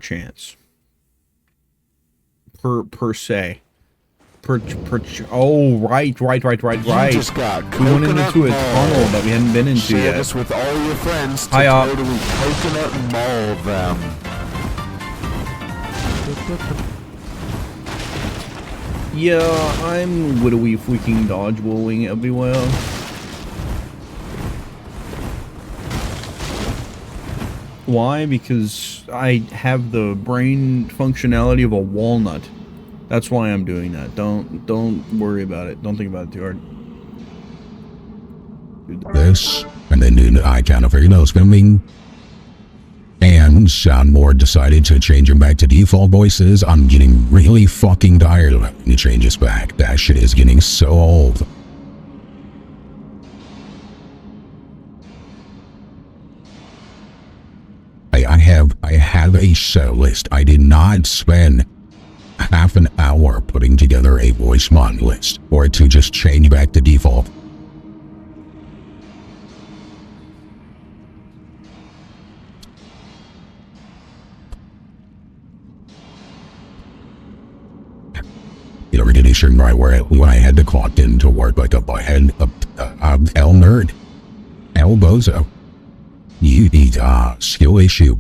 chance. Per se. Oh, right. You just got We went into a tunnel that we hadn't been into Share yet. this with all your friends to Hi, totally coconut mall them. Yeah, I'm widowy freaking dodgeballing everywhere. Why? Because I have the brain functionality of a walnut. That's why I'm doing that. Don't worry about it. Don't think about it too hard. This, and then do I kind of figured out filming. And Soundboard decided to change them back to default voices. I'm getting really fucking tired of having to change this back. That shit is getting so old. I have a set list. I did not spend half an hour putting together a voice mod list for it to just change back to default. You know, recognition right where when I had to clock in to work like a butthead, L nerd, L bozo. You need skill issue.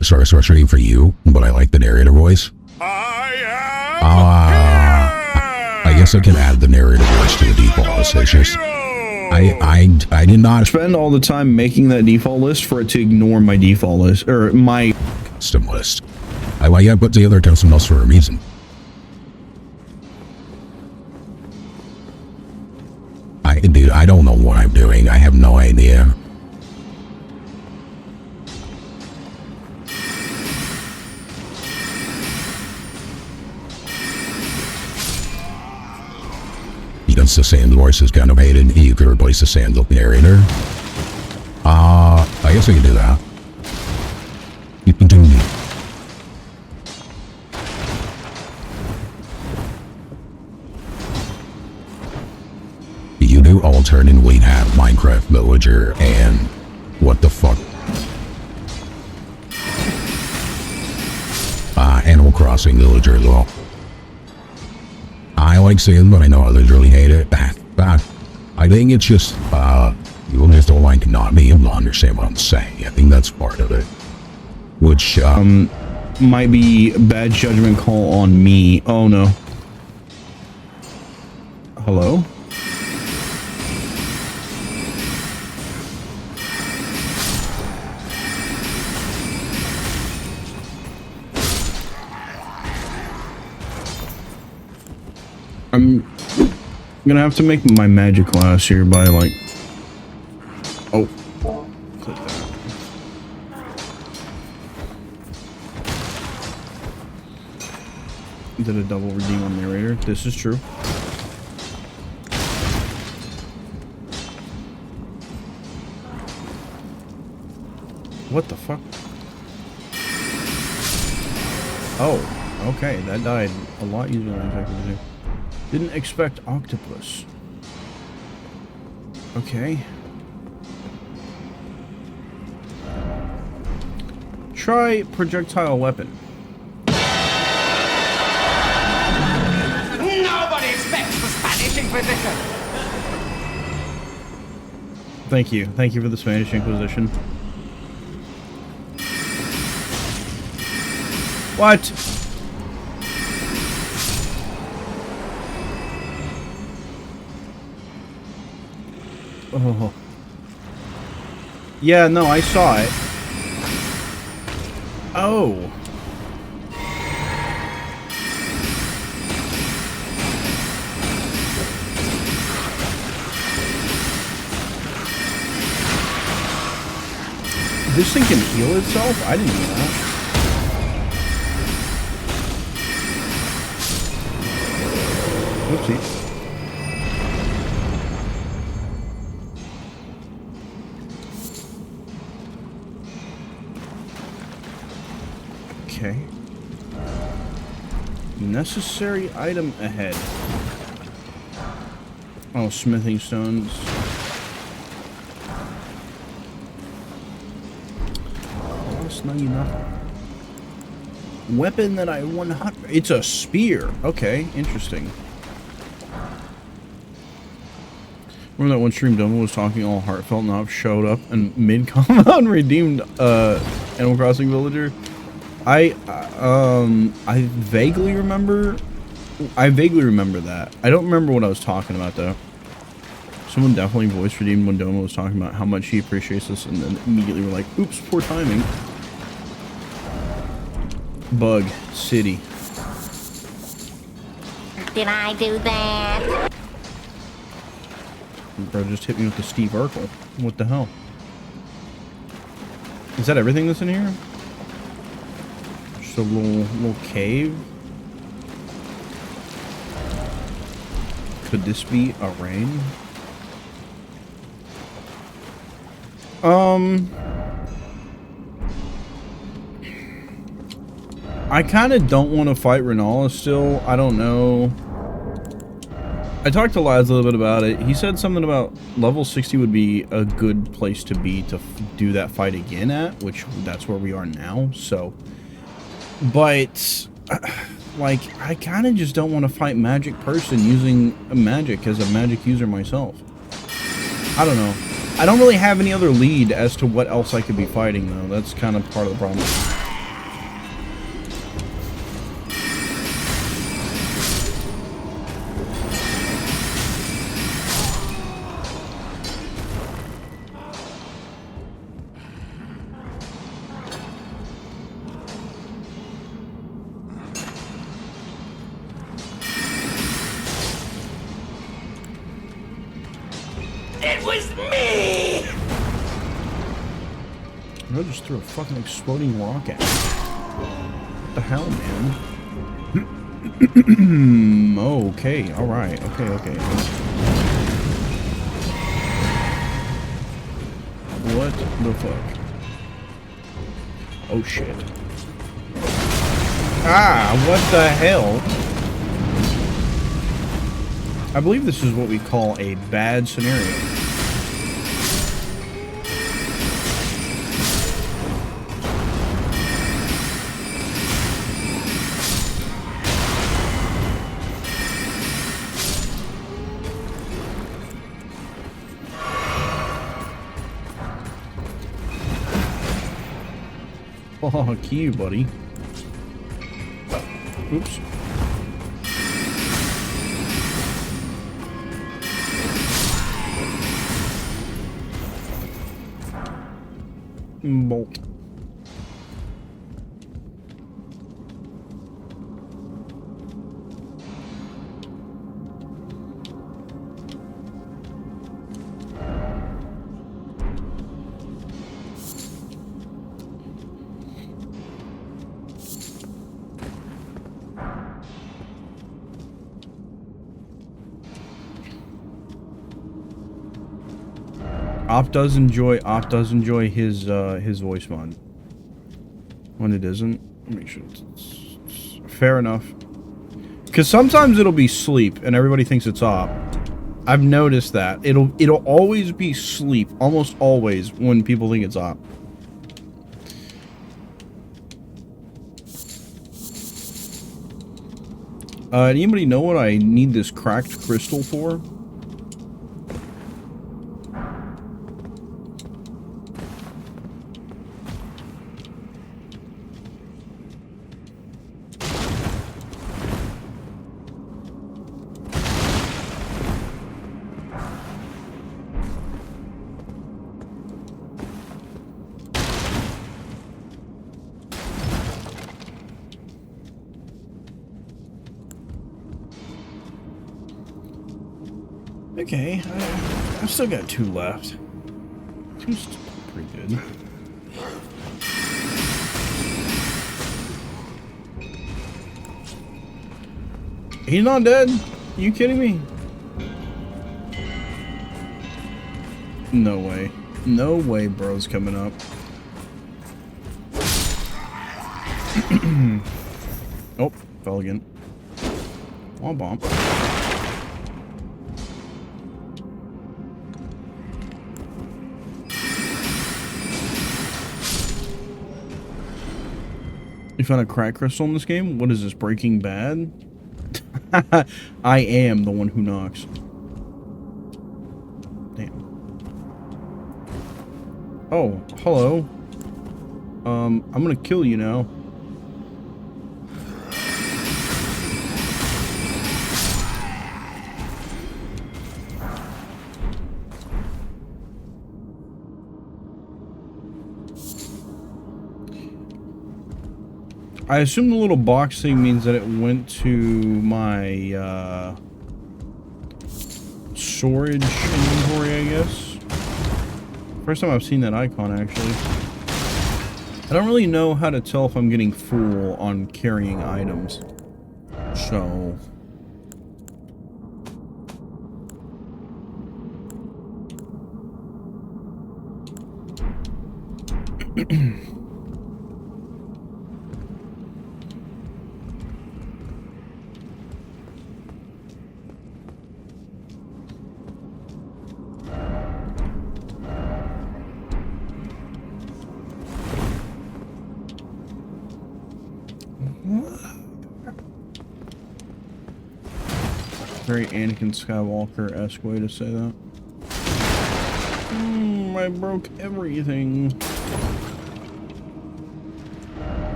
Sorry for you, but I like the narrator voice. I guess I can add the narrator voice to the default list. It's just I did not spend all the time making that default list for it to ignore my default list or my custom list. I put together custom list for a reason. Dude, I don't know what I'm doing. I have no idea. Because the sand voice is kind of hated, you could replace the sand narrator. I guess I could do that. You can do me. You do alternately have Minecraft Villager and what the fuck? Animal Crossing Villager as well. I like seeing, but I know others really hate it. I think it's just, people just don't like not being able to understand what I'm saying. I think that's part of it. Which, might be bad judgment call on me. Oh no. Hello? I'm gonna have to make my magic class here by like, oh, click that. Did a double redeem on narrator? This is true. What the fuck? Oh, okay, that died a lot easier than I expected to do. Didn't expect octopus. Okay. Try projectile weapon. Nobody expects the Spanish Inquisition. Thank you. Thank you for the Spanish Inquisition. What? Oh. Yeah, no, I saw it. Oh. This thing can heal itself? I didn't know that. Oopsie. Okay. Necessary item ahead. Oh, smithing stones. Cost 90 nothing. Weapon that I 100. It's a spear. Okay, interesting. Remember that one stream Domo was talking all heartfelt and Op showed up and mid-combat redeemed Animal Crossing villager? I vaguely remember. I vaguely remember that. I don't remember what I was talking about though. Someone definitely voice redeemed when Domo was talking about how much he appreciates this, and then immediately were like, "Oops, poor timing." Bug City. Did I do that? Bro just hit me with the Steve Urkel. What the hell? Is that everything that's in here? Just a little cave? Could this be a rain? I kind of don't want to fight Renala still. I don't know. I talked to Lads a little bit about it. He said something about level 60 would be a good place to be to do that fight again at, which that's where we are now, so. But, like, I kind of just don't want to fight magic person using a magic as a magic user myself. I don't know. I don't really have any other lead as to what else I could be fighting, though. That's kind of part of the problem. It was me! I just threw a fucking exploding rock at me. What the hell, man? Okay, alright. Okay. What the fuck? Oh shit. Ah, what the hell? I believe this is what we call a bad scenario. Fuck you, buddy. Oops. Bolt. Op does enjoy his voice mod. When it isn't, make sure it's fair enough. Because sometimes it'll be sleep and everybody thinks it's Op. I've noticed that it'll always be sleep, almost always when people think it's Op. Anybody know what I need this cracked crystal for? Okay, I've still got 2 left. 2's pretty good. He's not dead? Are you kidding me? No way. No way bro's coming up. Oh, fell again. Womp womp. You found a crack crystal in this game? What is this, Breaking Bad? I am the one who knocks. Damn. Oh, hello. I'm gonna kill you now. I assume the little box thing means that it went to my storage inventory, I guess. First time I've seen that icon, actually. I don't really know how to tell if I'm getting full on carrying items. So... Very Anakin Skywalker-esque way to say that. I broke everything.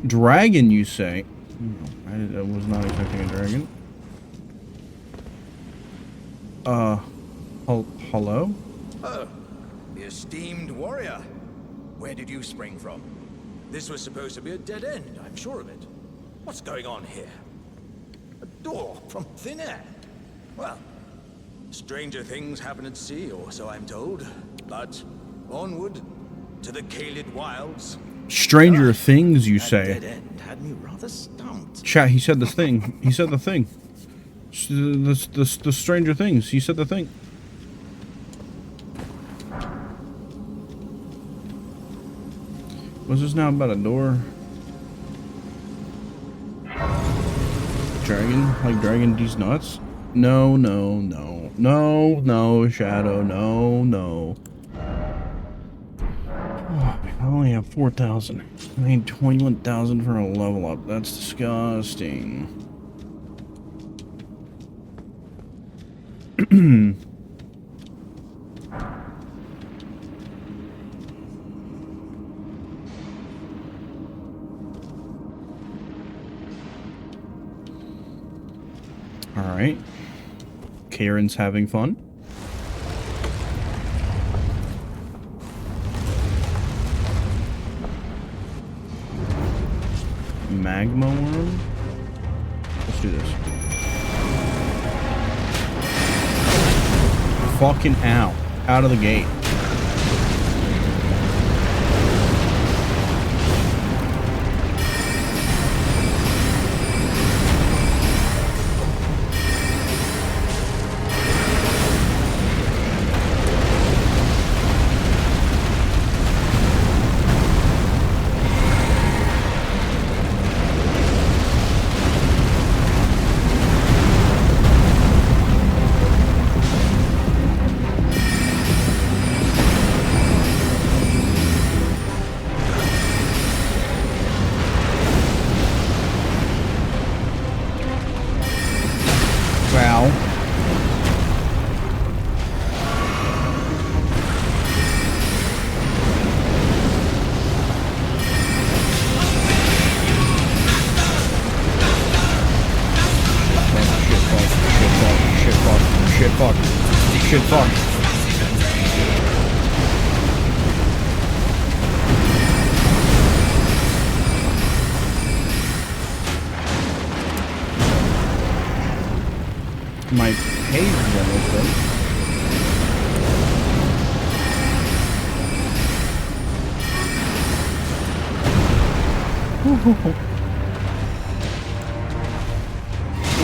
Dragon, you say? I was not expecting a dragon. Hello? Oh, the esteemed warrior. Where did you spring from? This was supposed to be a dead end, I'm sure of it. What's going on here? A door from thin air. Well, stranger things happen at sea, or so I'm told. But onward to the Kaled wilds. Stranger things, you That say? dead end had me rather stumped. Chat, he said this thing. He said the thing. The stranger things. He said the thing. Was this now about a door? Dragon? Like Dragon D's nuts? No, no, no. No, no, Shadow. No, no. Oh, I only have 4,000. I need 21,000 for a level up. That's disgusting. Alright. Karen's having fun. Magma worm? Let's do this. Fucking ow. Out of the gate. Shit, fuck. My page is almost done.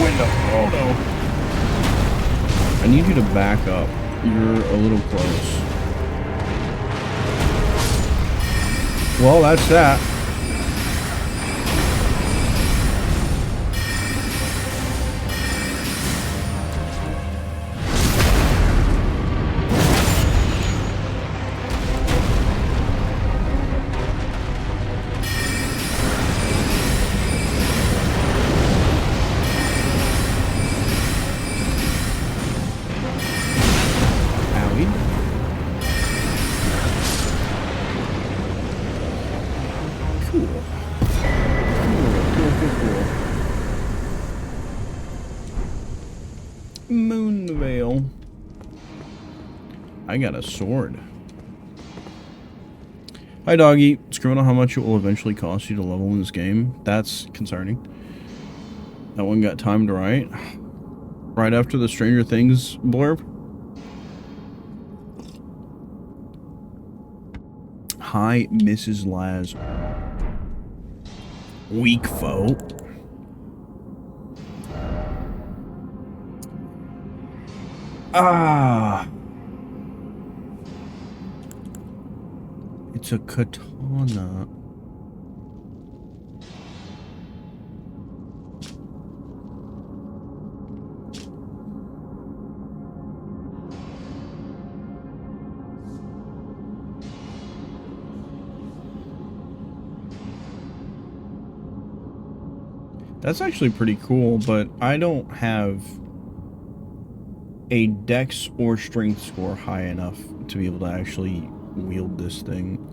Window. Oh no. I need you to back up. You're a little close. Well, that's that. I got a sword. Hi, doggy. Screwing on how much it will eventually cost you to level in this game. That's concerning. That one got timed right. Right after the Stranger Things blurb. Hi, Mrs. Laz. Weak foe. Ah. It's a katana. That's actually pretty cool, but I don't have a dex or strength score high enough to be able to actually wield this thing.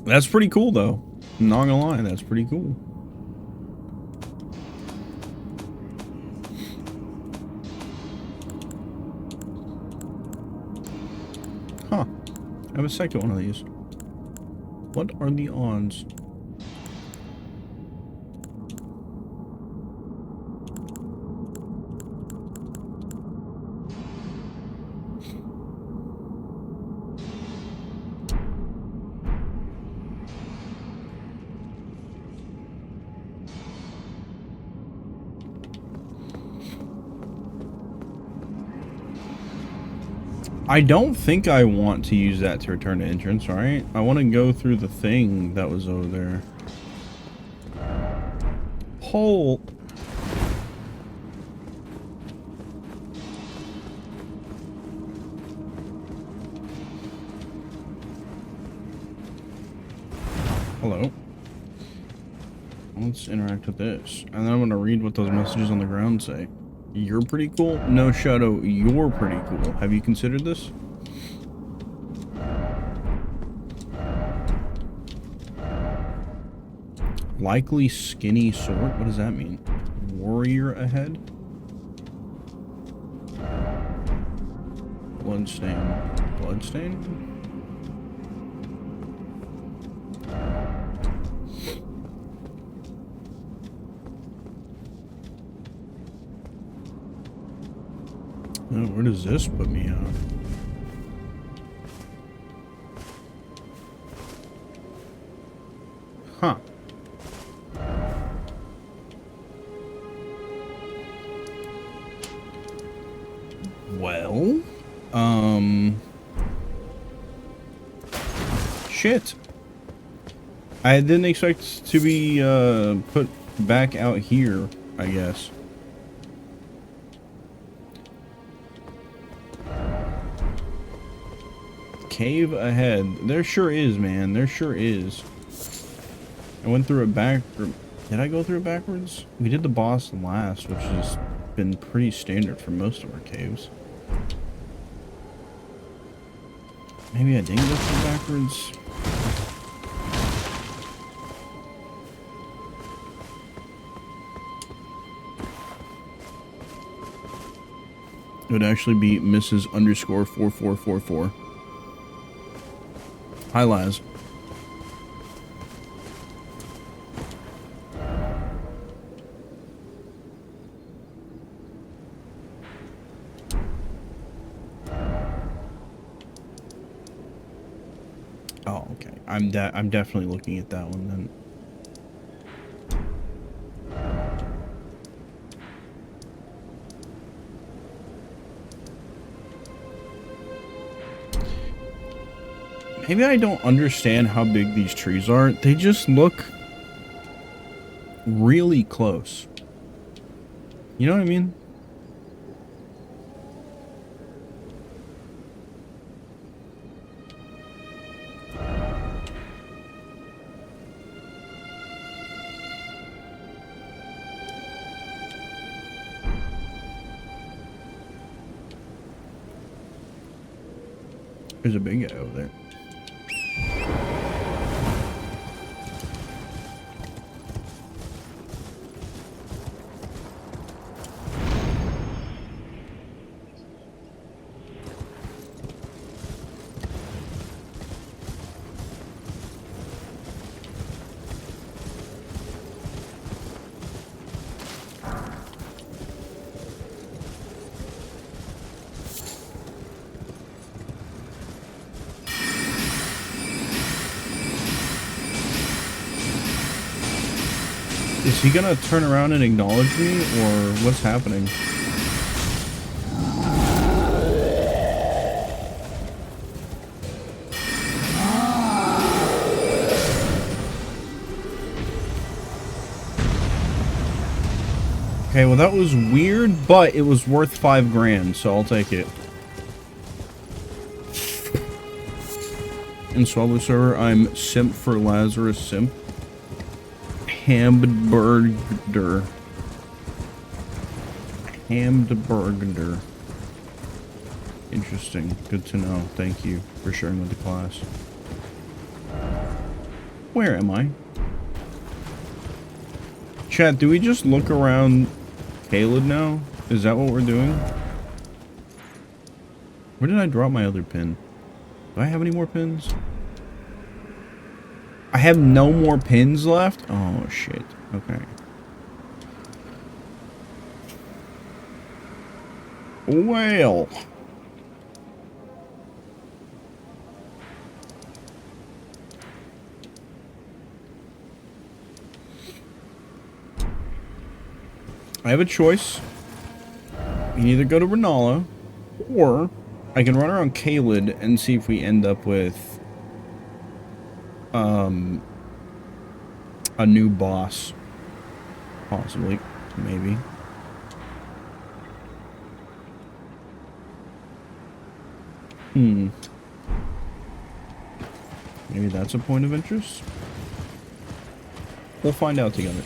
That's pretty cool, though. I'm not gonna lie, that's pretty cool. Huh. I have a second one of these. What are the odds? I don't think I want to use that to return to entrance, right? I want to go through the thing that was over there. Hole. Hello. Let's interact with this. And then I'm going to read what those messages on the ground say. You're pretty cool? No, Shadow, you're pretty cool. Have you considered this? Likely skinny sword? What does that mean? Warrior ahead? Bloodstain. Bloodstain? Oh, where does this put me on? Huh. Well, shit. I didn't expect to be put back out here, I guess. Cave ahead. There sure is, man. There sure is. I went through it back. Did I go through it backwards? We did the boss last, which has been pretty standard for most of our caves. Maybe I didn't go through it backwards. It would actually be Mrs. _ 4444. Hi, Laz. Oh, okay. I'm definitely looking at that one then. Maybe I don't understand how big these trees are. They just look really close. You know what I mean? There's a big guy over there. Is he gonna turn around and acknowledge me, or what's happening? Okay, well that was weird, but it was worth 5 grand, so I'll take it. In Swallow server, I'm simp for Lazarus simp. Hamburger. Hamburger. Interesting. Good to know. Thank you for sharing with the class. Where am I? Chat, do we just look around Caleb now? Is that what we're doing? Where did I drop my other pin? Do I have any more pins? I have no more pins left? Oh, shit. Okay. Well. I have a choice. You can either go to Renala, or I can run around Caelid and see if we end up with a new boss. Possibly. Maybe. Maybe that's a point of interest? We'll find out together.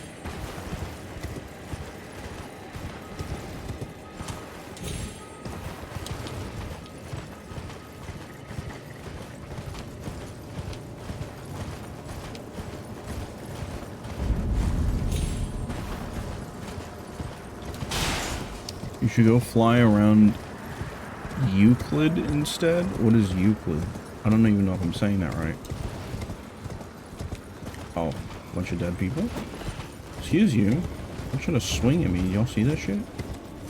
You should go fly around Euclid instead? What is Euclid? I don't even know if I'm saying that right. Oh, bunch of dead people? Excuse you. I'm trying to swing at me. Y'all see that shit?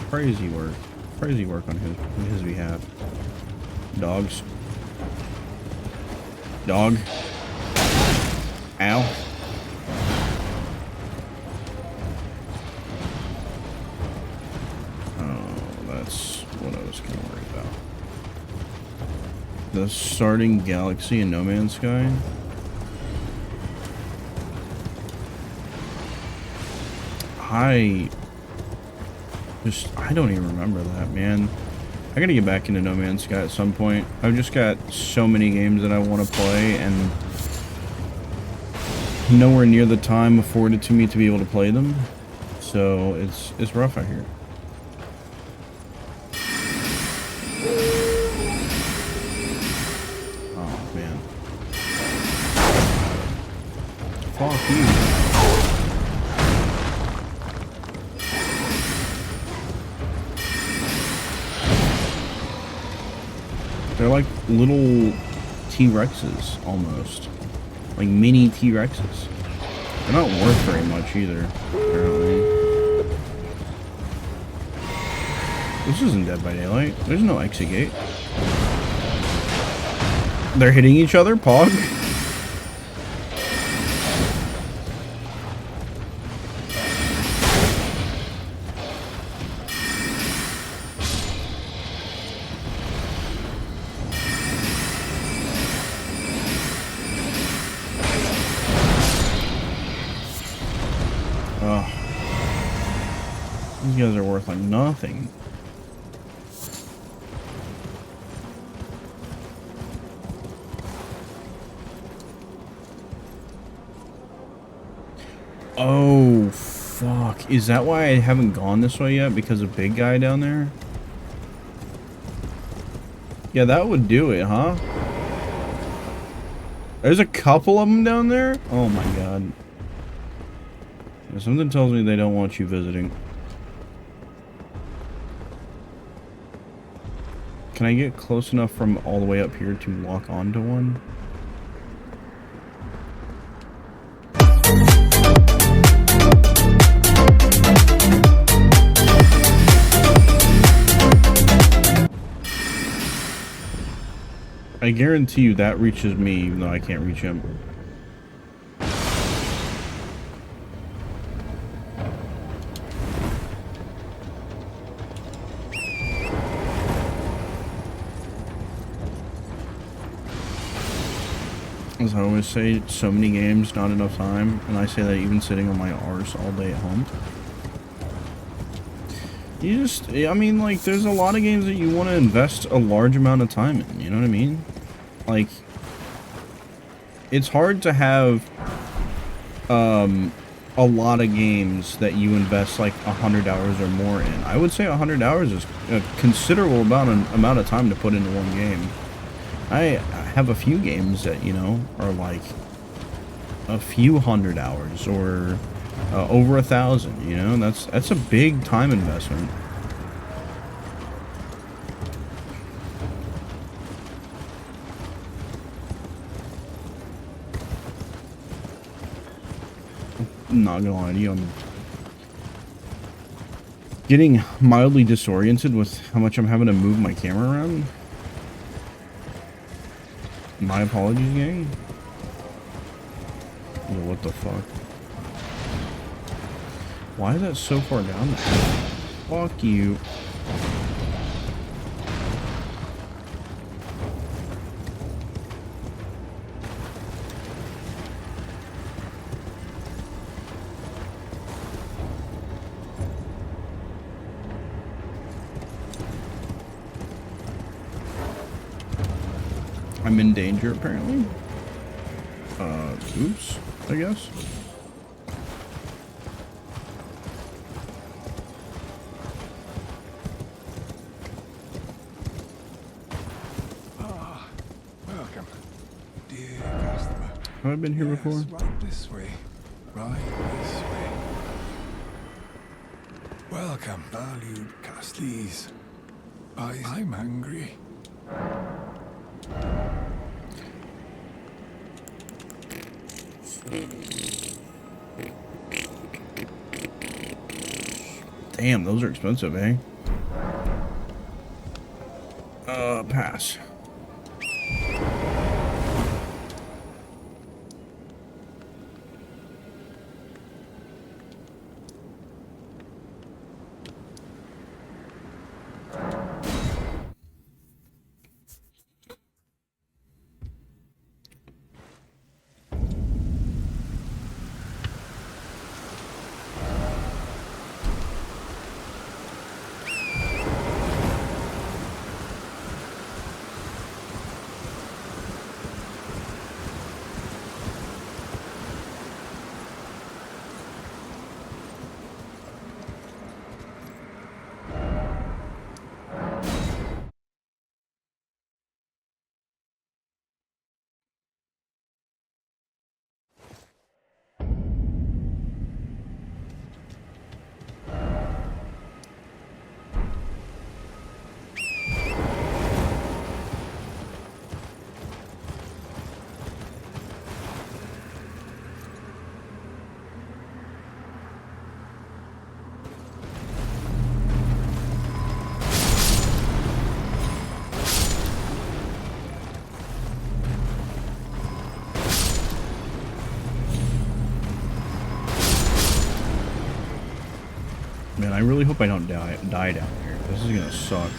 Crazy work. Crazy work on his behalf. Dogs. Dog. Ow. The starting galaxy in No Man's Sky. I don't even remember that, man. I gotta get back into No Man's Sky at some point. I've just got so many games that I want to play, and nowhere near the time afforded to me to be able to play them. So it's rough out here. Fuck you. They're like little T-Rexes, almost. Like mini T-Rexes. They're not worth very much either, apparently. This isn't Dead by Daylight. There's no exit gate. They're hitting each other, Pog? These guys are worth like nothing. Oh, fuck. Is that why I haven't gone this way yet? Because of big guy down there? Yeah, that would do it, huh? There's a couple of them down there? Oh my god. Something tells me they don't want you visiting. Can I get close enough from all the way up here to lock onto one? I guarantee you that reaches me, even though I can't reach him. As I always say, so many games, not enough time. And I say that even sitting on my arse all day at home. You just, I mean, like, there's a lot of games that you want to invest a large amount of time in, you know what I mean? Like, it's hard to have, a lot of games that you invest, like, 100 hours or more in. I would say 100 hours is a considerable amount of time to put into one game. I have a few games that, you know, are, like, a few hundred hours, or over 1,000, you know? That's a big time investment. I'm not gonna lie to you, I'm getting mildly disoriented with how much I'm having to move my camera around. My apologies, gang. Yo, what the fuck? Why is that so far down there? Fuck you. I'm in danger, apparently. Oops, I guess. Welcome, dear customer. Have I been here before? Right this way. Right this way. Welcome, valued customers. I'm hungry. Damn, those are expensive, eh? Pass. Man, I really hope I don't die down here. This is gonna suck.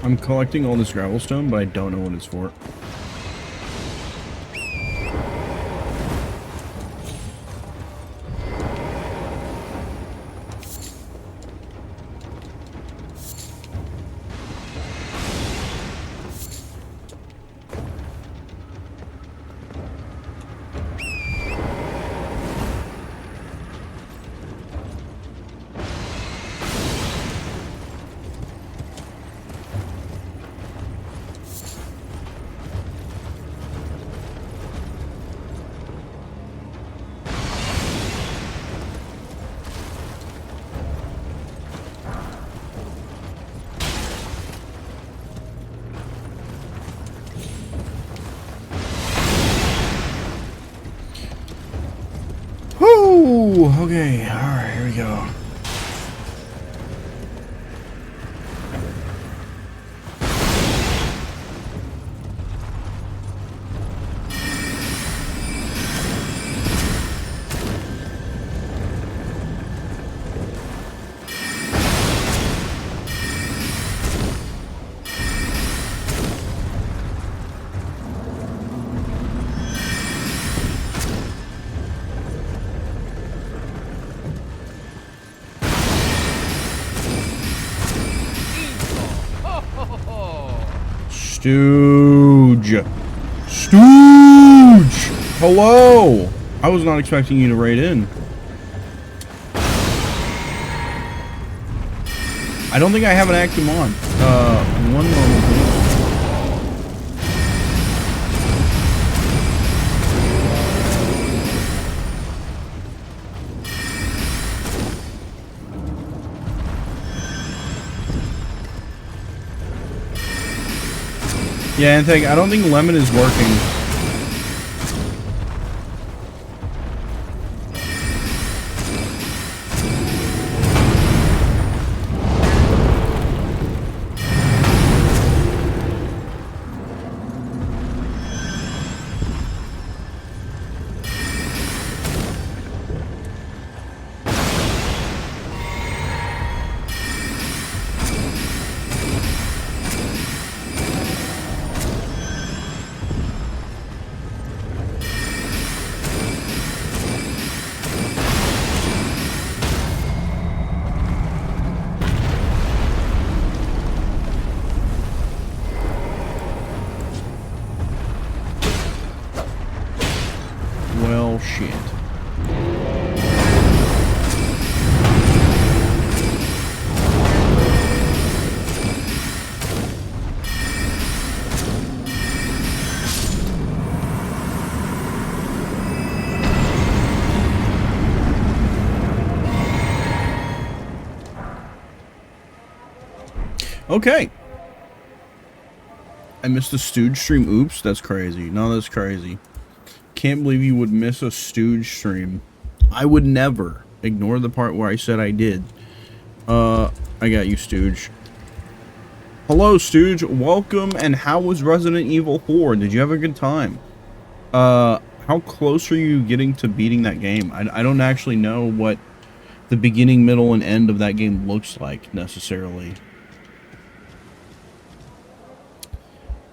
I'm collecting all this gravel stone, but I don't know what it's for. Whoo! Okay, alright, here we go. Stooge! Stooge! Hello! I was not expecting you to raid in. I don't think I have an active on. One moment, please. Yeah, and I don't think Lemon is working. Well, shit. Okay. I missed the Stooge stream. Oops, that's crazy. No, that's crazy. Can't believe you would miss a Stooge stream. I would never. Ignore the part where I said I did. I got you, Stooge. Hello, Stooge. Welcome, and how was Resident Evil 4? Did you have a good time? How close are you getting to beating that game? I don't actually know what the beginning, middle, and end of that game looks like, necessarily.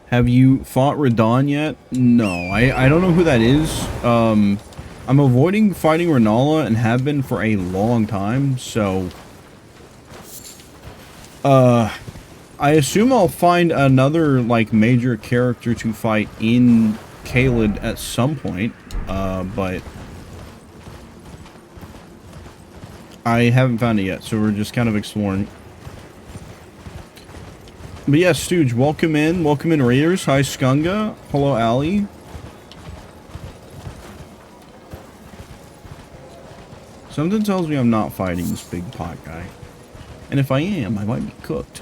Have you fought Radon yet? No, I don't know who that is. I'm avoiding fighting Renala and have been for a long time, so... I assume I'll find another, like, major character to fight in Caelid at some point, but... I haven't found it yet, so we're just kind of exploring. But yeah, Stooge, welcome in Raiders. Hi, Skunga. Hello, Ali. Something tells me I'm not fighting this big pot guy. And if I am, I might be cooked.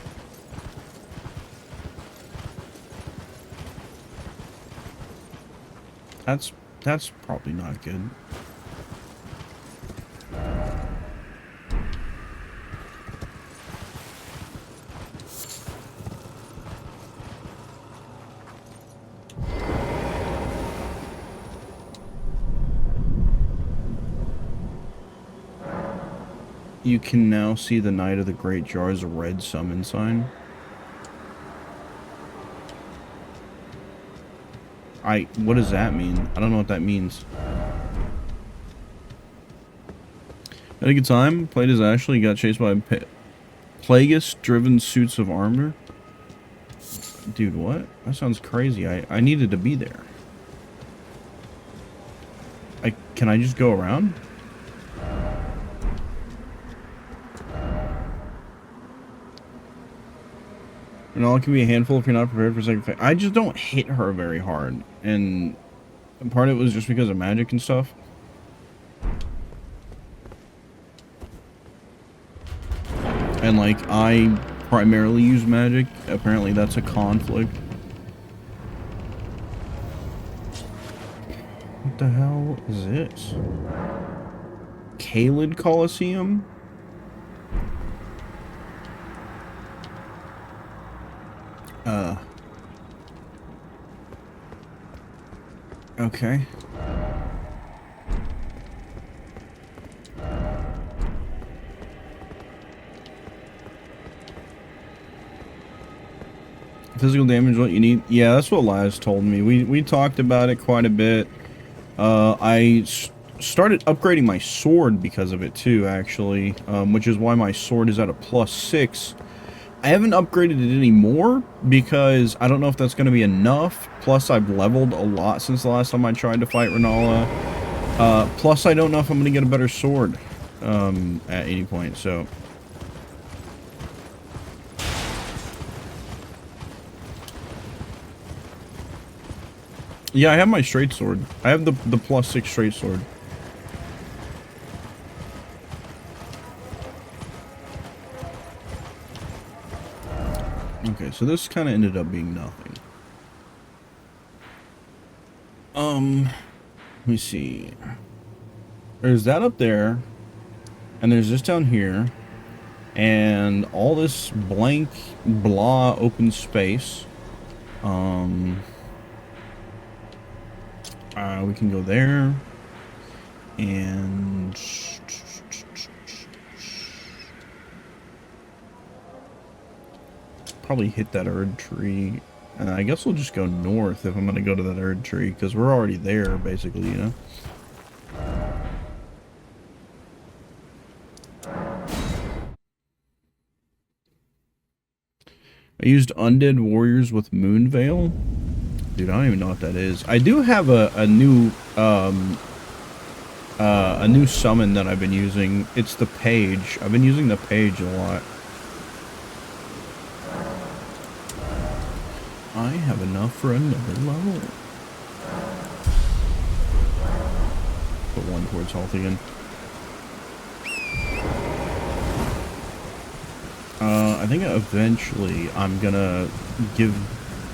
That's probably not good. You can now see the Knight of the Great Jar's red summon sign. What does that mean? I don't know what that means. Had a good time. Played as Ashley. Got chased by Plagueis-driven suits of armor. Dude, what? That sounds crazy. I needed to be there. Can I just go around? And all can be a handful if you're not prepared for second phase. I just don't hit her very hard. And part of it was just because of magic and stuff. And like, I primarily use magic. Apparently that's a conflict. What the hell is this? Caelid Coliseum? Okay. Physical damage, what you need? Yeah, that's what Laz told me. We talked about it quite a bit. I started upgrading my sword because of it too, actually, which is why my sword is at a +6. I haven't upgraded it anymore because I don't know if that's going to be enough. Plus, I've leveled a lot since the last time I tried to fight Renala. Plus, I don't know if I'm going to get a better sword at any point, so... Yeah, I have my straight sword. I have the +6 straight sword. Okay, so this kind of ended up being nothing. Let me see. There's that up there, and there's this down here, and all this blank, blah, open space. We can go there, and probably hit that Erd tree. And I guess we'll just go north if I'm going to go to that Erd tree, because we're already there, basically, you know? I used Undead Warriors with Moonveil. Dude, I don't even know what that is. I do have a new summon that I've been using. It's the Page. I've been using the Page a lot. I have enough for another level. Put one towards health again. I think eventually I'm gonna give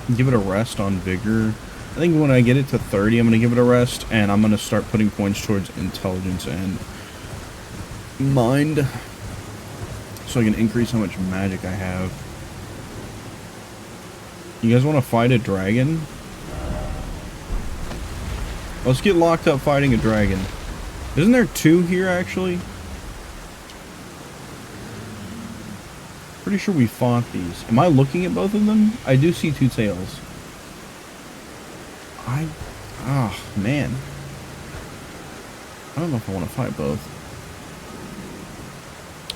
it a rest on Vigor. I think when I get it to 30, I'm gonna give it a rest, and I'm gonna start putting points towards Intelligence and Mind, so I can increase how much magic I have. You guys want to fight a dragon? Let's get locked up fighting a dragon. Isn't there 2 here, actually? Pretty sure we fought these. Am I looking at both of them? I do see 2 tails. Oh, man. I don't know if I want to fight both.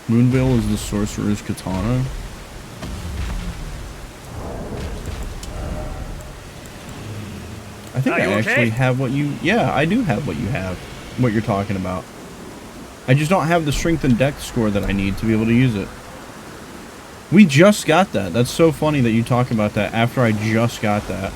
Moonveil is the sorcerer's katana. I think I actually have what you... Yeah, I do have what you have. What you're talking about. I just don't have the strength and dex score that I need to be able to use it. We just got that. That's so funny that you talk about that after I just got that.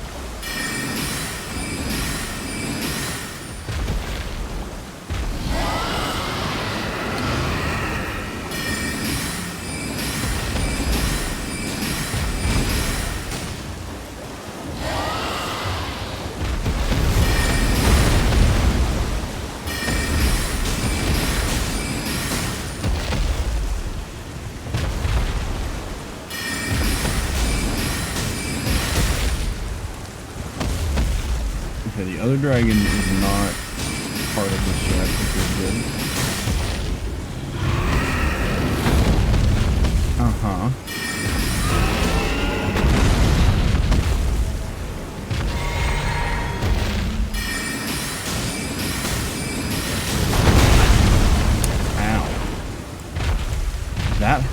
Okay, the other dragon is not part of this yet, which is good. Uh-huh.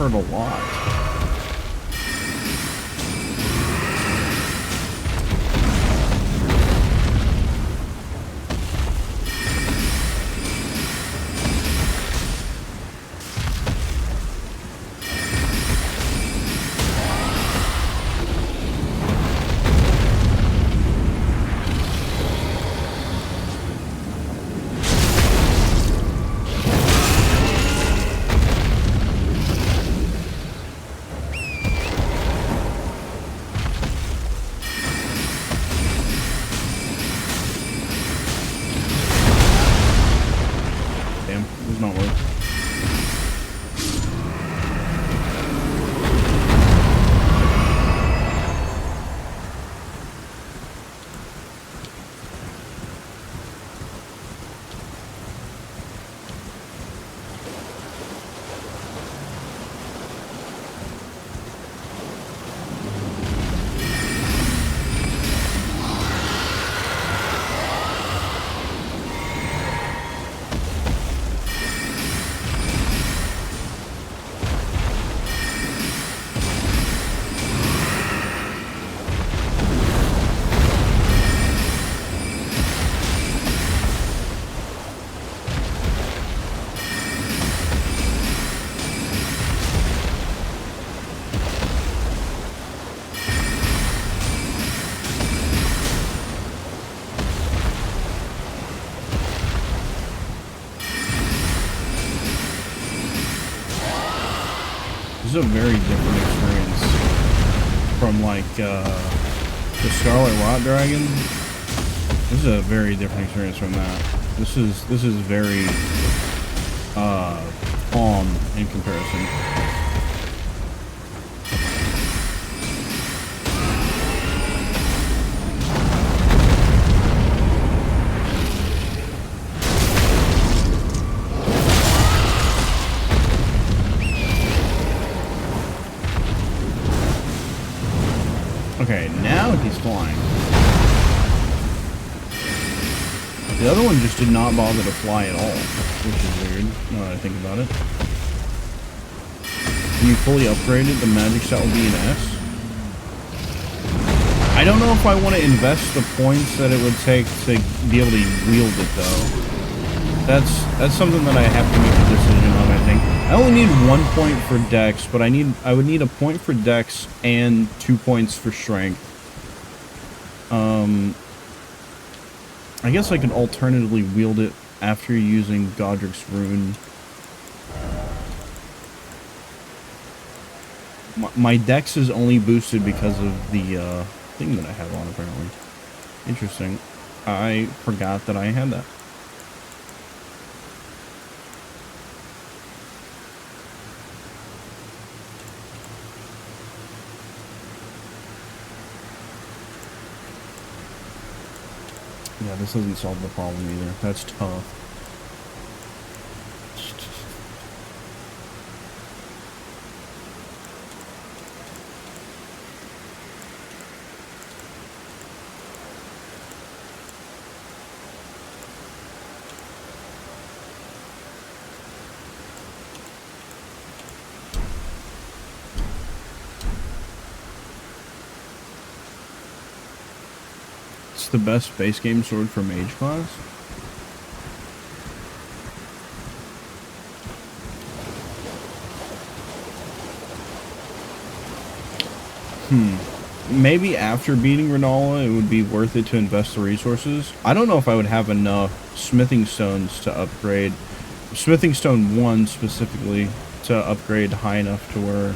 heard a lot. This is a very different experience from like the Scarlet Rot Dragon. This is a very different experience from that. This is very calm in comparison. Okay, now he's flying. The other one just did not bother to fly at all, which is weird, now that I think about it. When you fully upgraded, the magic stat will be an S. I don't know if I want to invest the points that it would take to be able to wield it, though. That's something that I have to make a decision on, I think. I only need 1 point for Dex, but I would need a point for Dex and 2 points for Strength. I guess I could alternatively wield it after using Godric's Rune. My Dex is only boosted because of the thing that I have on, apparently. Interesting. I forgot that I had that. Yeah, this doesn't solve the problem either. That's tough. The best base game sword for mage class? Maybe after beating Renala, it would be worth it to invest the resources. I don't know if I would have enough smithing stones to upgrade. Smithing stone 1 specifically to upgrade high enough to where...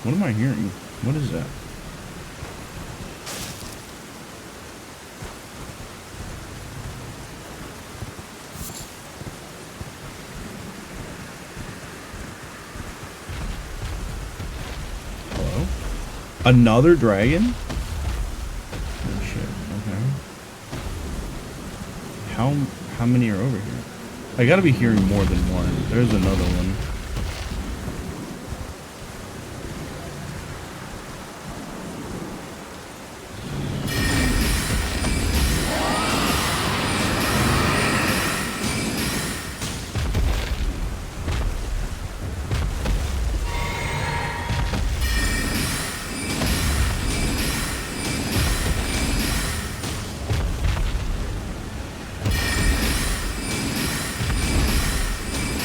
What am I hearing? What is that? Another dragon? Oh shit, okay. How many are over here? I gotta be hearing more than one. There's another one.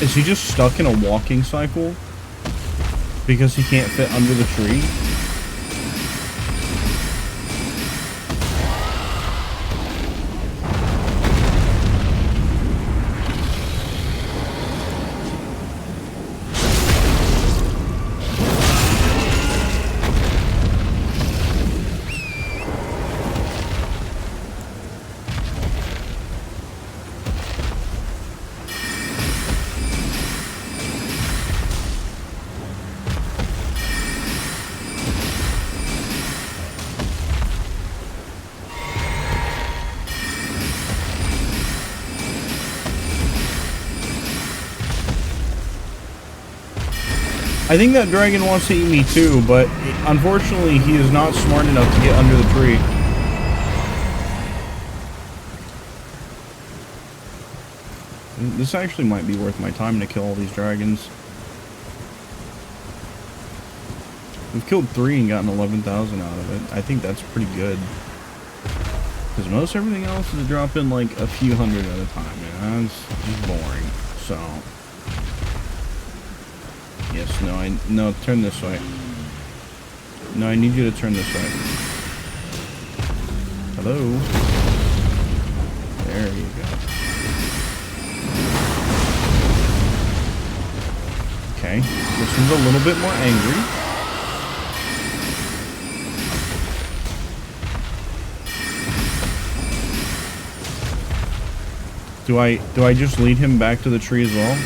Is he just stuck in a walking cycle? Because he can't fit under the tree? I think that dragon wants to eat me too, but unfortunately he is not smart enough to get under the tree. This actually might be worth my time to kill all these dragons. We've killed 3 and gotten 11,000 out of it. I think that's pretty good. Because most everything else is dropping like a few hundred at a time. And that's just boring. So... Yes, no, turn this way. No, I need you to turn this way. Hello? There you go. Okay, this one's a little bit more angry. Do I just lead him back to the tree as well?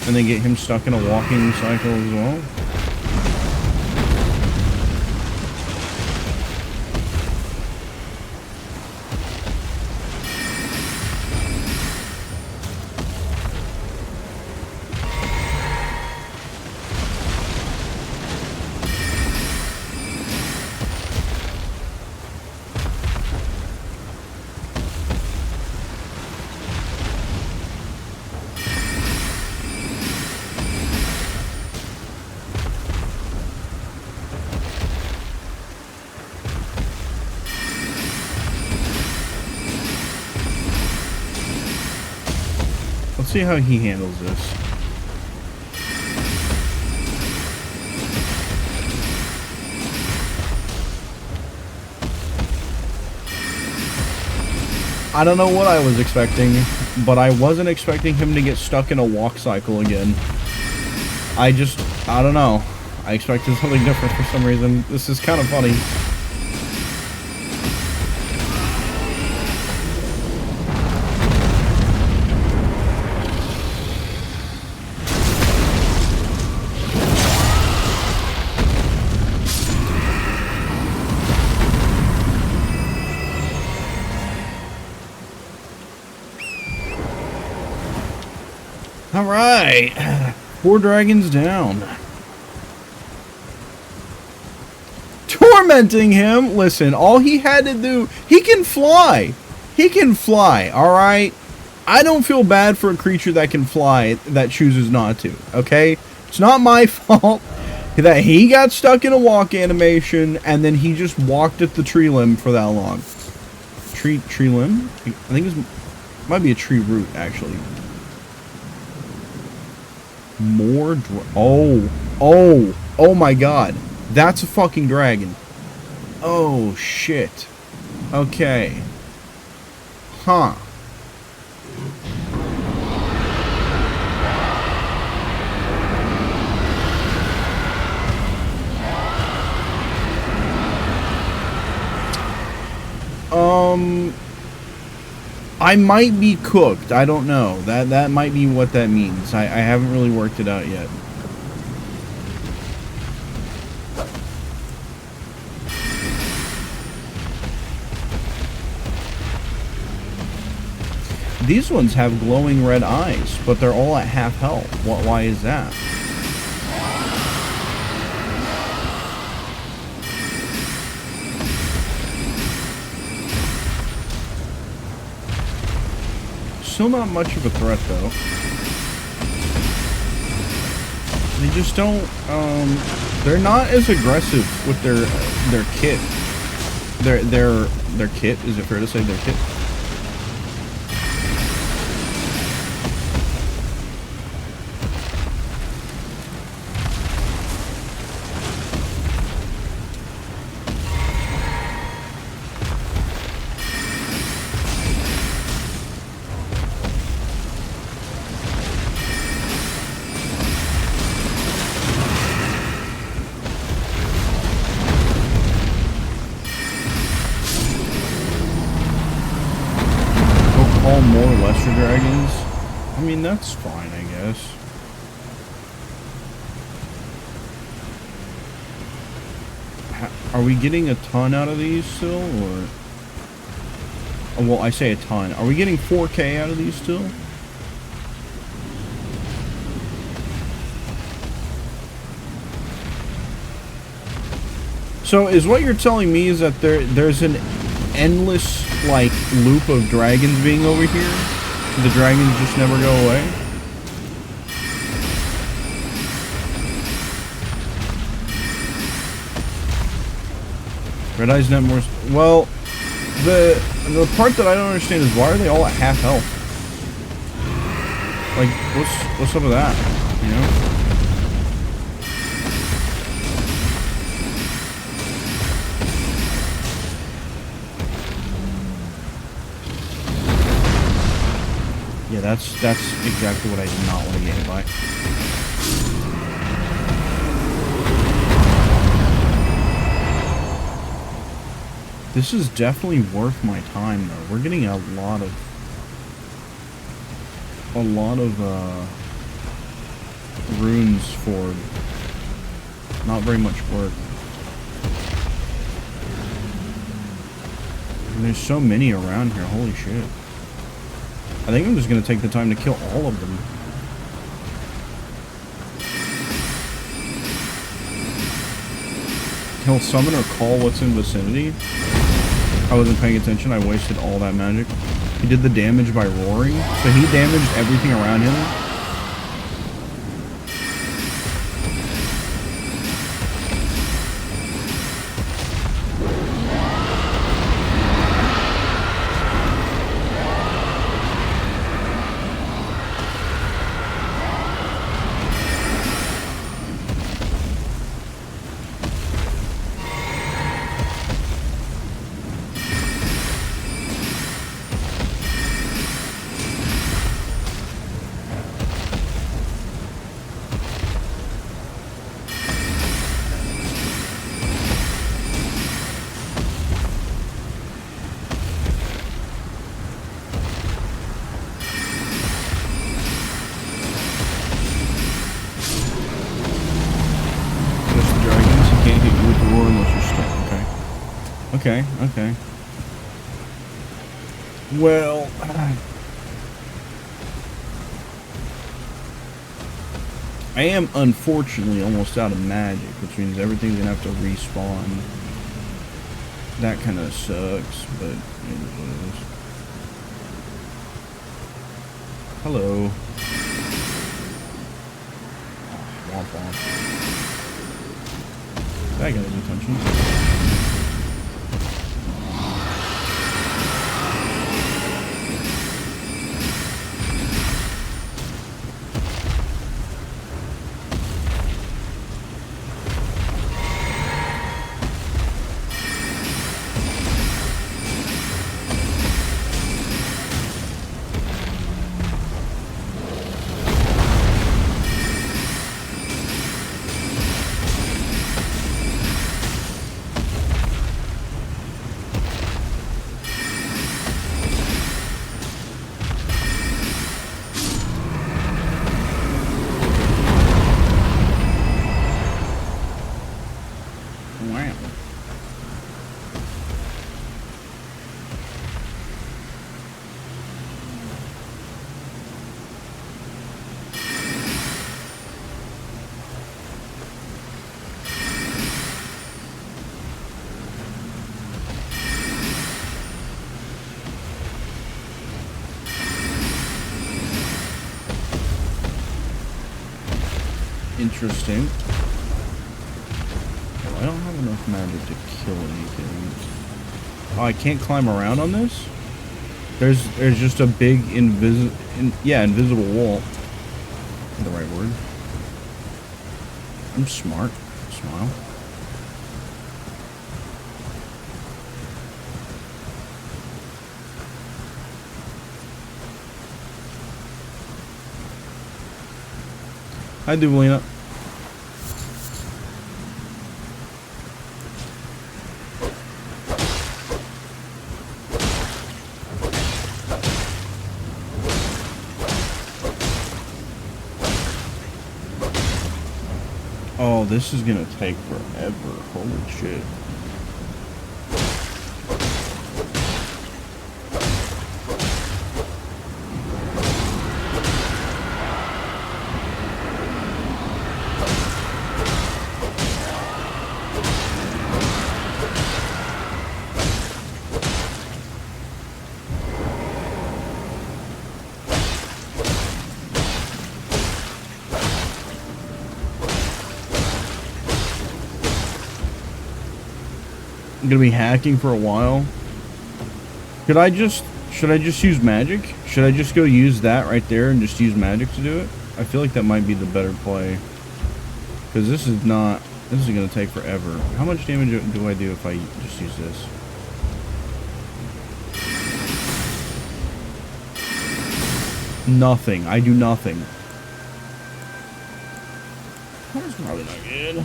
And then get him stuck in a walking cycle as well? Let's see how he handles this. I don't know what I was expecting, but I wasn't expecting him to get stuck in a walk cycle again. I don't know. I expected something different for some reason. This is kind of funny. Alright, 4 dragons down. Tormenting him? Listen, all he had to do, he can fly. He can fly, alright? I don't feel bad for a creature that can fly that chooses not to, okay? It's not my fault that he got stuck in a walk animation and then he just walked at the tree limb for that long. Tree limb? I think it might be a tree root, actually. More oh my god, that's a fucking dragon. Oh shit. Okay. Huh. I might be cooked. I don't know. That might be what that means. I haven't really worked it out yet. These ones have glowing red eyes, but they're all at half health. Why is that? Still not much of a threat, though. They just don't, they're not as aggressive with their kit. Their kit? Is it fair to say their kit? lesser dragons. I mean, that's fine, I guess. Are we getting a ton out of these still, or... Oh, well, I say a ton. Are we getting 4K out of these still? So, is what you're telling me is that there's an endless, like, loop of dragons being over here? The dragons just never go away? Red Eye's not more... Well, the part that I don't understand is why are they all at half health? Like, what's up with that? You know? Yeah, that's exactly what I did not want to get hit by. This is definitely worth my time, though. We're getting a lot of runes for not very much work. And there's so many around here. Holy shit. I think I'm just going to take the time to kill all of them. He'll summon or call what's in vicinity. I wasn't paying attention. I wasted all that magic. He did the damage by roaring. So he damaged everything around him. Okay. Well, I am unfortunately almost out of magic, which means everything's gonna have to respawn. That kind of sucks, but it is what it is. Hello. Womp womp. That got his attention. Interesting. Well, I don't have enough magic to kill anything. Oh, I can't climb around on this? There's just a big invisible wall. The right word. I'm smart. Smile. Hi, Dublina. Oh, this is gonna take forever. Holy shit. I'm gonna be hacking for a while. Should I just use magic? Should I just go use that right there and just use magic to do it? I feel like that might be the better play. Because this is gonna take forever. How much damage do I do if I just use this? Nothing. I do nothing. That's probably not good.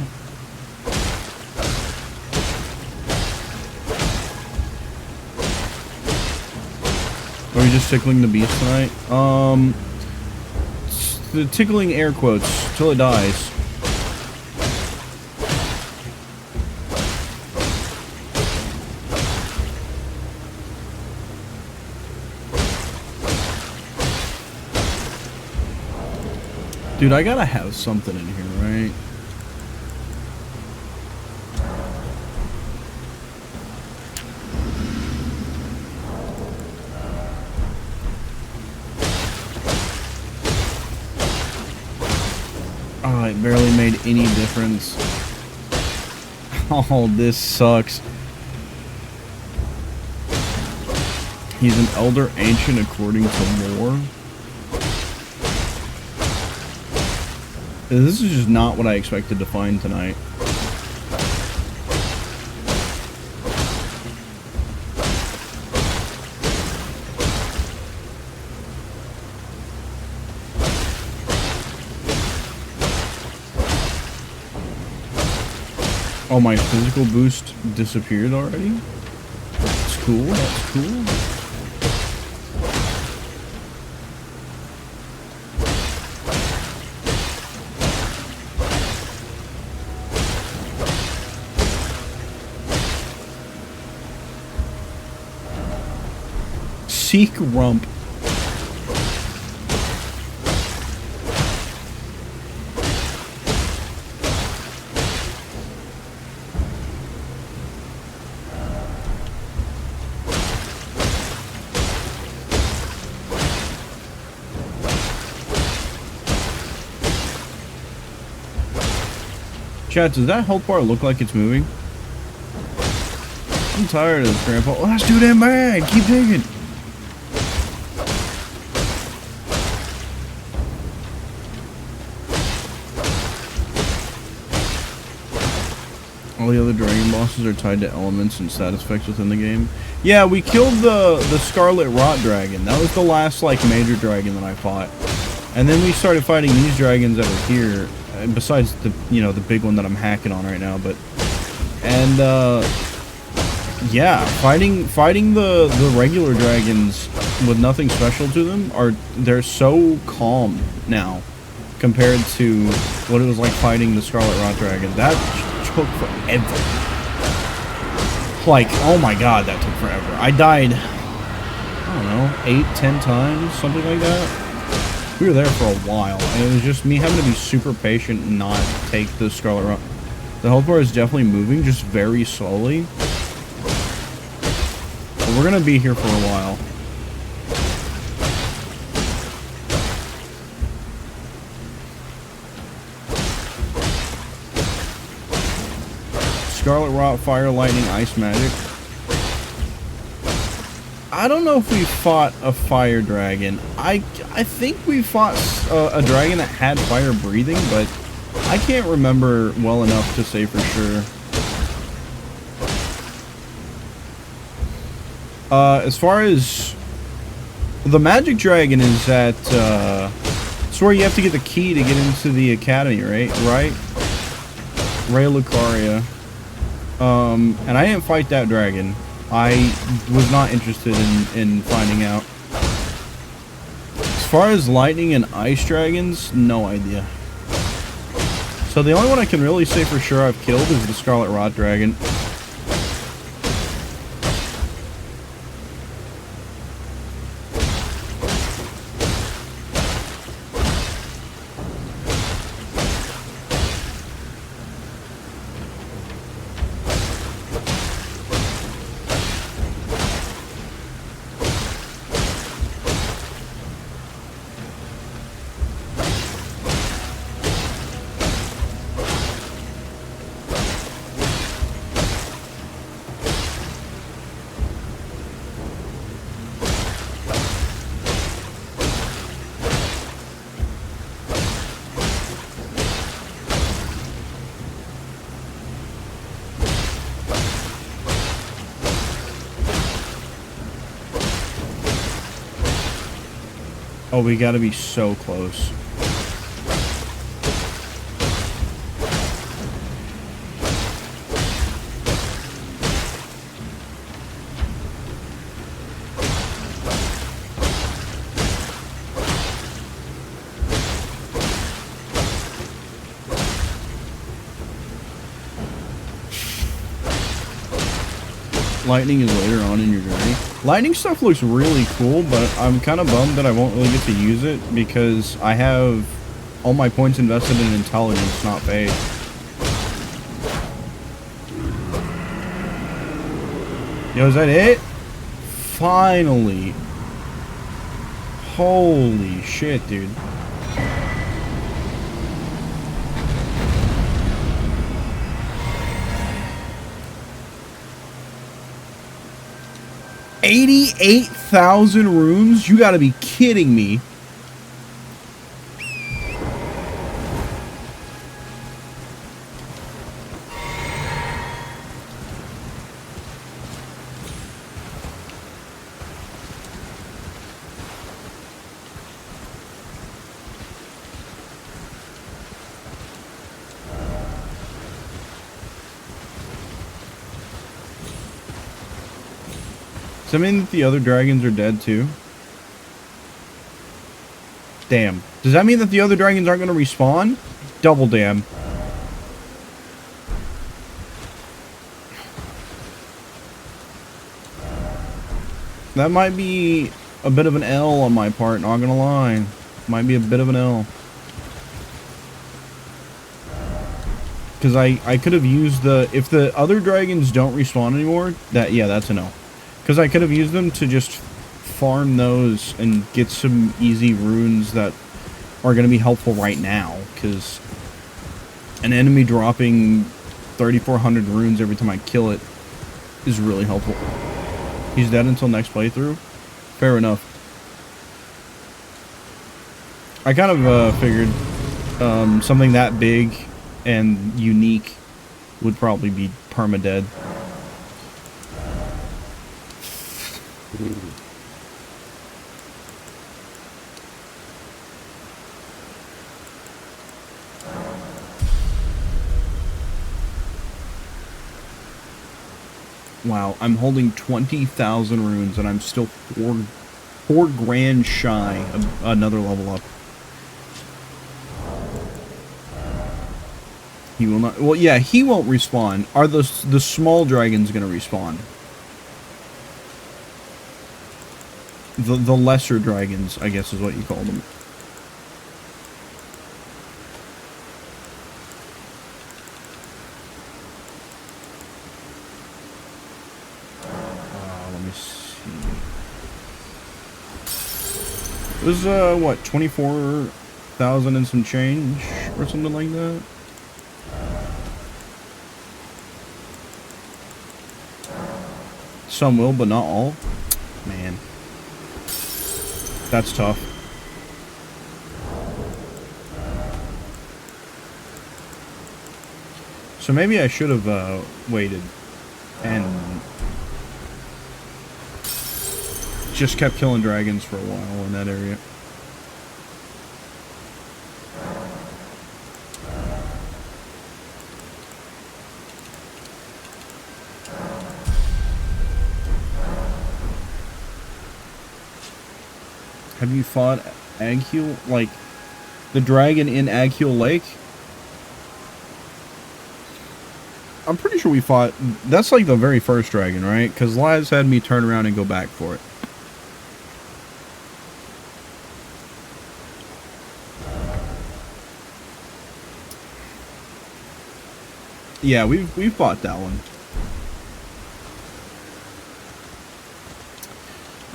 Are we just tickling the beast tonight? The tickling air quotes till it dies. Dude, I gotta have something in here, right? Oh, it barely made any difference. Oh, this sucks. He's an elder ancient according to lore. This is just not what I expected to find tonight. Oh, my physical boost disappeared already? That's cool, that's cool. Seek rump. Chat, does that health bar look like it's moving? I'm tired of this, Grandpa. Oh, that's too damn bad. Keep digging. All the other dragon bosses are tied to elements and status effects within the game. Yeah, we killed the Scarlet Rot Dragon. That was the last, like, major dragon that I fought. And then we started fighting these dragons that are here. Besides the, you know, the big one that I'm hacking on right now, but... And, yeah, fighting the regular dragons with nothing special to them they're so calm now compared to what it was like fighting the Scarlet Rot Dragon. That took forever. Like, oh my god, that took forever. I died, I don't know, 8-10 times, something like that. We were there for a while, and it was just me having to be super patient and not take the Scarlet Rot. The health bar is definitely moving, just very slowly. But we're gonna be here for a while. Scarlet Rot, Fire, Lightning, Ice Magic. I don't know if we fought a fire dragon. I think we fought a dragon that had fire breathing, but I can't remember well enough to say for sure. As far as the magic dragon is at, it's where you have to get the key to get into the academy, right? Ray Lucaria. And I didn't fight that dragon. I was not interested in finding out. As far as lightning and ice dragons, no idea. So the only one I can really say for sure I've killed is the Scarlet Rot Dragon. Oh, we gotta be so close. Lightning is later on in your journey. Lightning stuff looks really cool, but I'm kind of bummed that I won't really get to use it because I have all my points invested in intelligence, not faith. Yo, is that it? Finally. Holy shit, dude. $88,000 runes? You gotta be kidding me. Does that mean that the other dragons are dead too? Damn. Does that mean that the other dragons aren't going to respawn? Double damn. That might be a bit of an L on my part, not gonna lie. Might be a bit of an L. Because I could have used the... If the other dragons don't respawn anymore, yeah, that's an L. Because I could have used them to just farm those and get some easy runes that are going to be helpful right now. Because an enemy dropping 3,400 runes every time I kill it is really helpful. He's dead until next playthrough? Fair enough. I kind of figured something that big and unique would probably be permadead. Wow, I'm holding 20,000 runes and I'm still four grand shy of another level up. He will not. Well, yeah, he won't respawn. Are the small dragons gonna respawn? The lesser dragons, I guess, is what you call them. Let me see. It was what, 24,000 and some change or something like that. Some will, but not all. Man. That's tough. So maybe I should have waited and just kept killing dragons for a while in that area. Have you fought Agheel? Like, the dragon in Agheel Lake? I'm pretty sure we fought... That's like the very first dragon, right? Because Laz had me turn around and go back for it. Yeah, we've fought that one.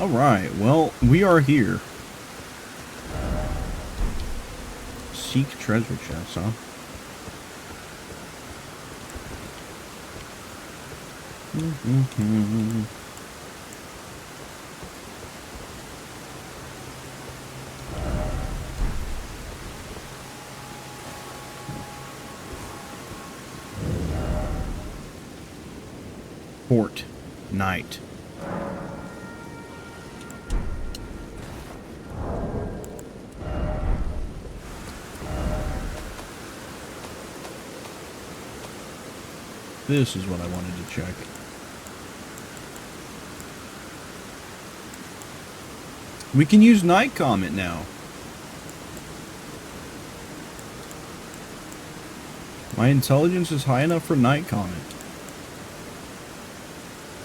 Alright, well, we are here. Seek treasure chests, huh? Fort Night. This is what I wanted to check. We can use Night Comet now. My intelligence is high enough for Night Comet.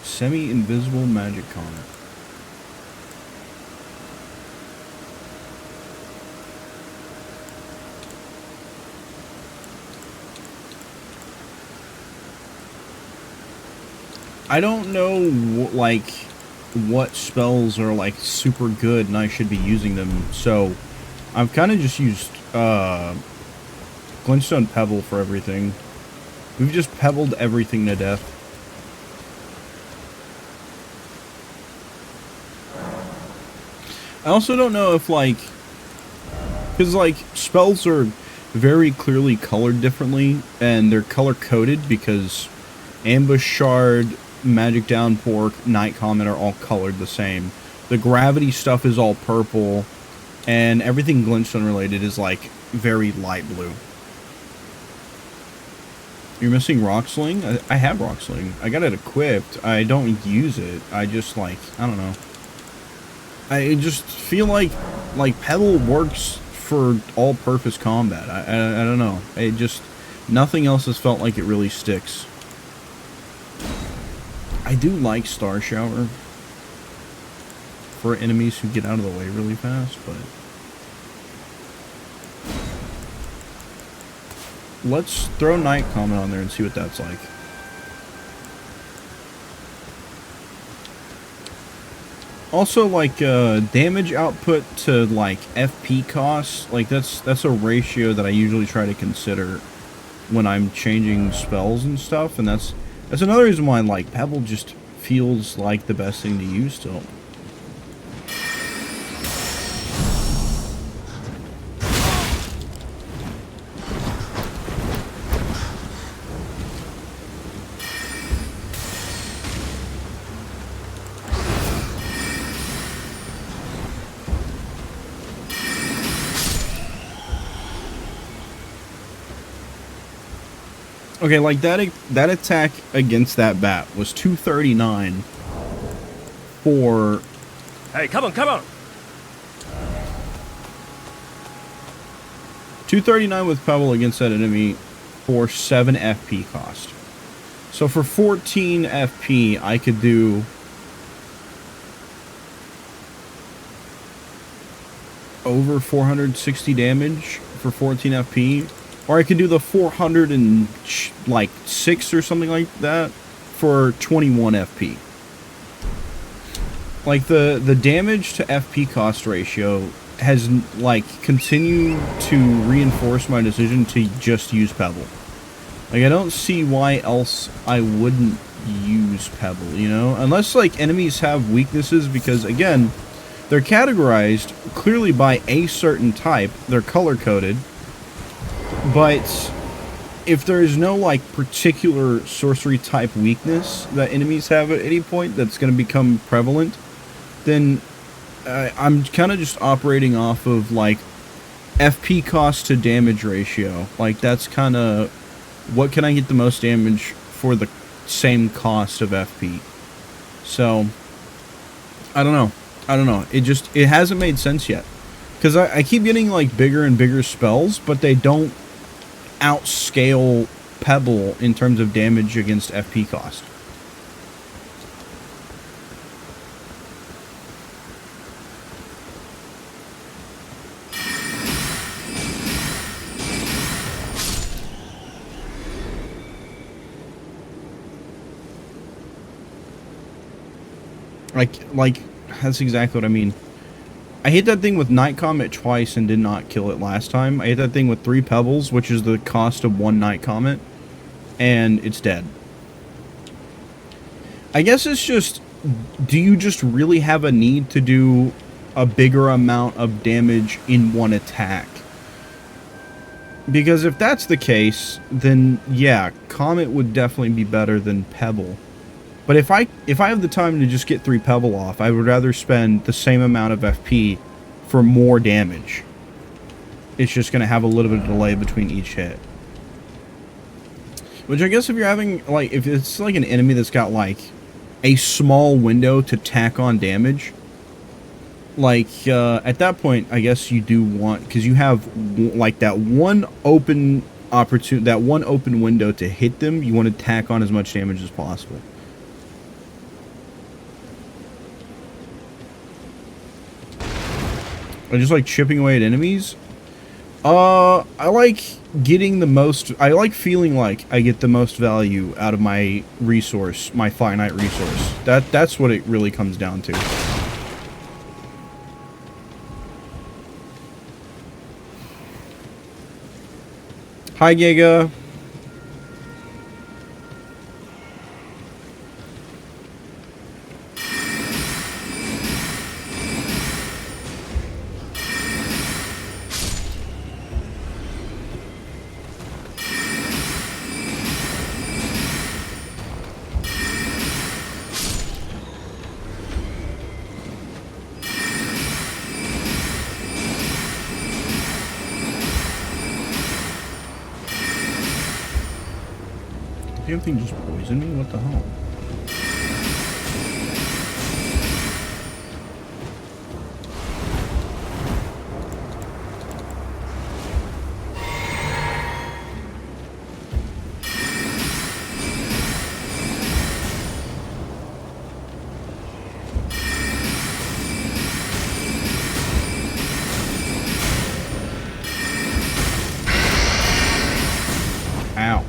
Semi-invisible magic comet. I don't know, like, what spells are, like, super good and I should be using them, so I've kind of just used, Glintstone Pebble for everything. We've just pebbled everything to death. I also don't know if, like, because, like, spells are very clearly colored differently, and they're color-coded because Ambush Shard, Magic Downpour, Night Comet are all colored the same. The gravity stuff is all purple, and everything Glintstone related is, like, very light blue. You're missing Rock Sling? I have Rock Sling. I got it equipped. I don't use it. I just, like, I don't know. I just feel like Pebble works for all-purpose combat. I don't know. It just... Nothing else has felt like it really sticks. I do like Star Shower for enemies who get out of the way really fast, but... Let's throw Night Comet on there and see what that's like. Also, like, damage output to, like, FP costs, like, that's a ratio that I usually try to consider when I'm changing spells and stuff, and that's another reason why, like, Pebble just feels like the best thing to use still. Okay, like that attack against that bat was 239 for... Hey, come on, come on! 239 with Pebble against that enemy for 7 FP cost. So for 14 FP, I could do... over 460 damage for 14 FP. Or I could do the 406 or something like that for 21 FP. Like, the damage to FP cost ratio has, like, continued to reinforce my decision to just use Pebble. Like, I don't see why else I wouldn't use Pebble, you know? Unless, like, enemies have weaknesses, because, again, they're categorized clearly by a certain type. They're color-coded. But if there is no, like, particular sorcery type weakness that enemies have at any point that's going to become prevalent, then I'm kind of just operating off of, like, FP cost to damage ratio. Like, that's kind of what can I get the most damage for the same cost of FP. So, I don't know. It hasn't made sense yet. Because I keep getting, like, bigger and bigger spells, but they don't outscale Pebble in terms of damage against FP cost. Like, that's exactly what I mean. I hit that thing with Night Comet twice and did not kill it last time. I hit that thing with 3 Pebbles, which is the cost of 1 Night Comet, and it's dead. I guess it's just, do you just really have a need to do a bigger amount of damage in one attack? Because if that's the case, then yeah, Comet would definitely be better than Pebble. But if I have the time to just get 3 Pebble off, I would rather spend the same amount of FP for more damage. It's just going to have a little bit of delay between each hit. Which I guess if you're having, like, if it's like an enemy that's got, like, a small window to tack on damage, like, at that point, I guess you do want, because you have, like, that one open opportunity, that one open window to hit them, you want to tack on as much damage as possible. I just like chipping away at enemies. I like getting the most, I like feeling like I get the most value out of my resource, my finite resource. That's what it really comes down to. Hi, Giga. Damn thing just poisoned me? What the hell? Ow.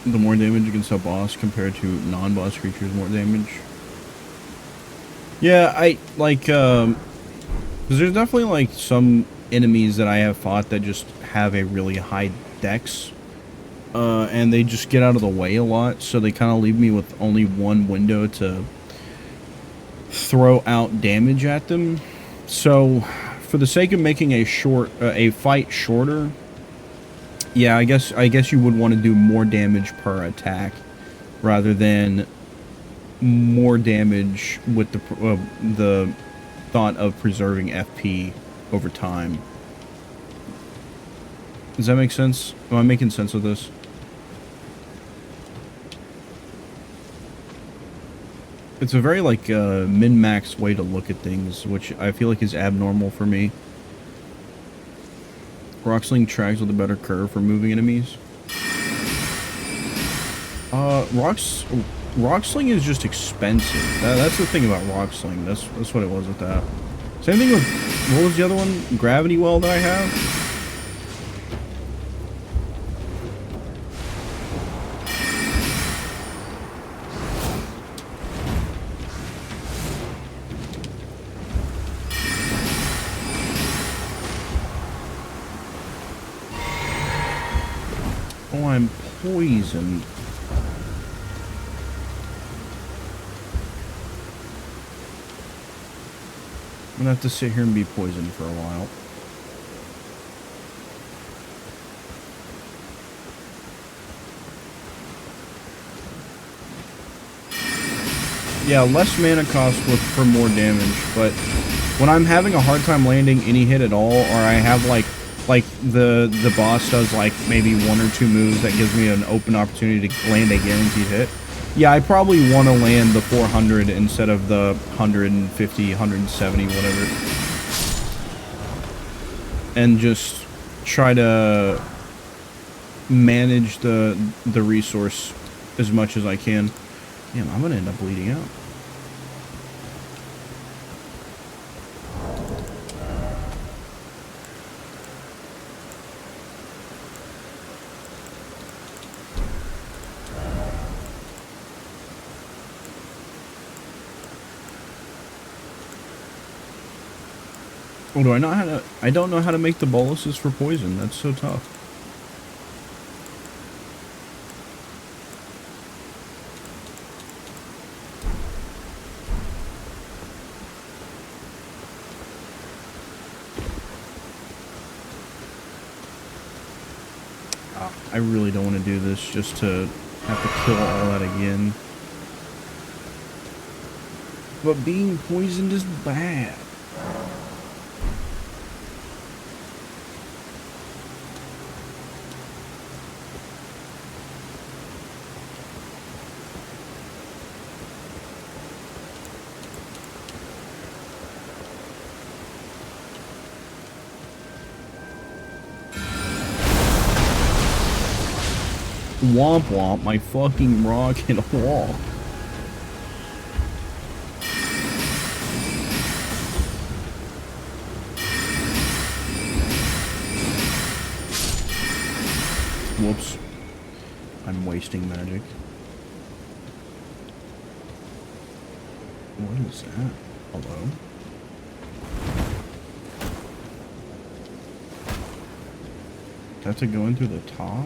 The more damage against a boss compared to non-boss creatures, more damage. Yeah, I like, because there's definitely like some enemies that I have fought that just have a really high dex, and they just get out of the way a lot, so they kind of leave me with only one window to throw out damage at them. So, for the sake of making a fight shorter, yeah, I guess you would want to do more damage per attack rather than more damage with the thought of preserving FP over time. Does that make sense? Am I making sense of this? It's a very like min-max way to look at things, which I feel like is abnormal for me. Rocksling tracks with a better curve for moving enemies. Rocksling is just expensive. That's the thing about Rocksling. That's what it was with that. Same thing with, what was the other one? Gravity Well that I have? Oh, I'm poisoned. I'm gonna have to sit here and be poisoned for a while. Yeah, less mana cost for more damage, but when I'm having a hard time landing any hit at all, or I have like the boss does like maybe 1 or 2 moves that gives me an open opportunity to land a guaranteed hit, yeah, I probably want to land the 400 instead of the 150, 170, whatever. And just try to manage the resource as much as I can. Damn, I'm gonna end up bleeding out. Oh, do I not how to? I don't know how to make the boluses for poison. That's so tough. I really don't want to do this just to have to kill all that again. But being poisoned is bad. Womp womp, my fucking rock hit a wall. Whoops. I'm wasting magic. What is that? Hello? That's it going through the top?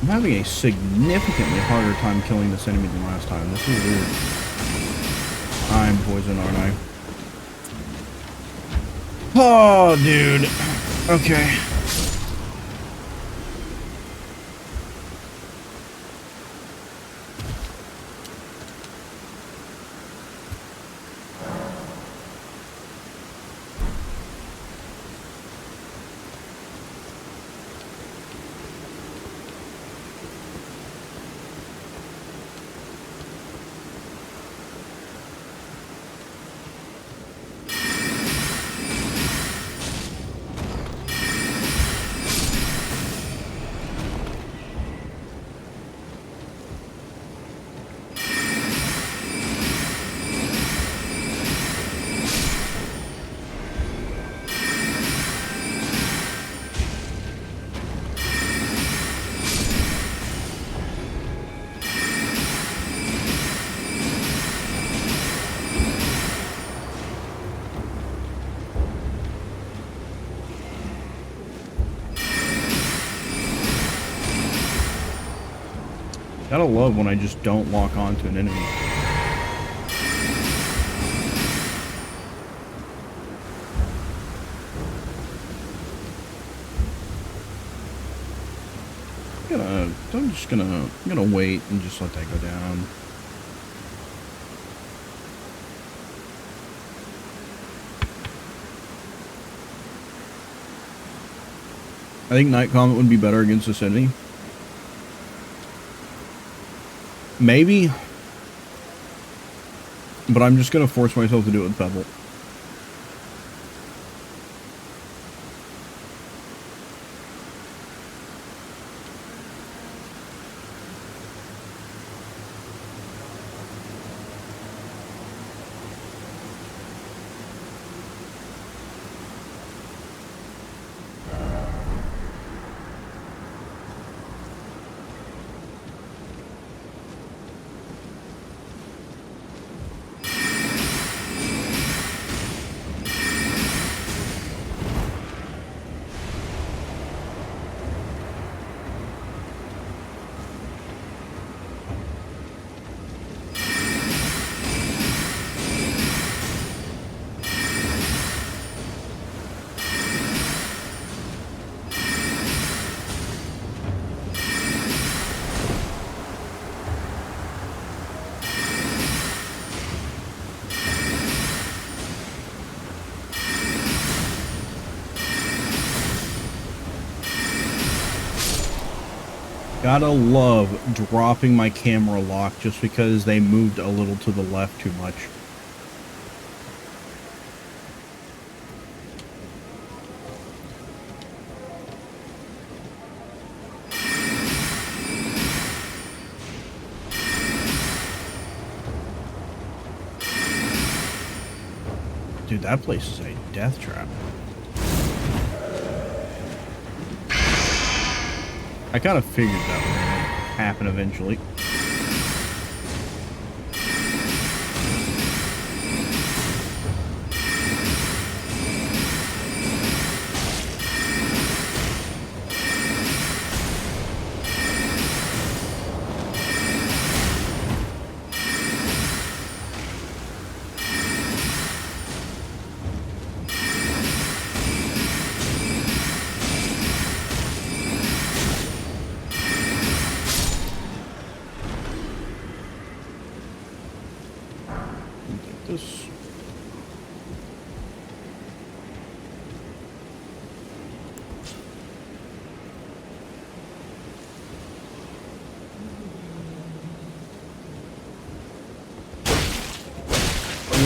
I'm having a significantly harder time killing this enemy than last time. This is weird. I'm poisoned, aren't I? Oh, dude. Okay. Gotta love when I just don't lock onto an enemy. I'm gonna wait and just let that go down. I think Night Comet would be better against Acidity. Maybe. But I'm just gonna force myself to do it with Pebble. Gotta love dropping my camera lock just because they moved a little to the left too much. Dude, that place is a death trap. I kind of figured that was going to happen eventually.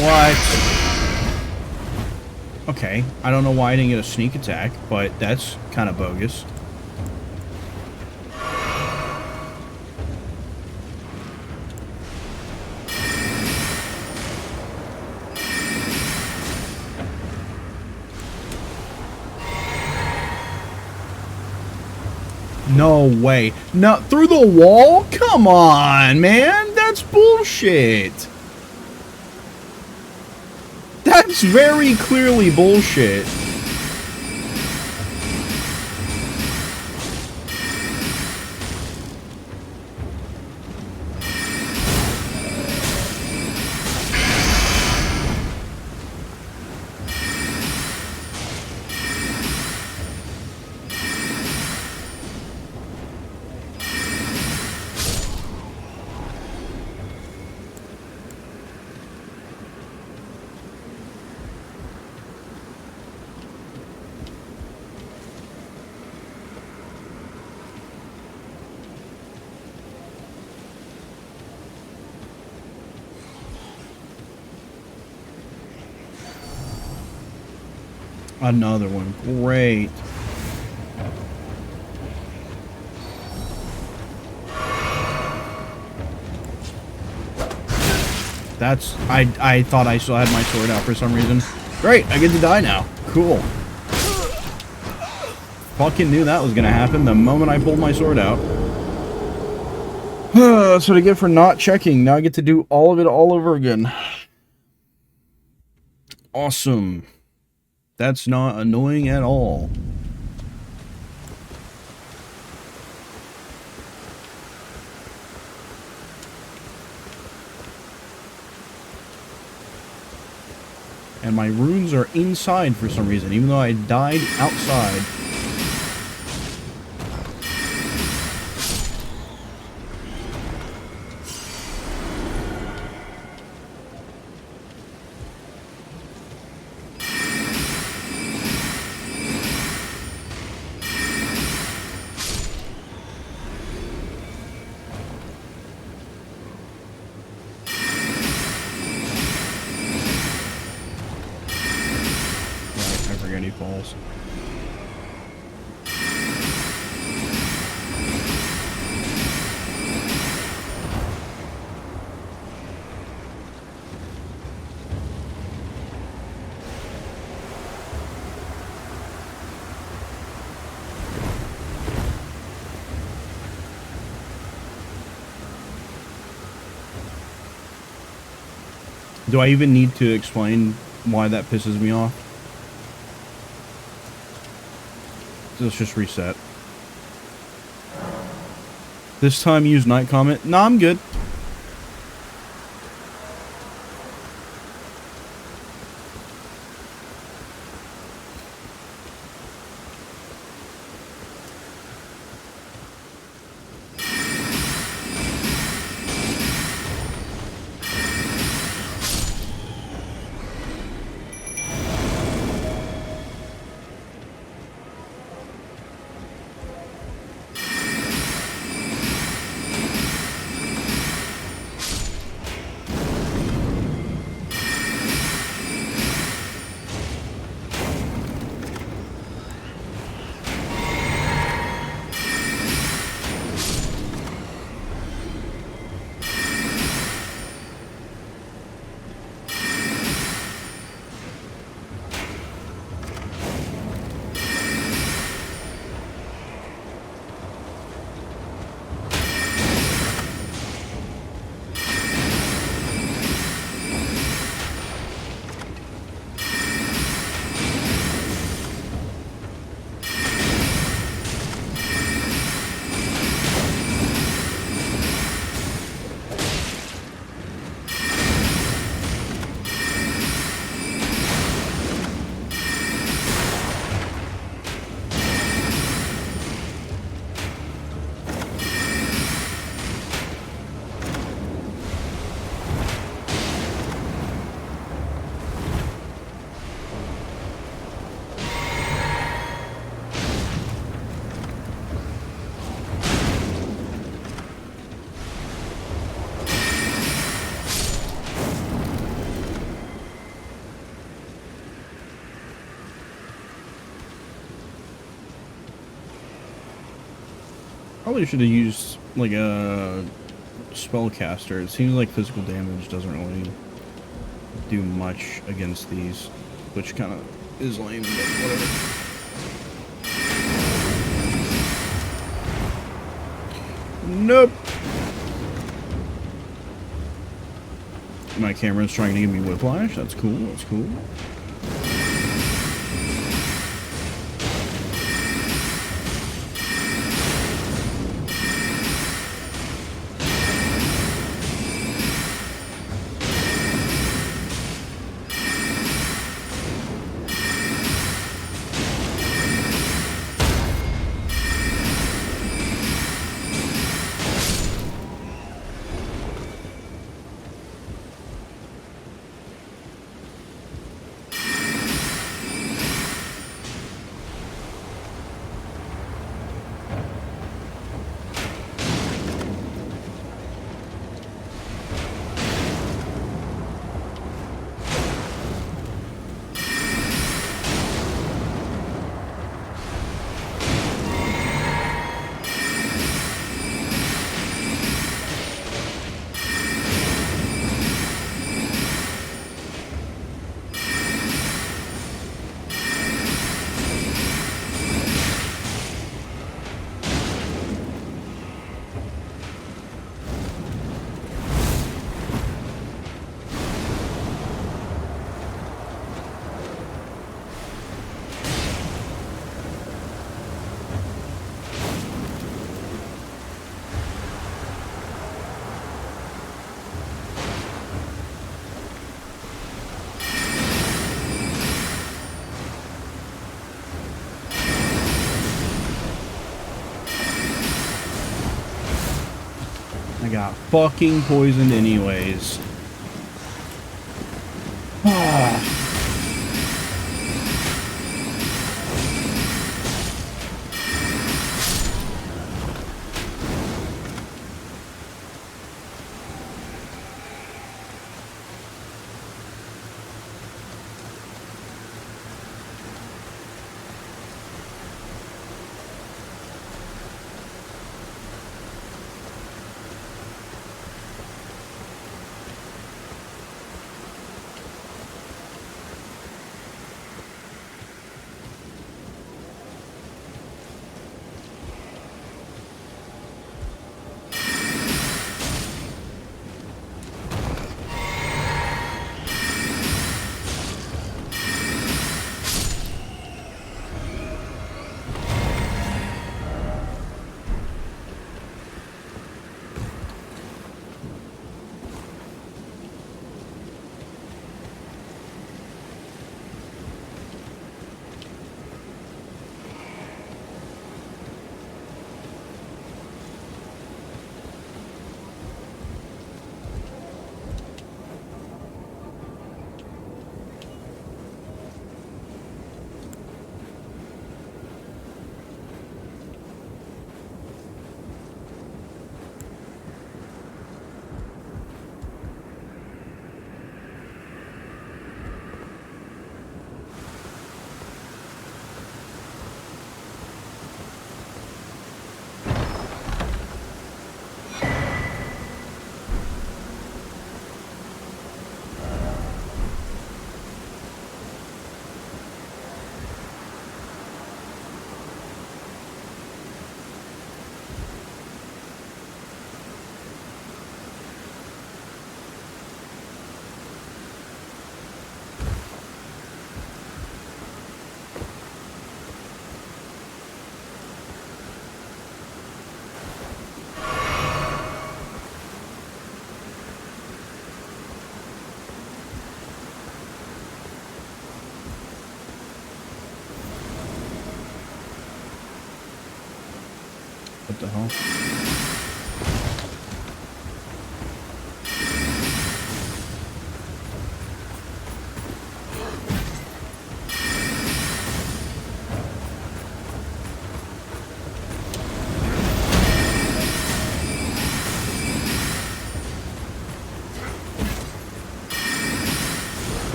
What? Okay, I don't know why I didn't get a sneak attack, but that's kind of bogus. No way. No, through the wall? Come on, man. That's bullshit. That's very clearly bullshit. Another one. Great. That's... I thought I still had my sword out for some reason. Great, I get to die now. Cool. Fucking knew that was gonna happen the moment I pulled my sword out. That's what I get for not checking. Now I get to do all of it all over again. Awesome. That's not annoying at all. And my runes are inside for some reason, even though I died outside. Burgundy Falls. Do I even need to explain why that pisses me off? Let's just reset. This time use night comment. Nah, I'm good. Probably should have used like a spellcaster. It seems like physical damage doesn't really do much against these, which kind of is lame, but whatever. Nope. My camera's trying to give me whiplash. That's cool. That's cool. I got fucking poisoned anyways. What the hell?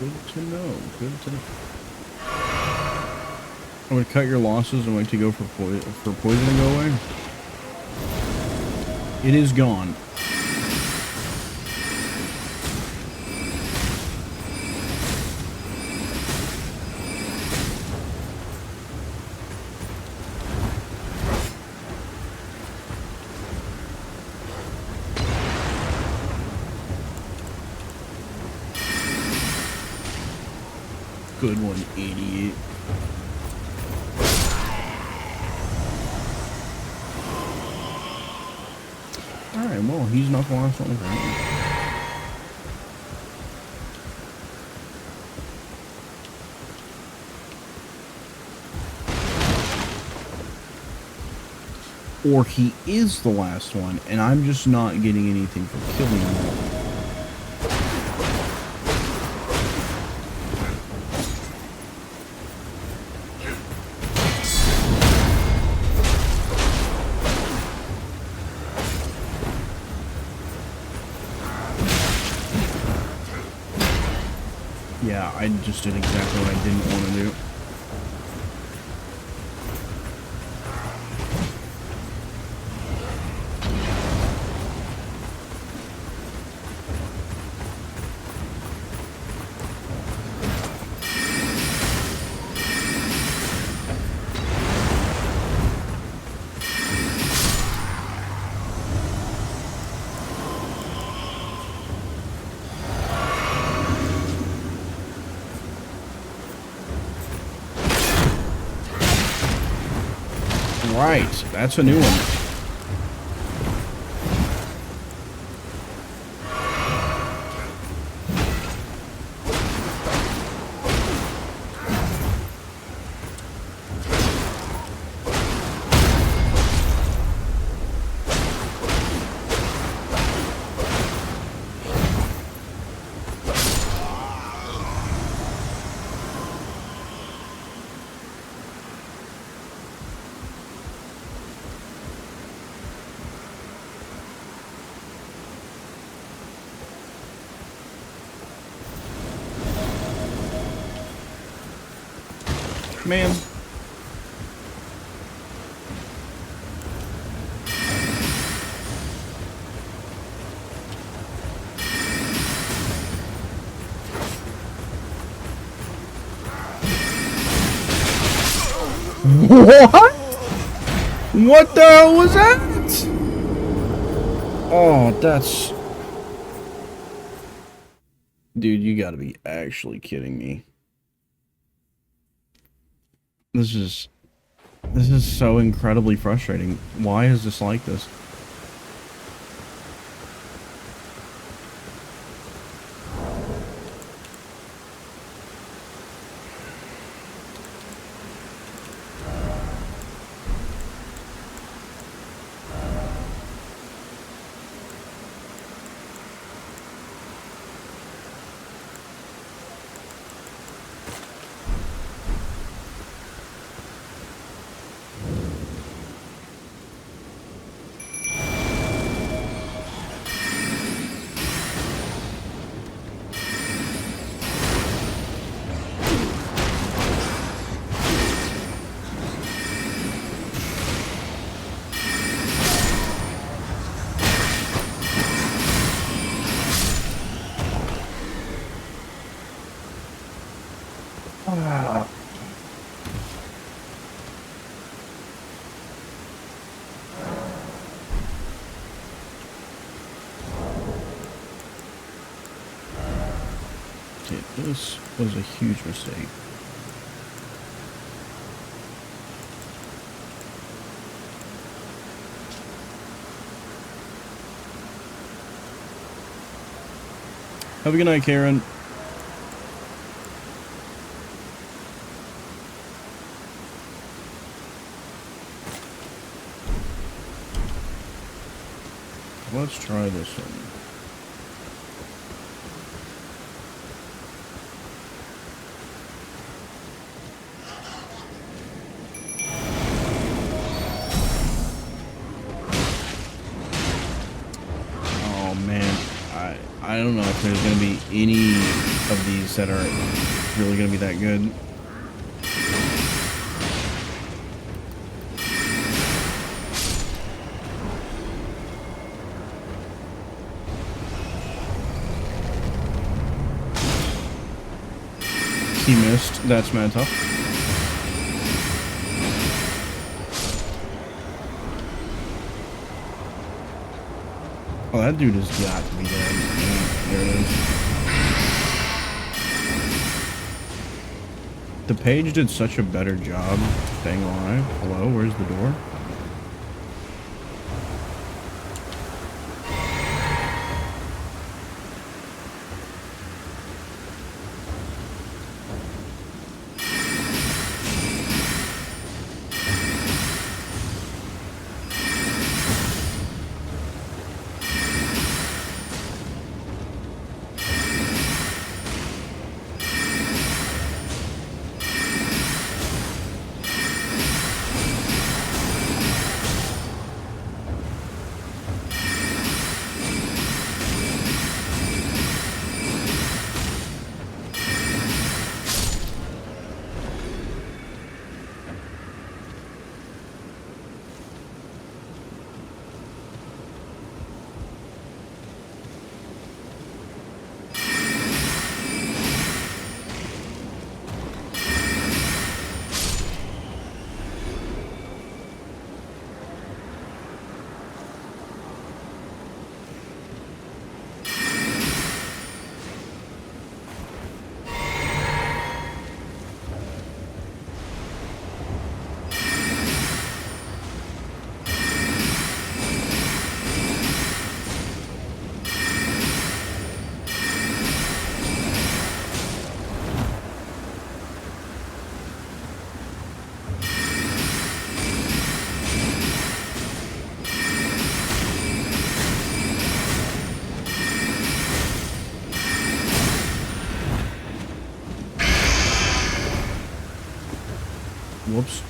Good to know. Good to know. I'm gonna cut your losses and wait to go for poison to go away. It is gone. Good one, idiot. Alright, well, he's not the last one. Or he is the last one, and I'm just not getting anything for killing him. Yeah, I just did exactly what I didn't want to do. Right, that's a new one. Man. What? What the hell was that? Oh, that's... Dude, you gotta be actually kidding me. This is so incredibly frustrating. Why is this like this? Okay, this was a huge mistake. Have a good night, Karen. Let's try this one. Oh man, I don't know if there's gonna be any of these that are really gonna be that good. He missed. That's mad tough. Oh, that dude has got to be dead. There it is. The page did such a better job staying alive. Hello, where's the door? Whoops.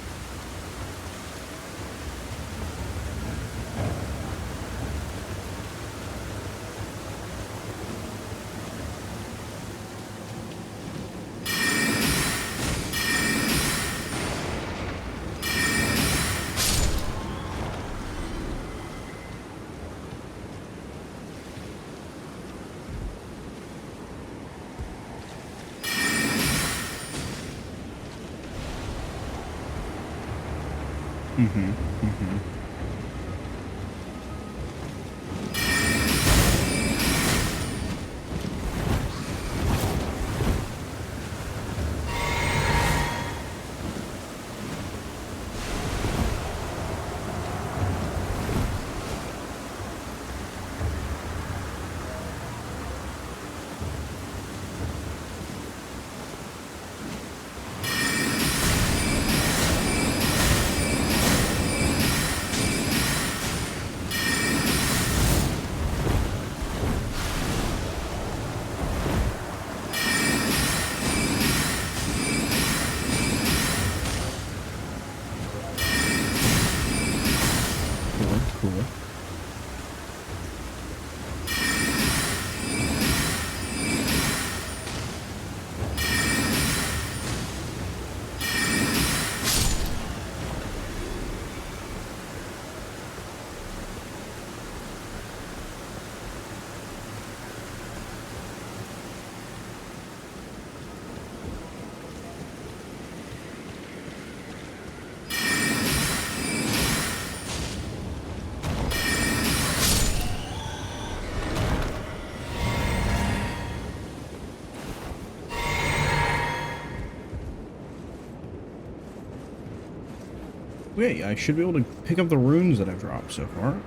Wait, I should be able to pick up the runes that I've dropped so far.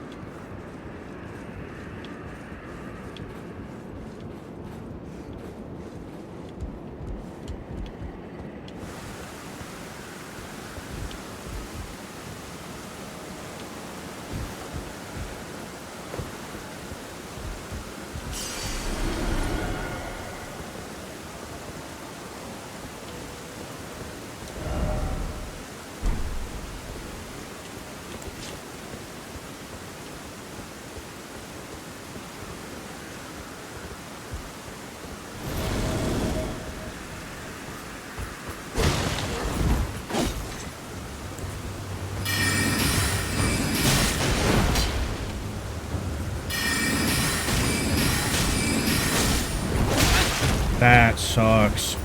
That sucks.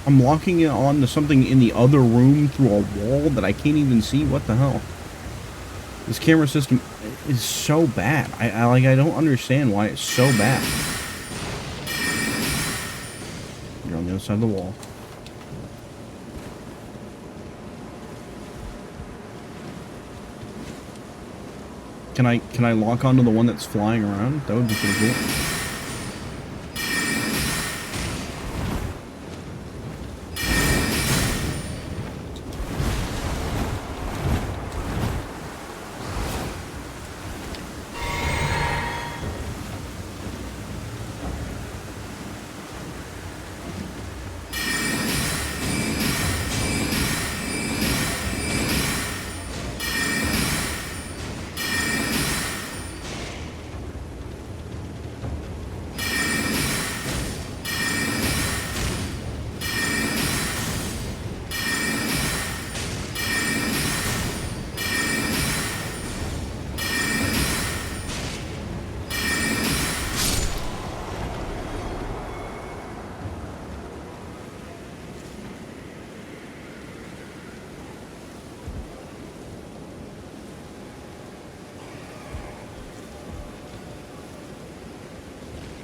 I'm locking it on to something in the other room through a wall that I can't even see. What the hell? This camera system is so bad. I don't understand why it's so bad. You're on the other side of the wall. Can I lock onto the one that's flying around? That would be pretty cool.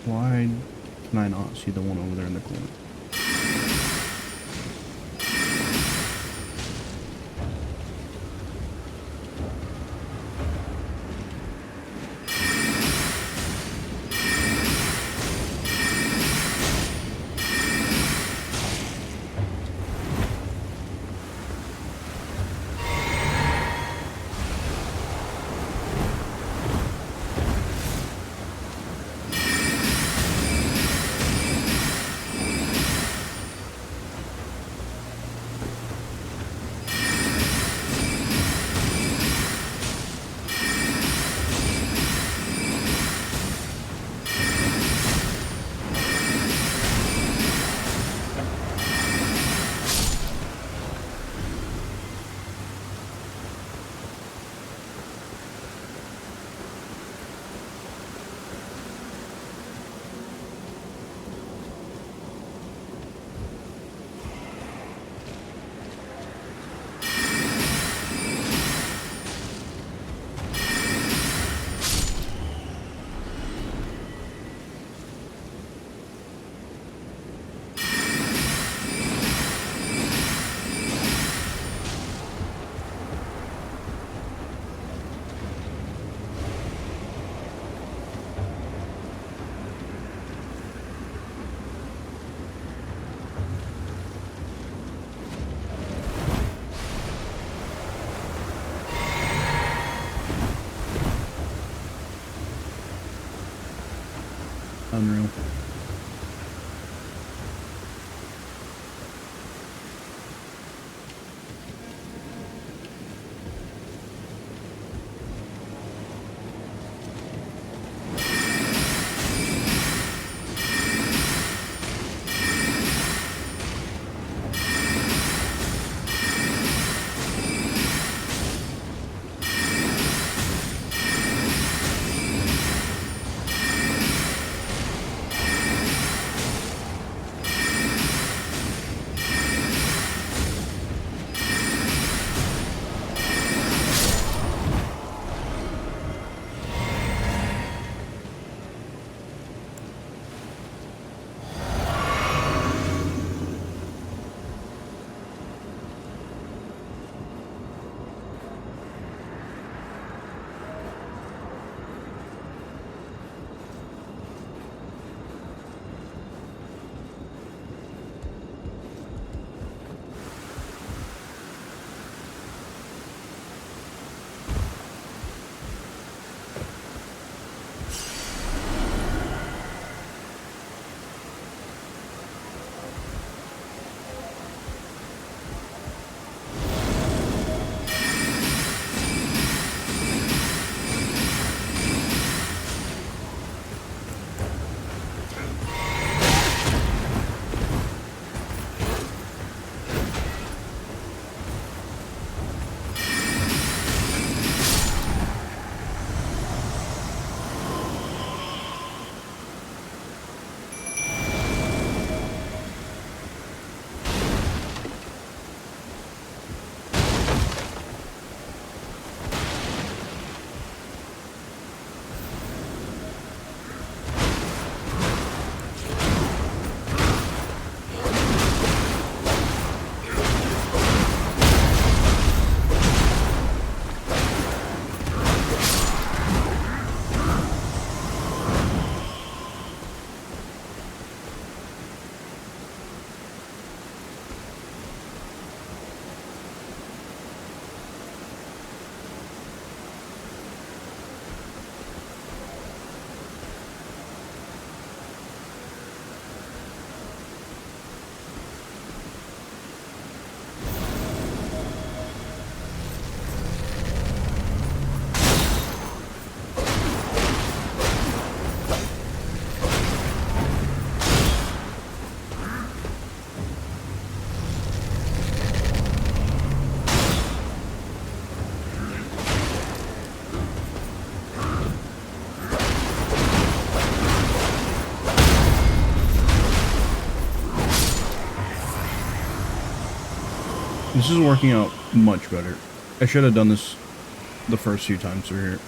Why can I not see the one over there in the corner? Unreal. This is working out much better. I should have done this the first few times through here.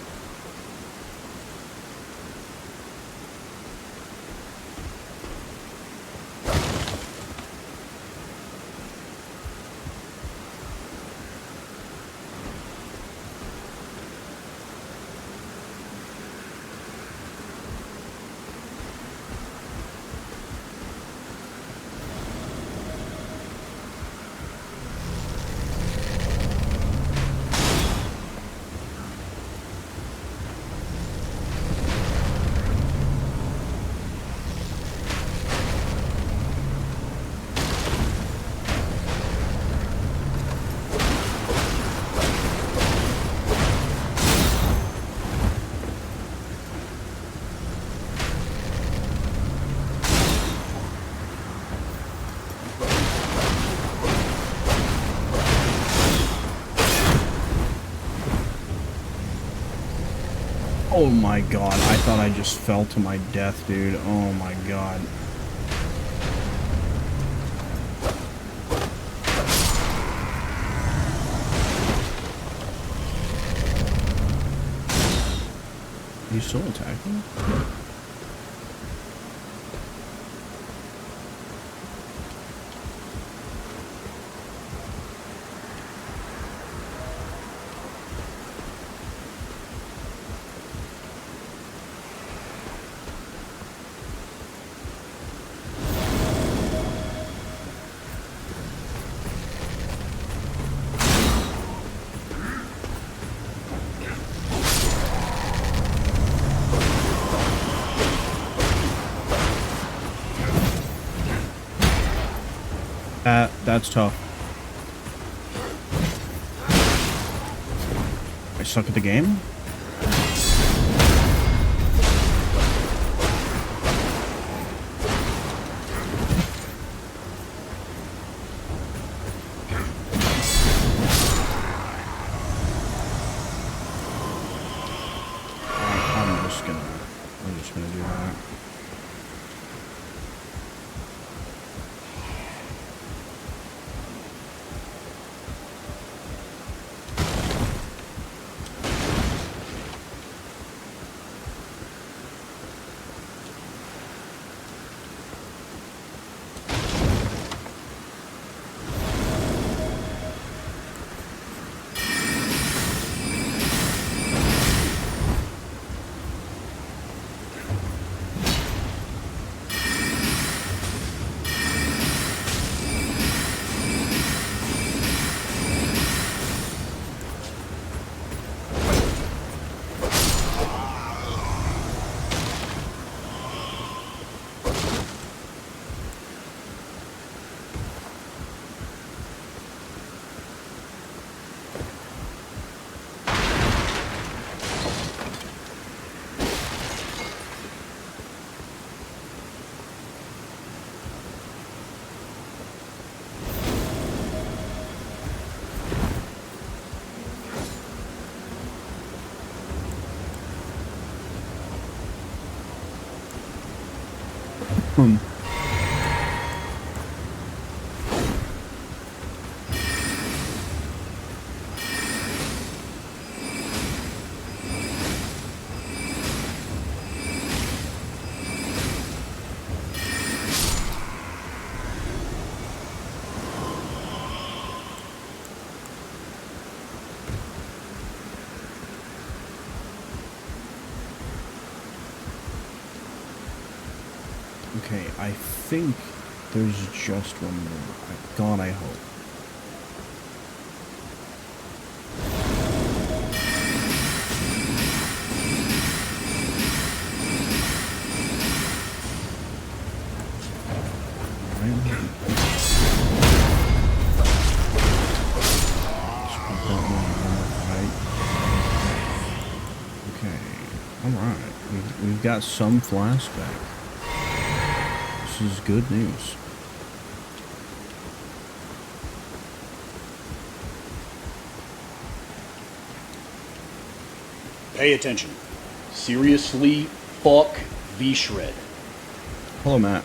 Oh my god, I thought I just fell to my death, dude. Oh my god. Are you still attacking? That's tough. I suck at the game? I'm just gonna do that. Okay, I think there's just one more. God, I hope. Okay, alright. We've got some flashback. This is good news. Pay attention. Seriously, fuck V-Shred. Hello, Matt.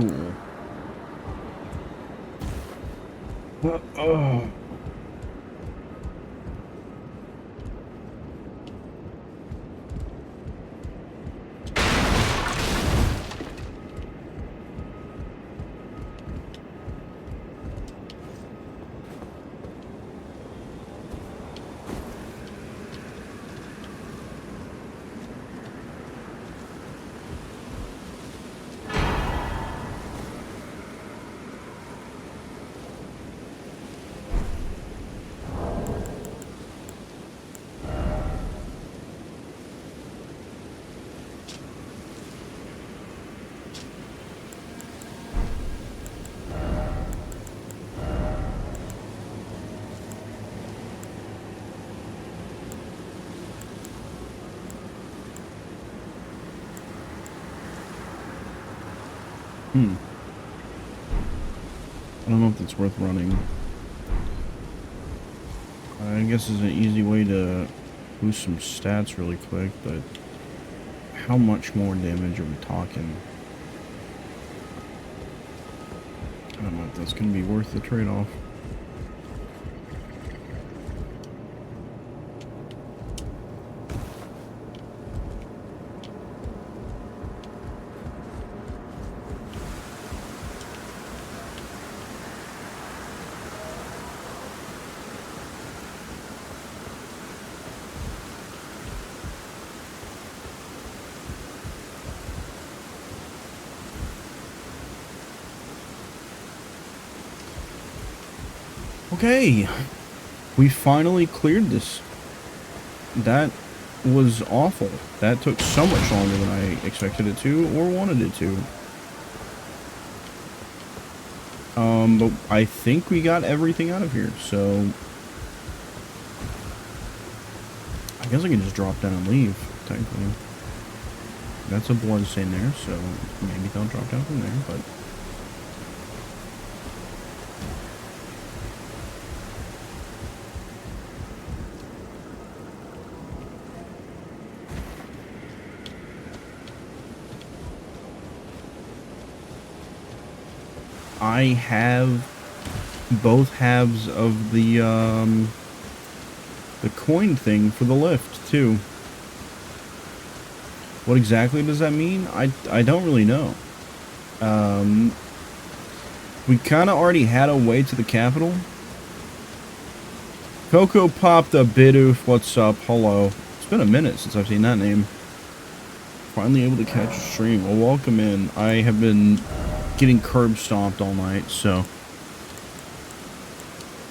Cool. Oh. I don't know if it's worth running. I guess it's an easy way to boost some stats really quick, but how much more damage are we talking? I don't know if that's going to be worth the trade-off. Okay, we finally cleared this. That was awful. That took so much longer than I expected it to or wanted it to. But I think we got everything out of here, so I guess I can just drop down and leave, technically. That's a bloodstain there, so maybe they'll drop down from there, but I have both halves of the coin thing for the lift too. What exactly does that mean? I don't really know. We kind of already had a way to the capital. Coco popped a bidoof. What's up? Hello. It's been a minute since I've seen that name. Finally able to catch a stream. Well, welcome in. I have been getting curb stomped all night, so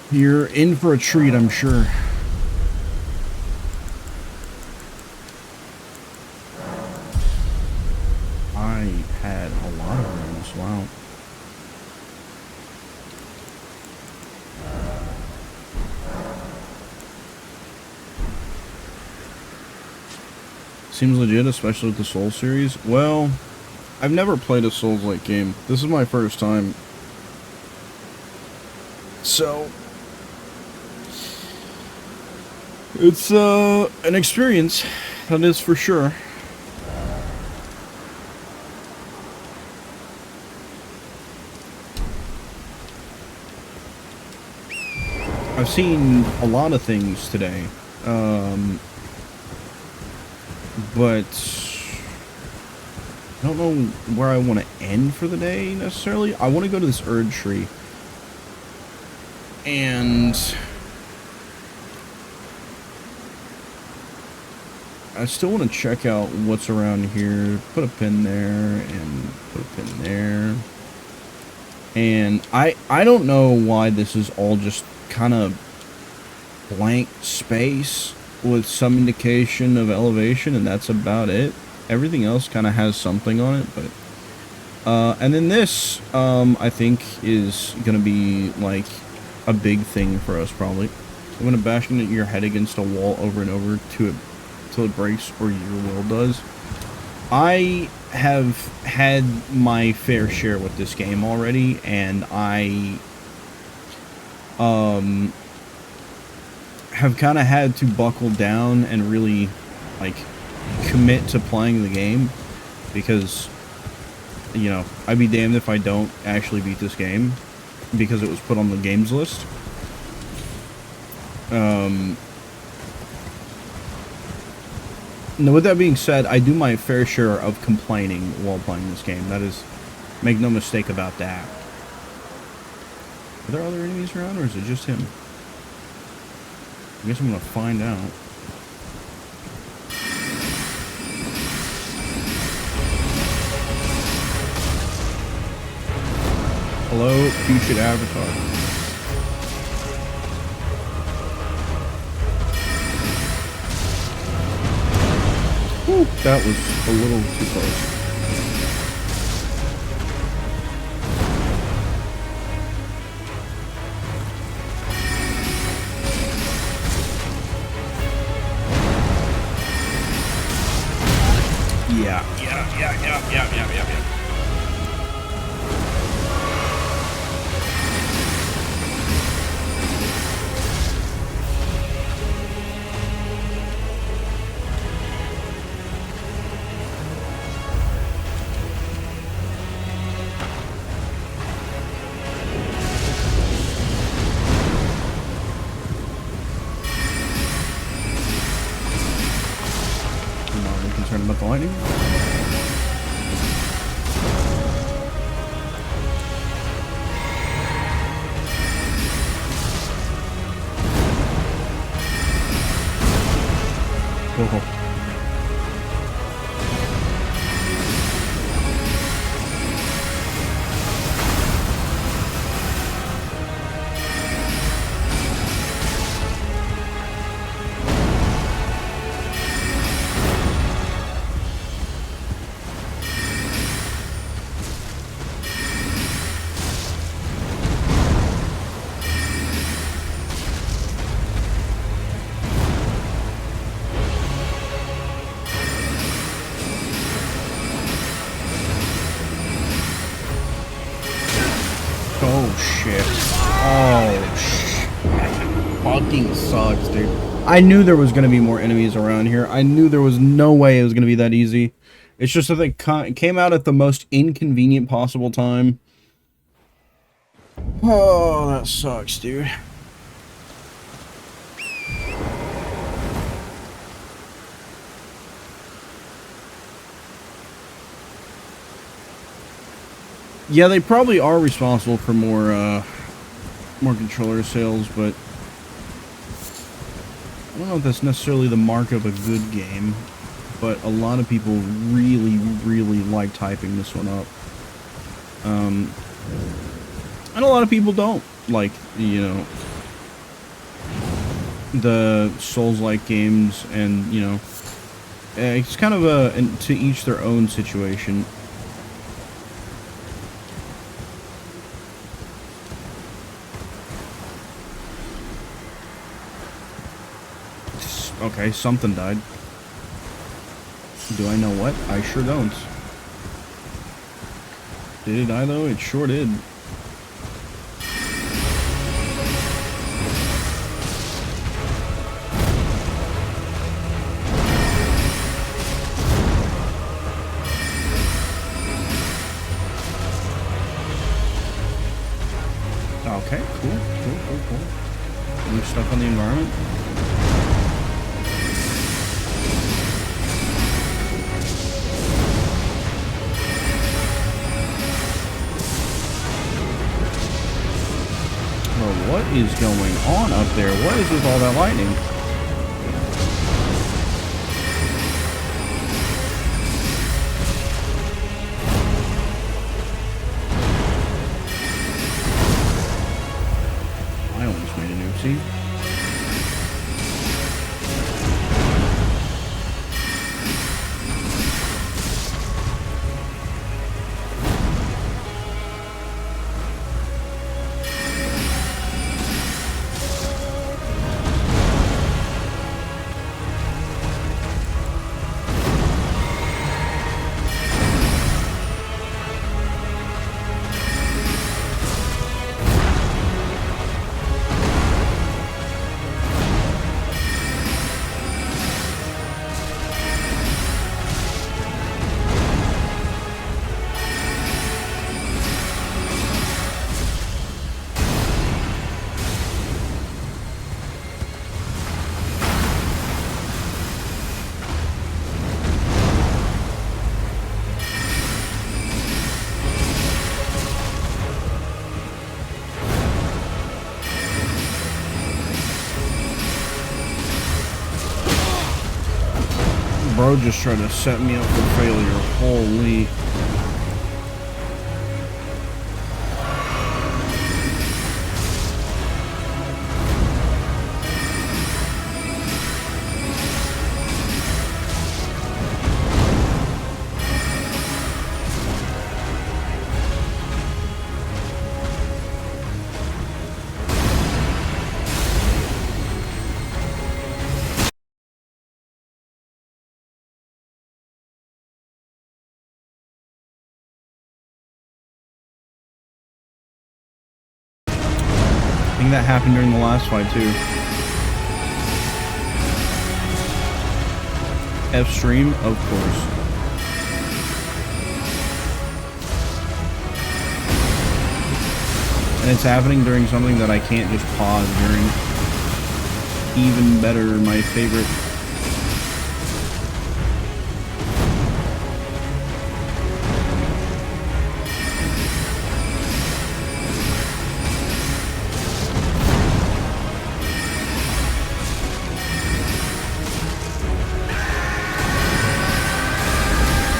you're in for a treat, I'm sure. I had a lot of runs. Wow. Seems legit, especially with the Soul series. Well, I've never played a Souls-like game. This is my first time. So it's an experience, that is for sure. I've seen a lot of things today. But I don't know where I want to end for the day, necessarily. I want to go to this Erd tree. And I still want to check out what's around here. Put a pin there, and put a pin there. And I don't know why this is all just kind of blank space with some indication of elevation, and that's about it. Everything else kind of has something on it, but and then this I think is gonna be like a big thing for us, probably. I'm gonna bash your head against a wall over and over till it breaks, or your will does. I have had my fair share with this game already, and I have kind of had to buckle down and really like commit to playing the game, because you know, I'd be damned if I don't actually beat this game because it was put on the games list. Now, with that being said, I do my fair share of complaining while playing this game. That is, make no mistake about that. Are there other enemies around, or is it just him? I guess I'm gonna find out. Hello, future avatar. Whew, that was a little too close. Yeah. I'm not really concerned about the lightning. Whoa. Oh shit. Oh shit. Fucking sucks, dude. I knew there was going to be more enemies around here. I knew there was no way it was going to be that easy. It's just that they came out at the most inconvenient possible time. Oh, that sucks, dude. Yeah, they probably are responsible for more controller sales, but I don't know if that's necessarily the mark of a good game. But a lot of people really, really like typing this one up. And a lot of people don't like, you know, the Souls-like games, and, you know, it's kind of to each their own situation. Okay, something died. Do I know what? I sure don't. Did it die though? It sure did. Okay, cool. New stuff on the environment. What is going on up there? What is with all that lightning? I almost made an oopsie. bro just tried to set me up for failure. Holy. I think that happened during the last fight too. F-stream, of course. And it's happening during something that I can't just pause during. Even better, my favorite.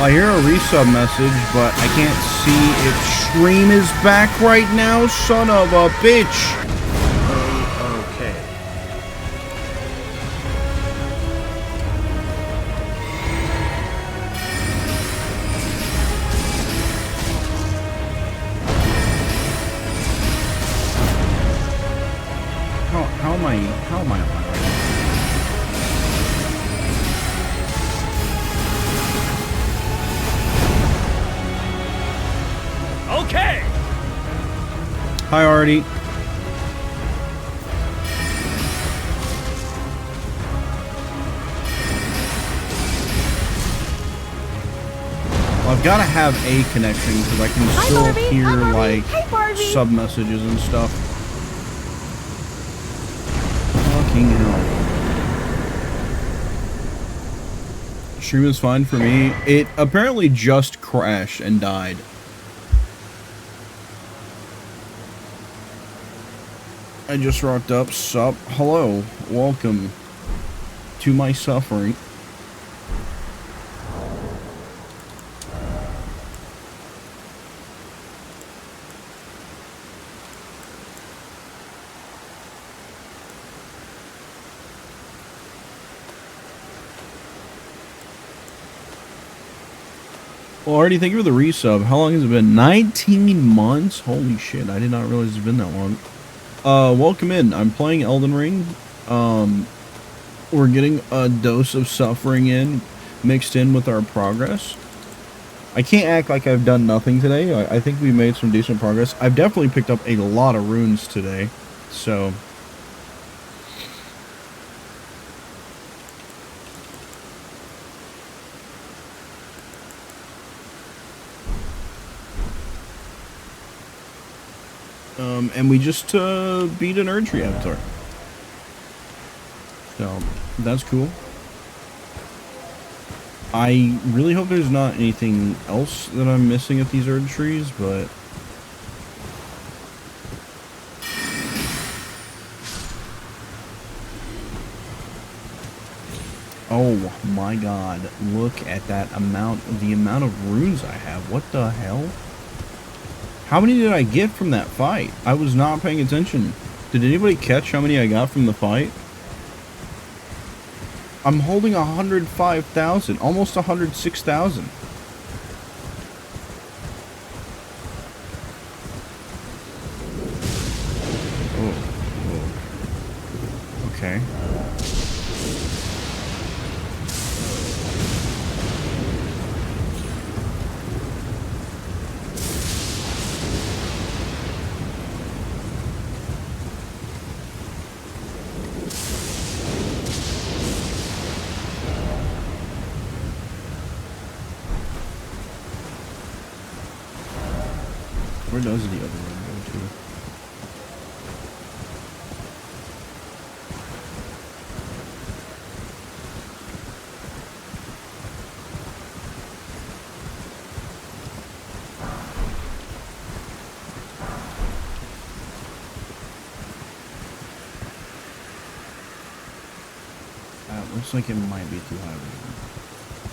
I hear a resub message, but I can't see if stream is back right now, son of a bitch. Okay. How am I on right now? Okay. Hi, Artie. Well, I've got to have a connection because I can still hear like sub messages and stuff. Fucking hell. Stream is fine for me. It apparently just crashed and died. I just rocked up. Sup? Hello. Welcome to my suffering. Well, already thank you for the resub. How long has it been? 19 months? Holy shit, I did not realize it's been that long. Welcome in. I'm playing Elden Ring. We're getting a dose of suffering in, mixed in with our progress. I can't act like I've done nothing today. I think we made some decent progress. I've definitely picked up a lot of runes today, so... and we just beat an Erdtree avatar. So, that's cool. I really hope there's not anything else that I'm missing at these Erdtrees, but... Oh my god, look at that amount, the amount of runes I have. What the hell? How many did I get from that fight? I was not paying attention. Did anybody catch how many I got from the fight? I'm holding 105,000, almost 106,000. Oh. Okay. Where does the other one go to? Looks like it might be too high right now.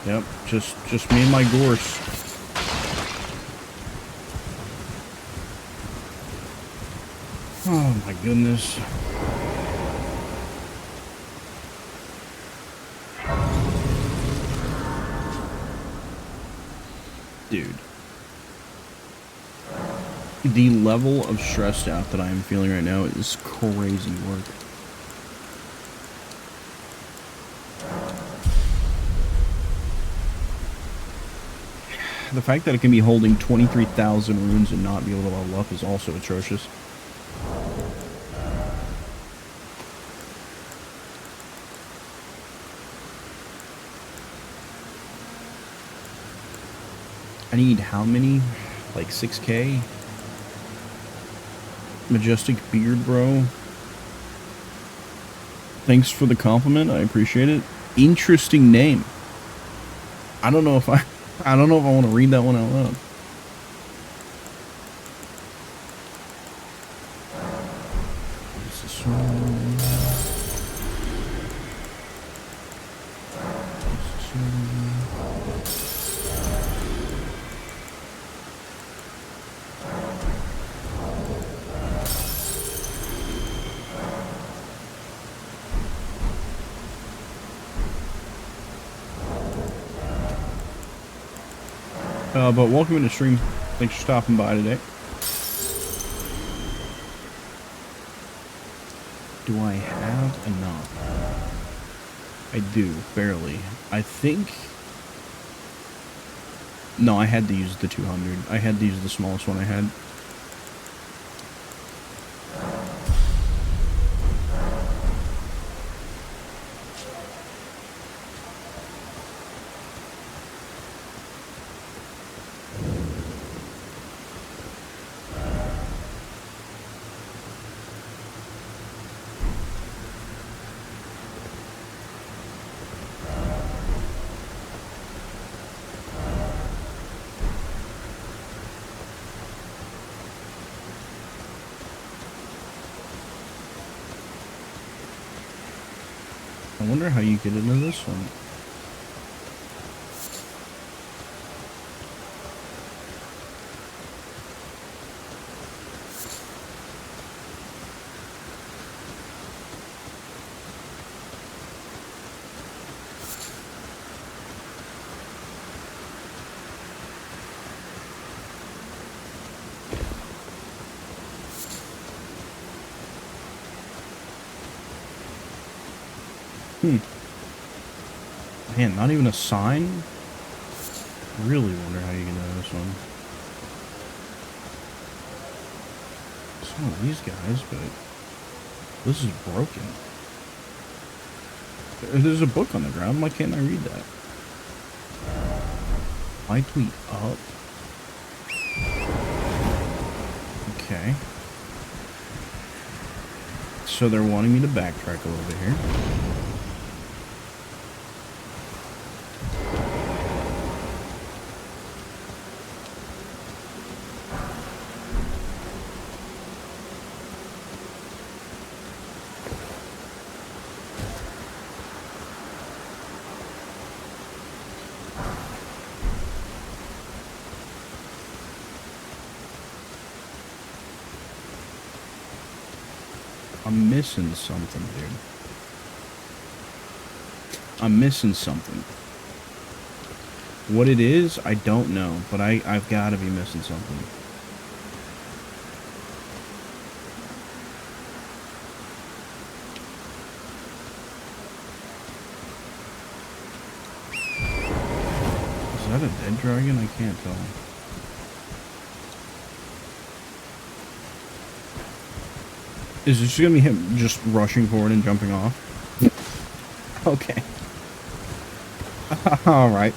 Yep, just me and my gorse. Oh my goodness. Dude. The level of stressed out that I am feeling right now is crazy work. The fact that it can be holding 23,000 runes and not be able to level up is also atrocious. I need how many? Like 6K? Majestic beard, bro. Thanks for the compliment. I appreciate it. Interesting name. I don't know if I want to read that one out loud. This one. But welcome to the stream. Thanks for stopping by today. Do I have enough? I do, barely. I think... No, I had to use the 200. I had to use the smallest one I had. I wonder how you get into this one. Man, not even a sign? Really wonder how you get into this one. Some of these guys, but this is broken. There's a book on the ground. Why can't I read that? I tweet up. Okay. So they're wanting me to backtrack a little bit here. I'm missing something, dude. I'm missing something. What it is, I don't know, but I've got to be missing something. Is that a dead dragon? I can't tell. Is it just gonna be him just rushing forward and jumping off? Okay. Alright.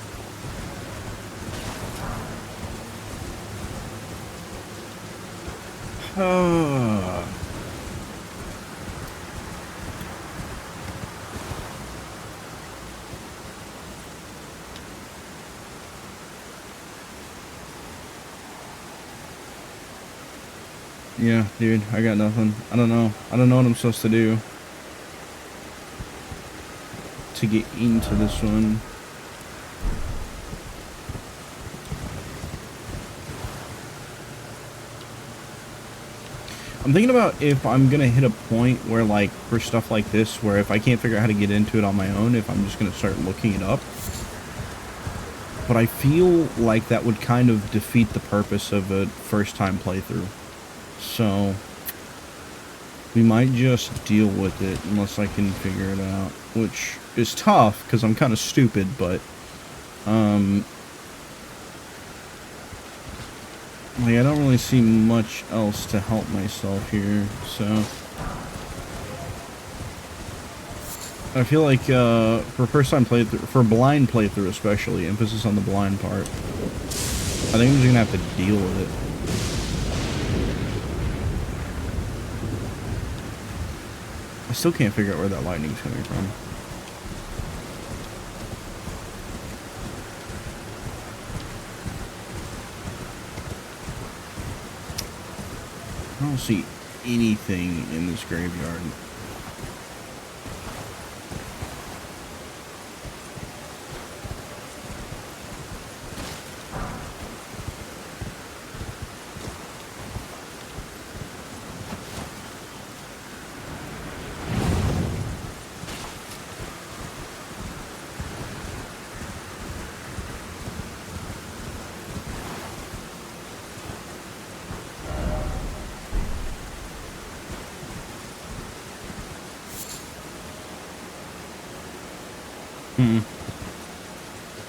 Yeah, dude, I got nothing. I don't know. I don't know what I'm supposed to do to get into this one. I'm thinking about if I'm gonna hit a point where, like, for stuff like this, where if I can't figure out how to get into it on my own, if I'm just gonna start looking it up. But I feel like that would kind of defeat the purpose of a first-time playthrough. So, we might just deal with it unless I can figure it out. Which is tough, because I'm kind of stupid, but, like, I don't really see much else to help myself here, so... I feel like, for first-time playthrough, for blind playthrough especially, emphasis on the blind part, I think I'm just gonna have to deal with it. I still can't figure out where that lightning's coming from. I don't see anything in this graveyard.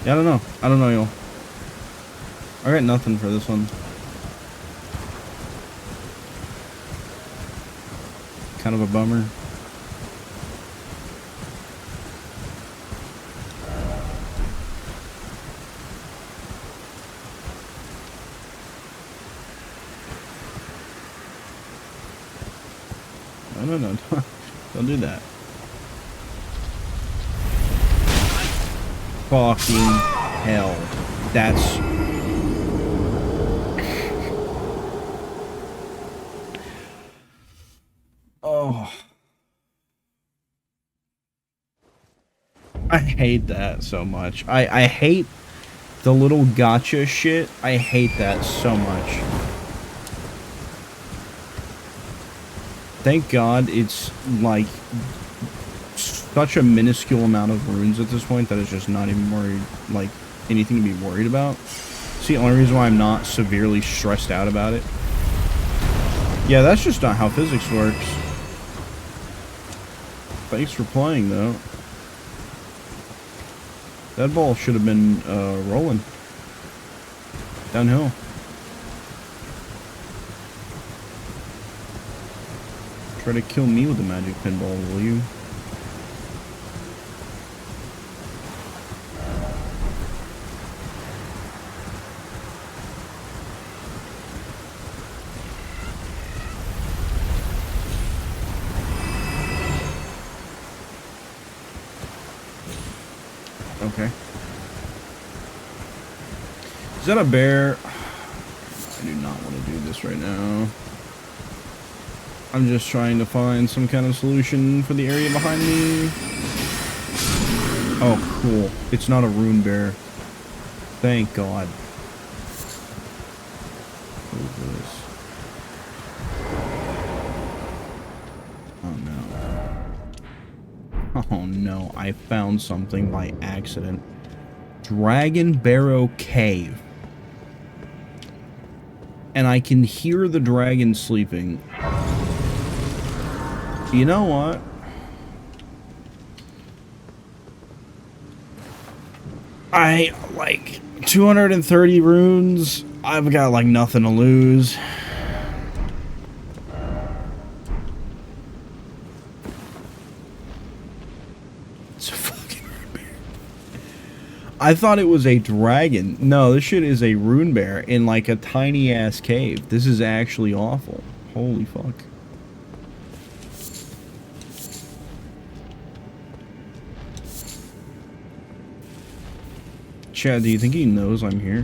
Yeah, I don't know. I don't know, y'all. I got nothing for this one. Kind of a bummer. No, don't do that. Fucking hell. That's... Oh. I hate that so much. I hate the little gotcha shit. I hate that so much. Thank God it's, like, such a minuscule amount of runes at this point that it's just not even worried, like, anything to be worried about. It's the only reason why I'm not severely stressed out about it. Yeah, that's just not how physics works. Thanks for playing, though. That ball should have been, rolling. Downhill. Try to kill me with a magic pinball, will you? Okay. Is that a bear? I do not want to do this right now. I'm just trying to find some kind of solution for the area behind me. Oh, cool. It's not a rune bear. Thank God. What is this? Oh no. Oh no, I found something by accident. Dragon Barrow Cave. And I can hear the dragon sleeping. You know what? I, like, 230 runes. I've got, like, nothing to lose. It's a fucking rune bear. I thought it was a dragon. No, this shit is a rune bear in, like, a tiny-ass cave. This is actually awful. Holy fuck. Chad, do you think he knows I'm here?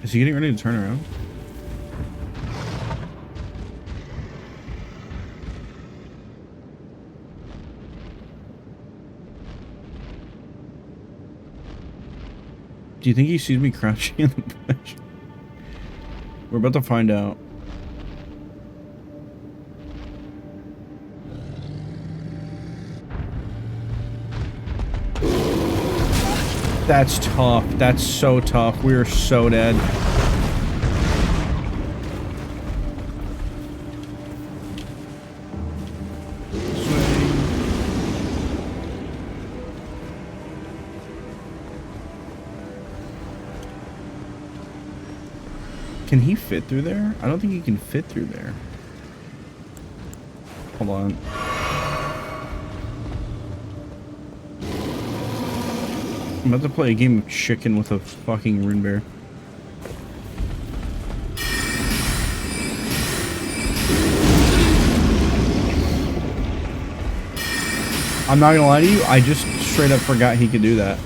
Is he getting ready to turn around? Do you think he sees me crouching in the bush? We're about to find out. That's tough. That's so tough. We are so dead. Can he fit through there? I don't think he can fit through there. Hold on. I'm about to play a game of chicken with a fucking rune bear. I'm not gonna lie to you, I just straight up forgot he could do that.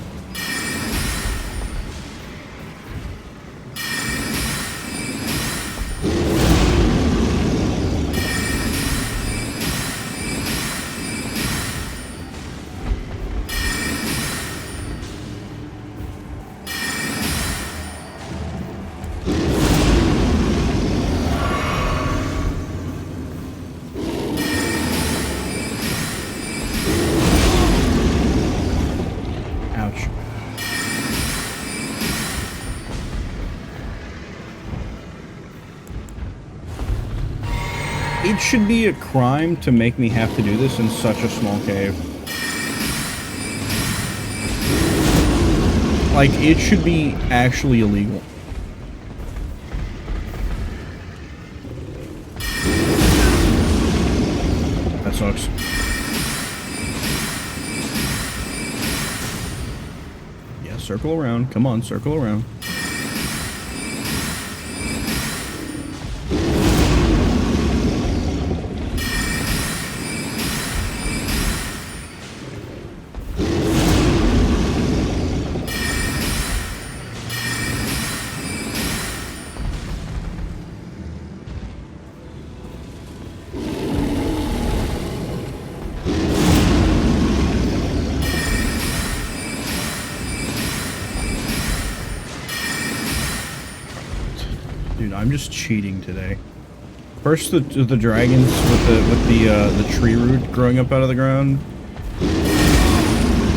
It should be a crime to make me have to do this in such a small cave. Like, it should be actually illegal. That sucks. Yeah, circle around. Come on, circle around. Dude, I'm just cheating today. First the dragons with the tree root growing up out of the ground,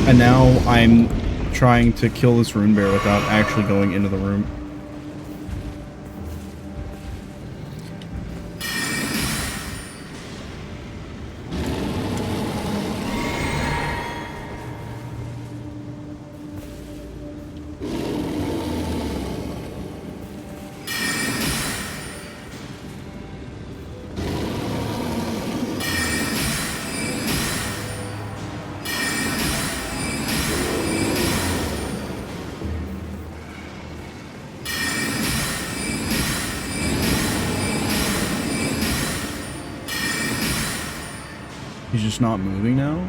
and now I'm trying to kill this rune bear without actually going into the room. He's just not moving now?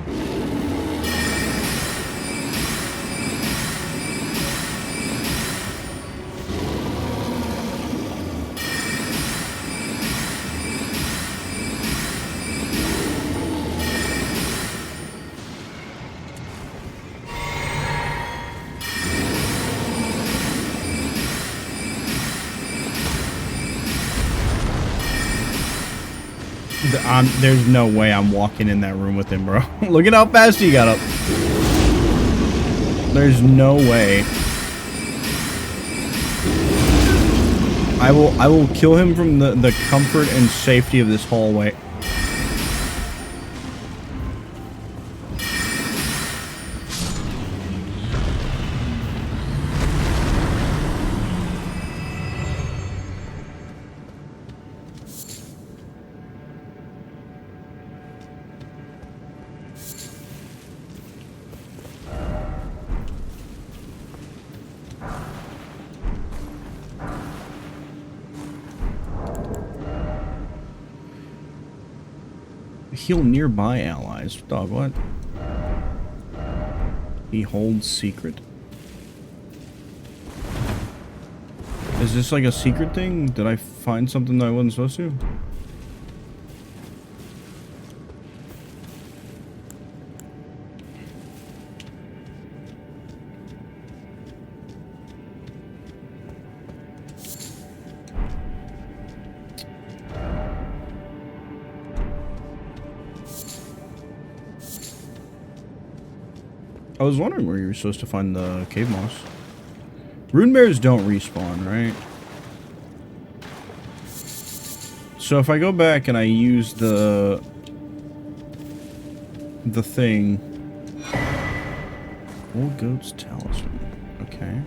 There's no way I'm walking in that room with him, bro. Look at how fast he got up. There's no way. I will kill him from the comfort and safety of this hallway. Heal nearby allies. Dog, what? He holds secret. Is this like a secret thing? Did I find something that I wasn't supposed to? I was wondering where you were supposed to find the cave moss. Rune bears don't respawn, right? So if I go back and I use the thing, old goat's talisman. Okay.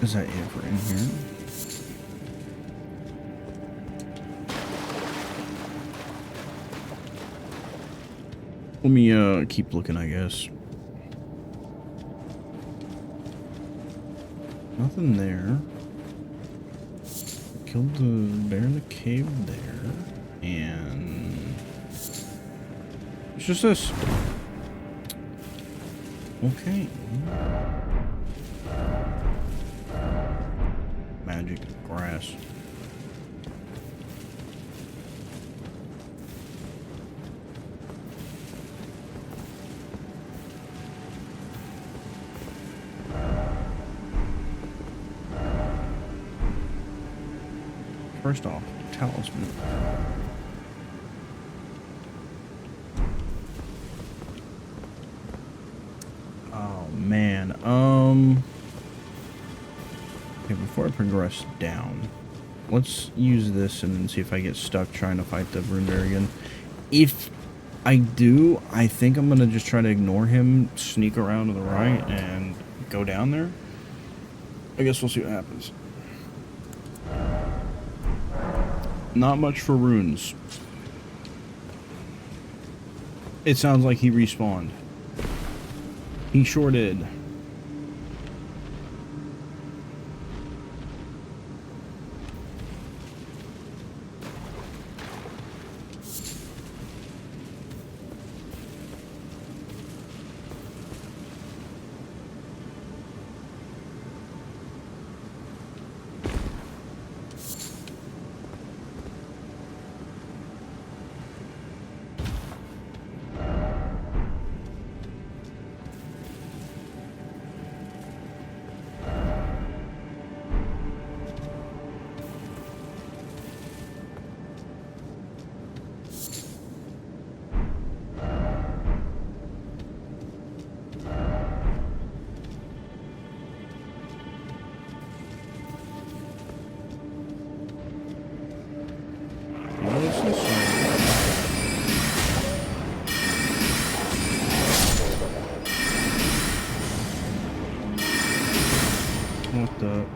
Is that it for in here? Let me keep looking, I guess. Nothing there. Killed the bear in the cave there. And it's just this. Okay. Magic grass. First off, talisman. Oh man. Okay, before I progress down, let's use this and then see if I get stuck trying to fight the rune bear again. If I do, I think I'm gonna just try to ignore him, sneak around to the right, and go down there. I guess we'll see what happens. Not much for runes. It sounds like he respawned. He sure did. What the?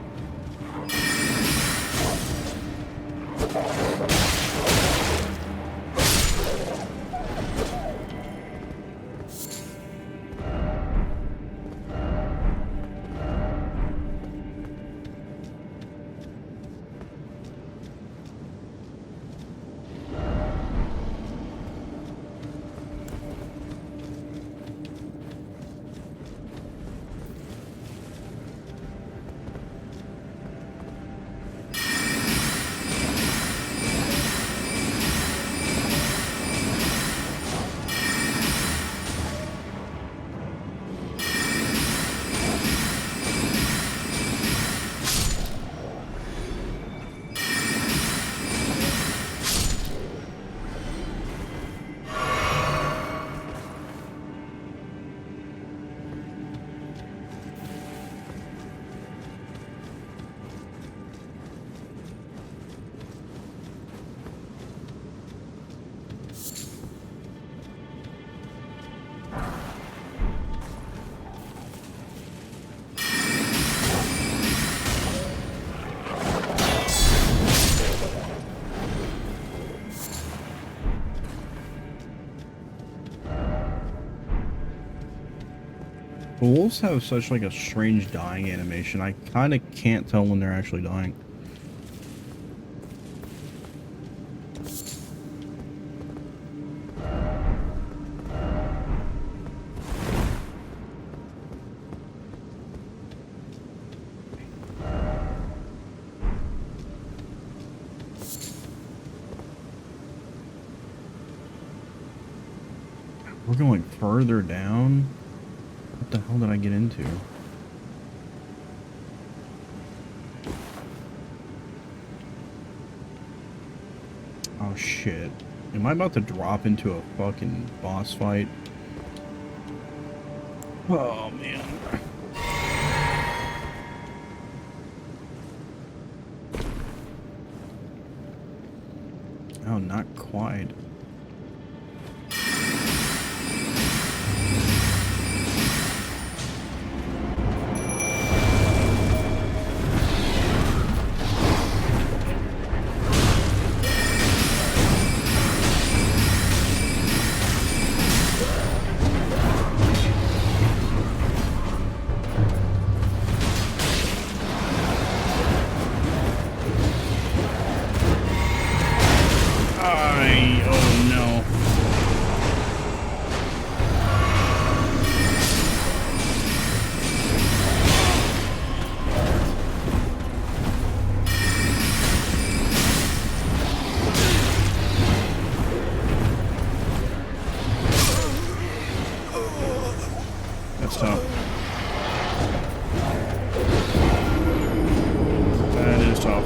Wolves have such like a strange dying animation. I kind of can't tell when they're actually dying. We're going further down. What the hell did I get into? Oh shit. Am I about to drop into a fucking boss fight? Oh man. Oh, not quite. Oh no. That's tough. That is tough.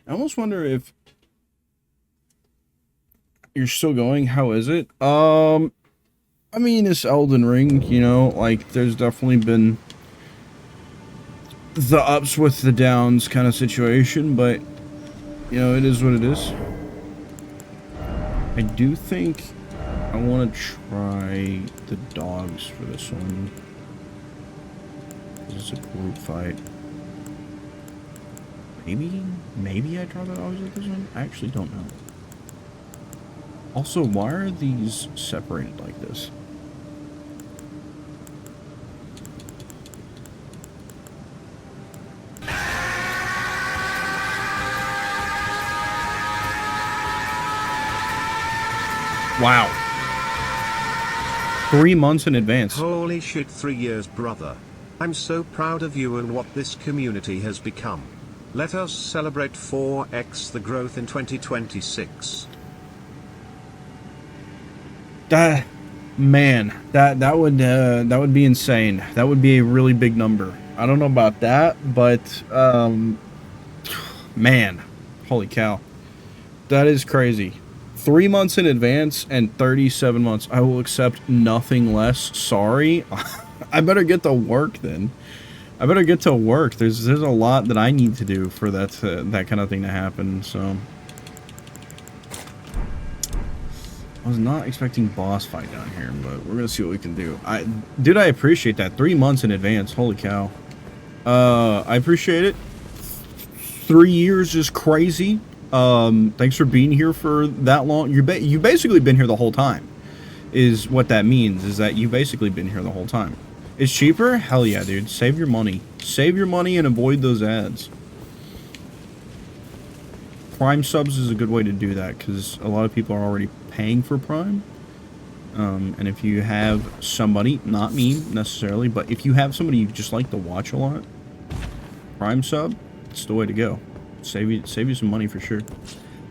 I almost wonder if you're still going. How is it? I mean, it's Elden Ring, you know, like there's definitely been the ups with the downs kind of situation, but you know, it is what it is. I do think I want to try the dogs for this one. This is a group fight. Maybe I try the dogs with this one? I actually don't know. Also, why are these separated like this? Wow. 3 months in advance. Holy shit, 3 years, brother. I'm so proud of you and what this community has become. Let us celebrate 4x the growth in 2026. Man, that would be insane. That would be a really big number. I don't know about that, but man, holy cow. That is crazy. 3 months in advance and 37 months. I will accept nothing less. Sorry. I better get to work then. I better get to work. There's a lot that I need to do for that kind of thing to happen. So I was not expecting boss fight down here, but we're gonna see what we can do. Dude, I appreciate that. 3 months in advance. Holy cow. I appreciate it. 3 years is crazy. Thanks for being here for that long. You basically been here the whole time. Is what that means. Is that you basically been here the whole time. It's cheaper? Hell yeah, dude. Save your money. Save your money and avoid those ads. Prime subs is a good way to do that because a lot of people are already paying for Prime. And if you have somebody, not me necessarily, but if you have somebody you just like to watch a lot, Prime sub, it's the way to go. Save you some money for sure.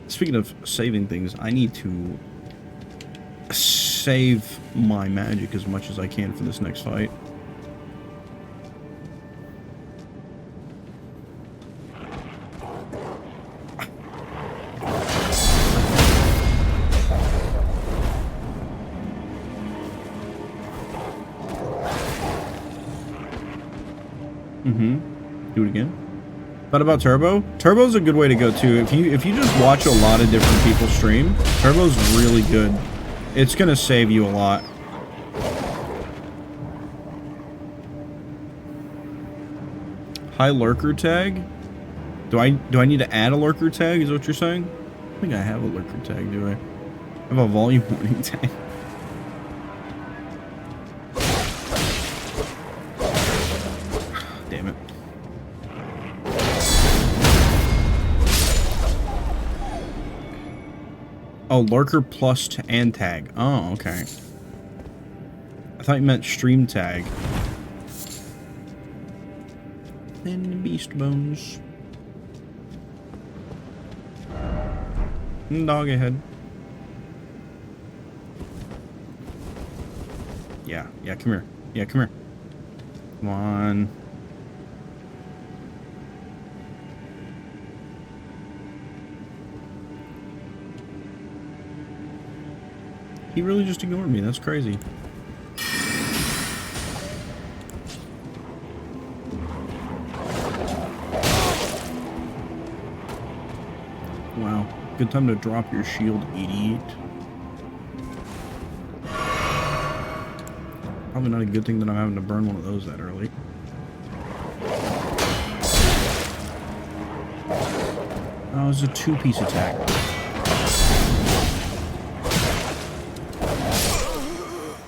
Speaking of saving things, I need to save my magic as much as I can for this next fight. Do it again. What about Turbo? Turbo's a good way to go too. If you just watch a lot of different people stream, Turbo's really good. It's gonna save you a lot. High lurker tag? Do I need to add a lurker tag? Is what you're saying? I don't think I have a lurker tag, do I? I have a volume warning tag. Damn it. Oh, lurker plus and tag. Oh, okay. I thought you meant stream tag. 10 beast bones. Dog ahead. Yeah, come here. Yeah, come here. Come on. He really just ignored me. That's crazy. Wow. Good time to drop your shield, idiot. Probably not a good thing that I'm having to burn one of those that early. Oh, it's a 2-piece attack.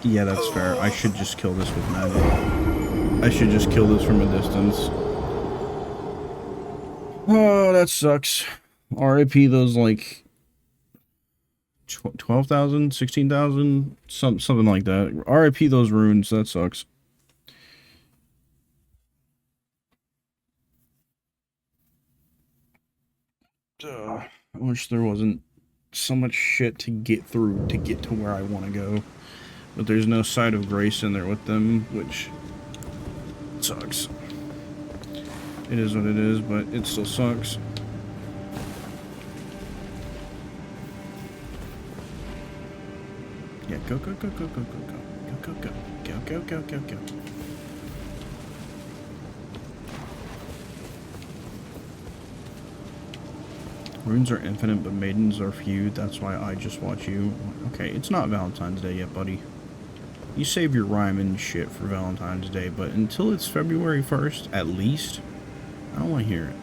Yeah, that's fair. I should just kill this with magic. I should just kill this from a distance. Oh, that sucks. RIP those, like, 12,000, 16,000, something like that. RIP those runes. That sucks. I wish there wasn't so much shit to get through to get to where I want to go. But there's no side of grace in there with them, which sucks. It is what it is, but it still sucks. Yeah, go. Go. Runes are infinite, but maidens are few. That's why I just watch you. Okay, it's not Valentine's Day yet, buddy. You save your rhyme and shit for Valentine's Day, but until it's February 1st, at least, I don't want to hear it.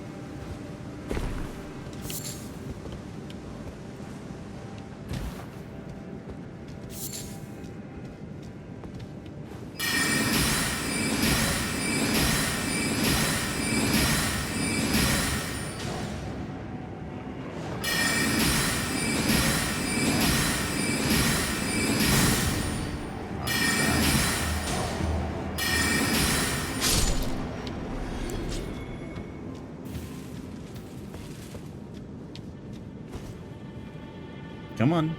Come on.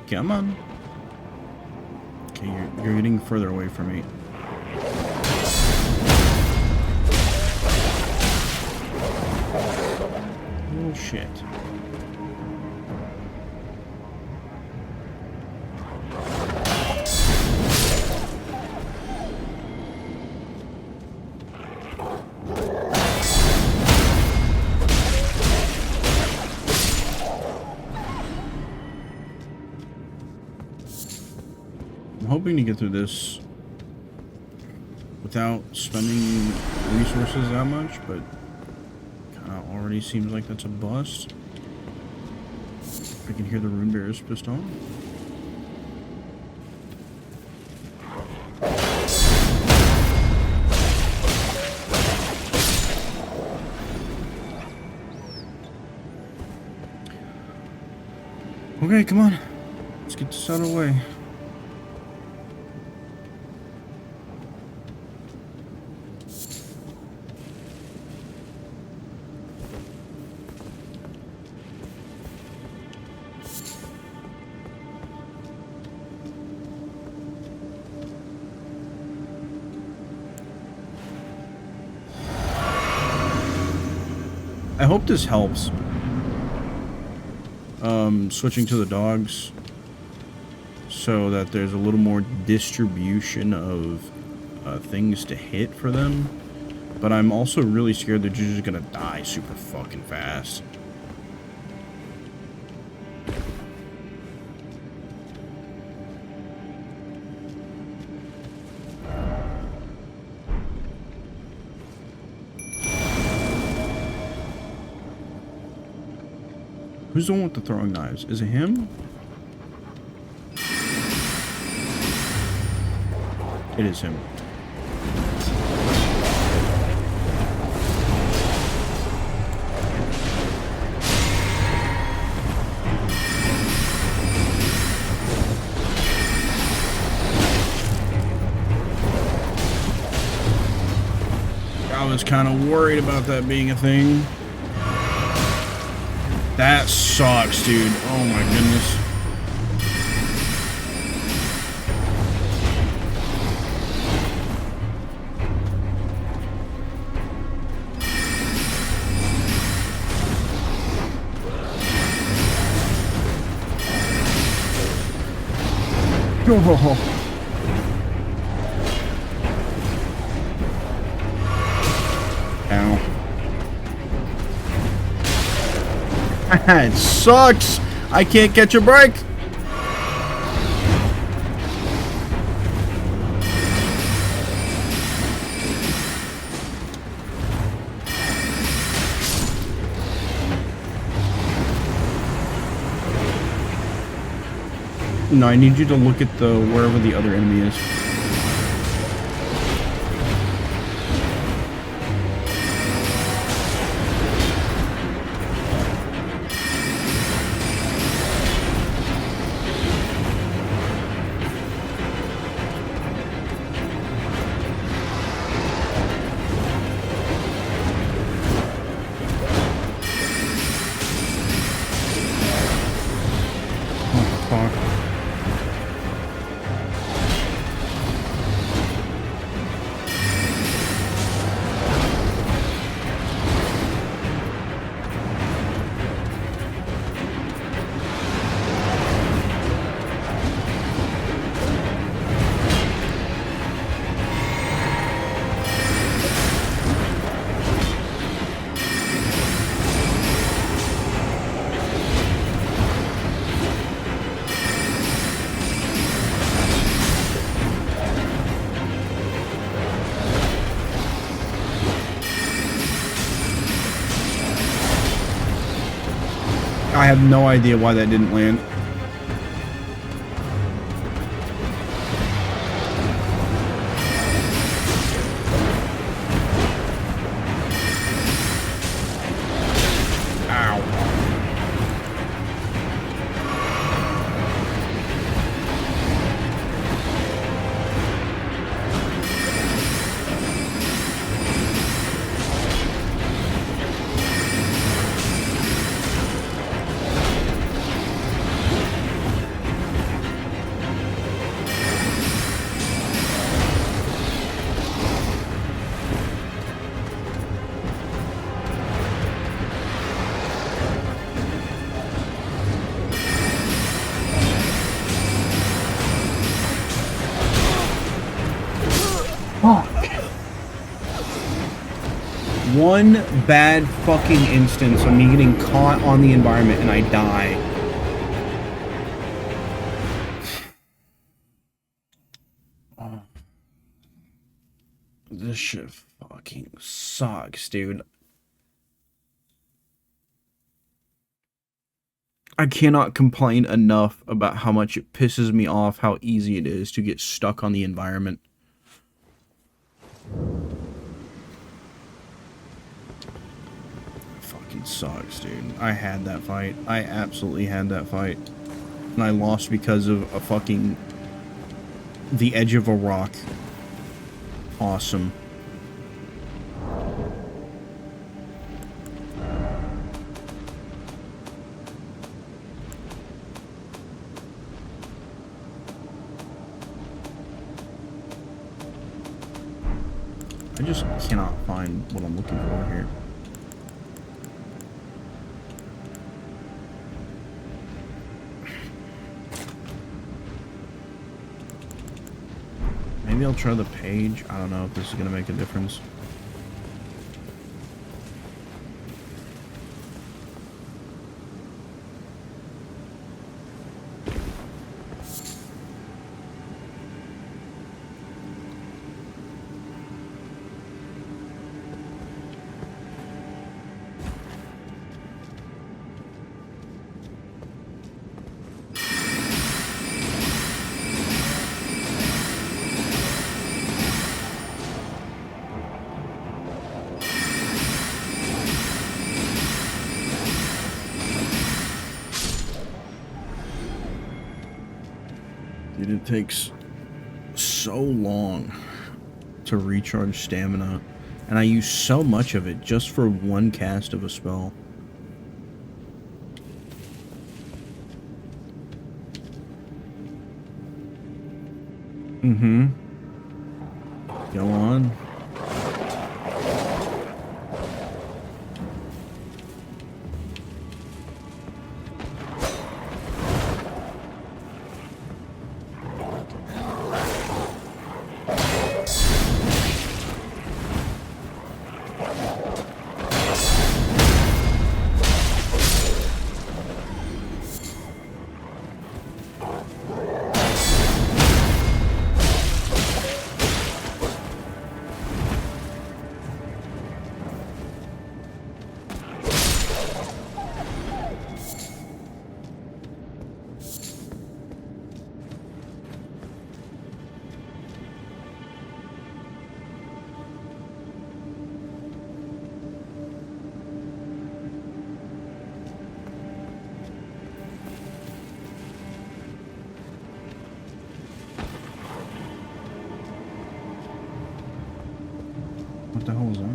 Come on. Okay, you're getting further away from me. Oh, shit. I'm hoping to get through this without spending resources that much, but kind of already seems like that's a bust. I can hear the rune bearers pissed off. Okay, come on. Let's get this out of the way. I hope this helps. Switching to the dogs so that there's a little more distribution of things to hit for them. But I'm also really scared that you're just gonna die super fucking fast. Who's the one with the throwing knives? Is it him? It is him. was kind of worried about that being a thing. That sucks, dude. Oh my goodness. Oh. Ow. It sucks! I can't catch a break! No, I need you to look at the wherever the other enemy is. I have no idea why that didn't land. One bad fucking instance of me getting caught on the environment and I die. Oh. This shit fucking sucks, dude. I cannot complain enough about how much it pisses me off how easy it is to get stuck on the environment. Sucks, dude. I had that fight. I absolutely had that fight. And I lost because of a fucking... the edge of a rock. Awesome. I just cannot find what I'm looking for here. Maybe I'll try the page. I don't know if this is going to make a difference. Dude, it takes so long to recharge stamina And I use so much of it just for one cast of a spell. Mm-hmm. Go on. What the hell is that?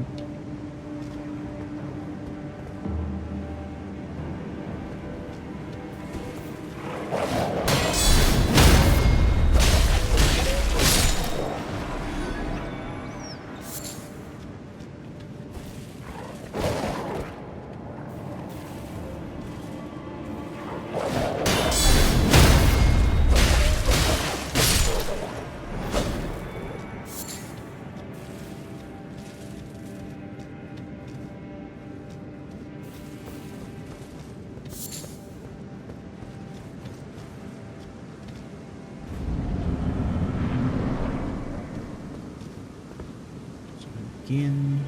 Again.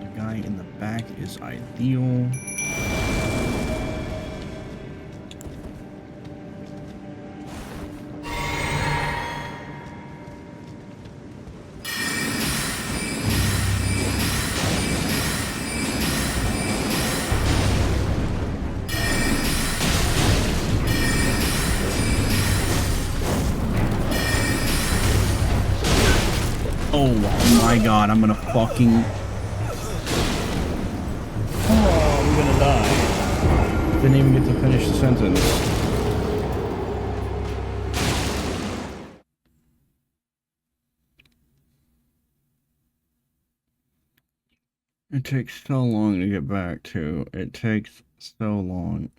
The guy in the back is ideal. Oh my god, I'm gonna fucking... Oh, I'm gonna die. Didn't even get to finish the sentence. It takes so long to get back to. It takes so long.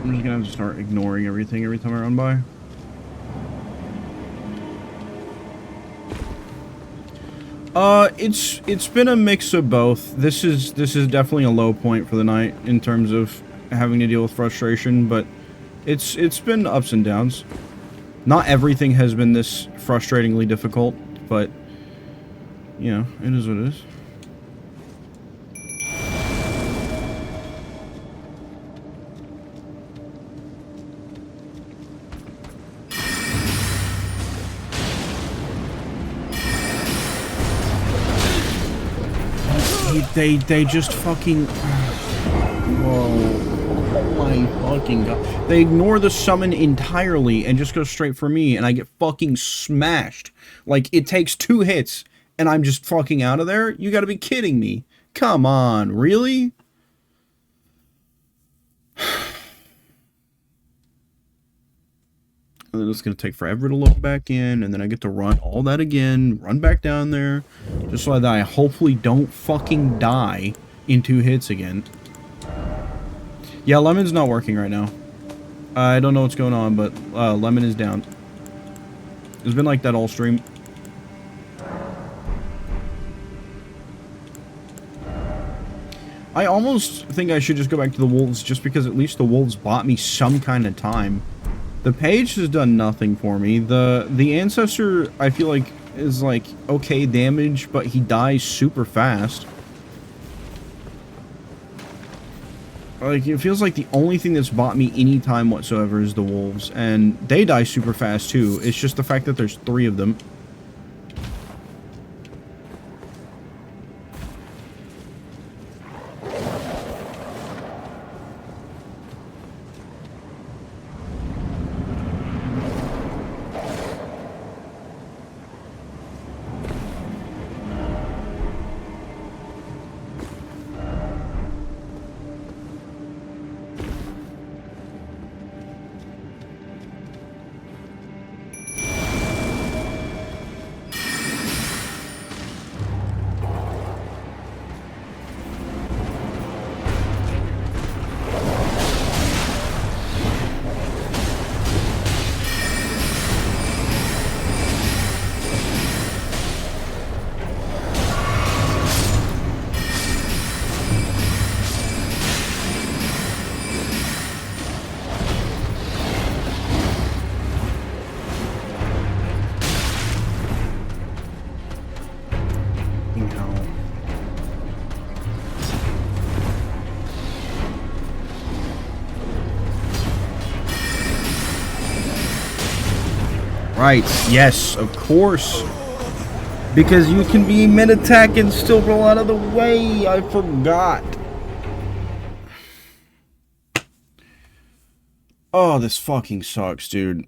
I'm just gonna have to start ignoring everything every time I run by. It's been a mix of both. This is definitely a low point for the night in terms of having to deal with frustration, but it's been ups and downs. Not everything has been this frustratingly difficult, but you know, it is what it is. They just fucking... Whoa. Oh my fucking god. They ignore the summon entirely and just go straight for me, and I get fucking smashed. Like, it takes 2 hits, and I'm just fucking out of there? You gotta be kidding me. Come on, really? And then it's going to take forever to load back in, and then I get to run all that again, run back down there, just so that I hopefully don't fucking die in 2 hits again. Yeah, Lemon's not working right now. I don't know what's going on, but Lemon is down. It's been like that all stream. I almost think I should just go back to the wolves just because at least the wolves bought me some kind of time. The page has done nothing for me. The ancestor, I feel like, is like okay damage, but he dies super fast. Like, it feels like the only thing that's bought me any time whatsoever is the wolves, and they die super fast too. It's just the fact that there's 3 of them. Right, yes, of course. Because you can be mid-attack and still roll out of the way. I forgot. Oh, this fucking sucks, dude.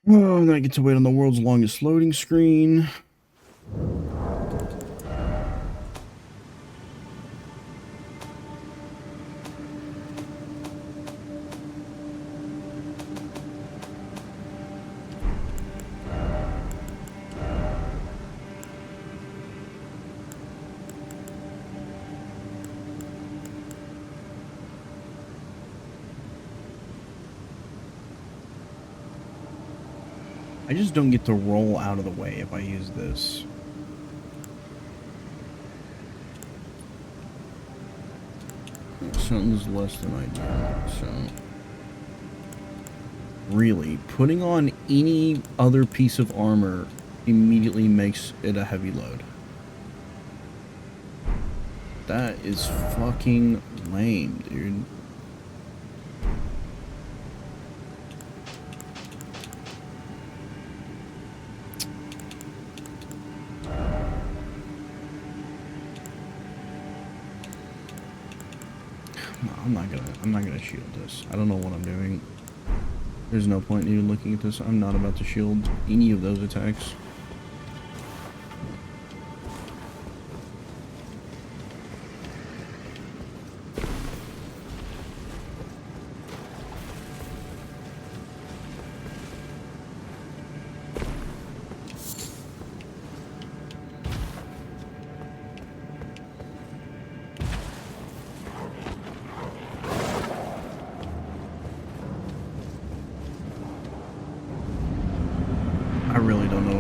Oh, and then I get to wait on the world's longest loading screen. I just don't get to roll out of the way if I use this. Something's less than I do, so... Really, putting on any other piece of armor immediately makes it a heavy load. That is fucking lame, dude. I'm not gonna shield this. I don't know what I'm doing. There's no point in even looking at this. I'm not about to shield any of those attacks.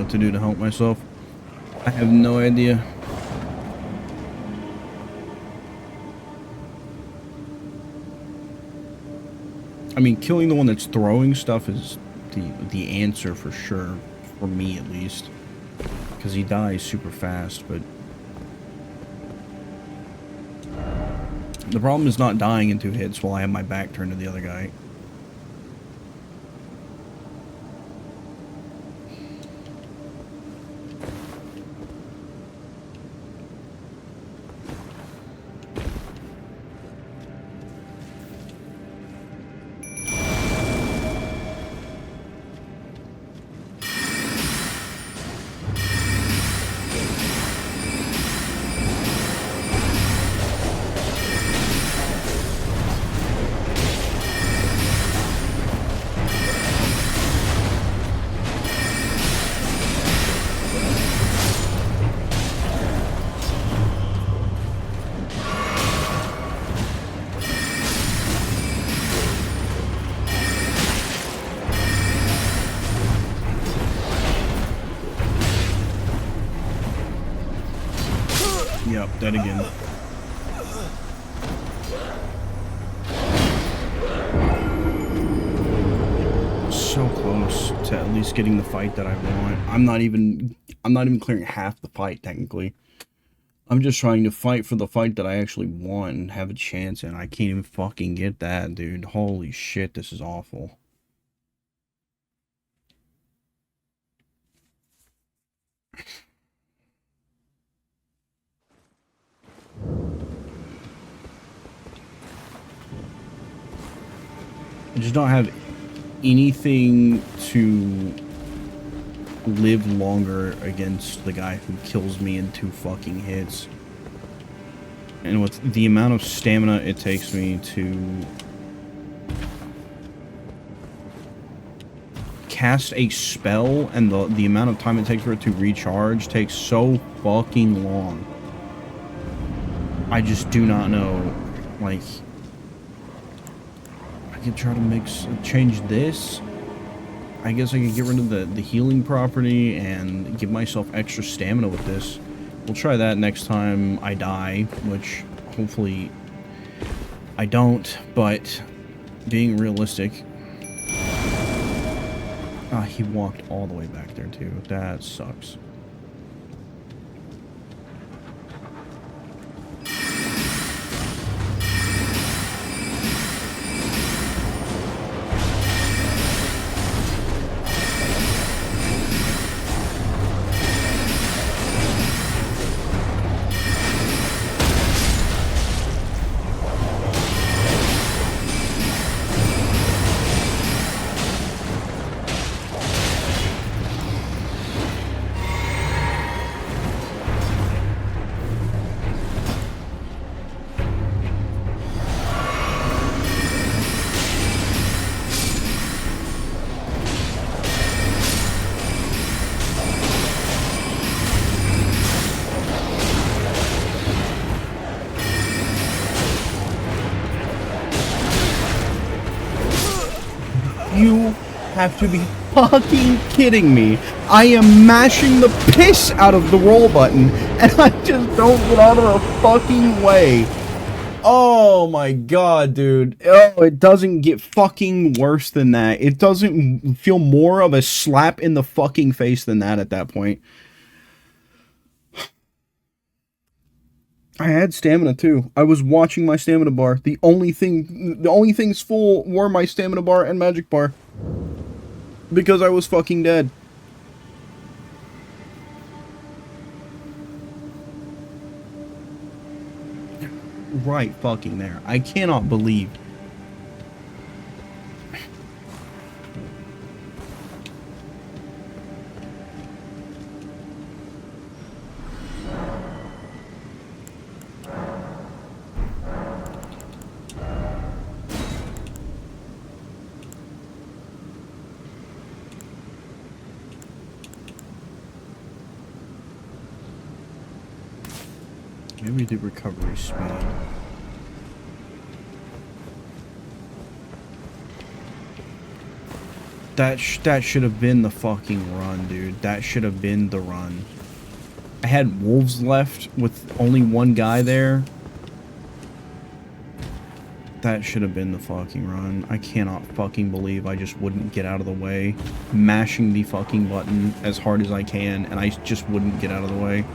To do to help myself. I have no idea. I mean, killing the one that's throwing stuff is the answer for sure, for me at least, because he dies super fast. But the problem is not dying in 2 hits while I have my back turned to the other guy. Yep, dead again. So close to at least getting the fight that I want. I'm not even clearing half the fight technically. I'm just trying to fight for the fight that I actually want and have a chance in. I can't even fucking get that, dude. Holy shit, this is awful. I just don't have anything to live longer against the guy who kills me in 2 fucking hits. And with the amount of stamina it takes me to cast a spell and the amount of time it takes for it to recharge takes so fucking long. I just do not know, like, I could try to change this. I guess I could get rid of the healing property and give myself extra stamina with this. We'll try that next time I die, which hopefully I don't, but being realistic. Ah, he walked all the way back there too. That sucks. You have to be fucking kidding me. I am mashing the piss out of the roll button, and I just don't get out of the fucking way. Oh my god, dude. Oh, it doesn't get fucking worse than that. It doesn't feel more of a slap in the fucking face than that at that point. I had stamina too. I was watching my stamina bar. The only things full were my stamina bar and magic bar. Because I was fucking dead. Right fucking there. I cannot believe. Maybe the recovery speed. That should have been the fucking run, dude. That should have been the run. I had wolves left with only one guy there. That should have been the fucking run. I cannot fucking believe I just wouldn't get out of the way. Mashing the fucking button as hard as I can, and I just wouldn't get out of the way.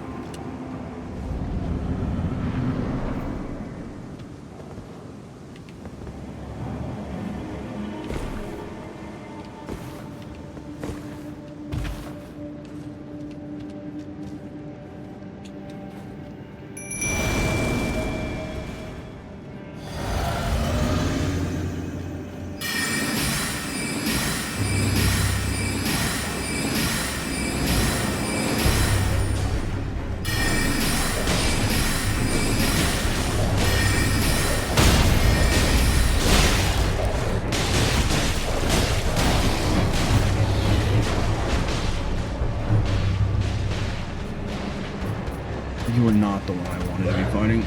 You were not the one I wanted to be fighting.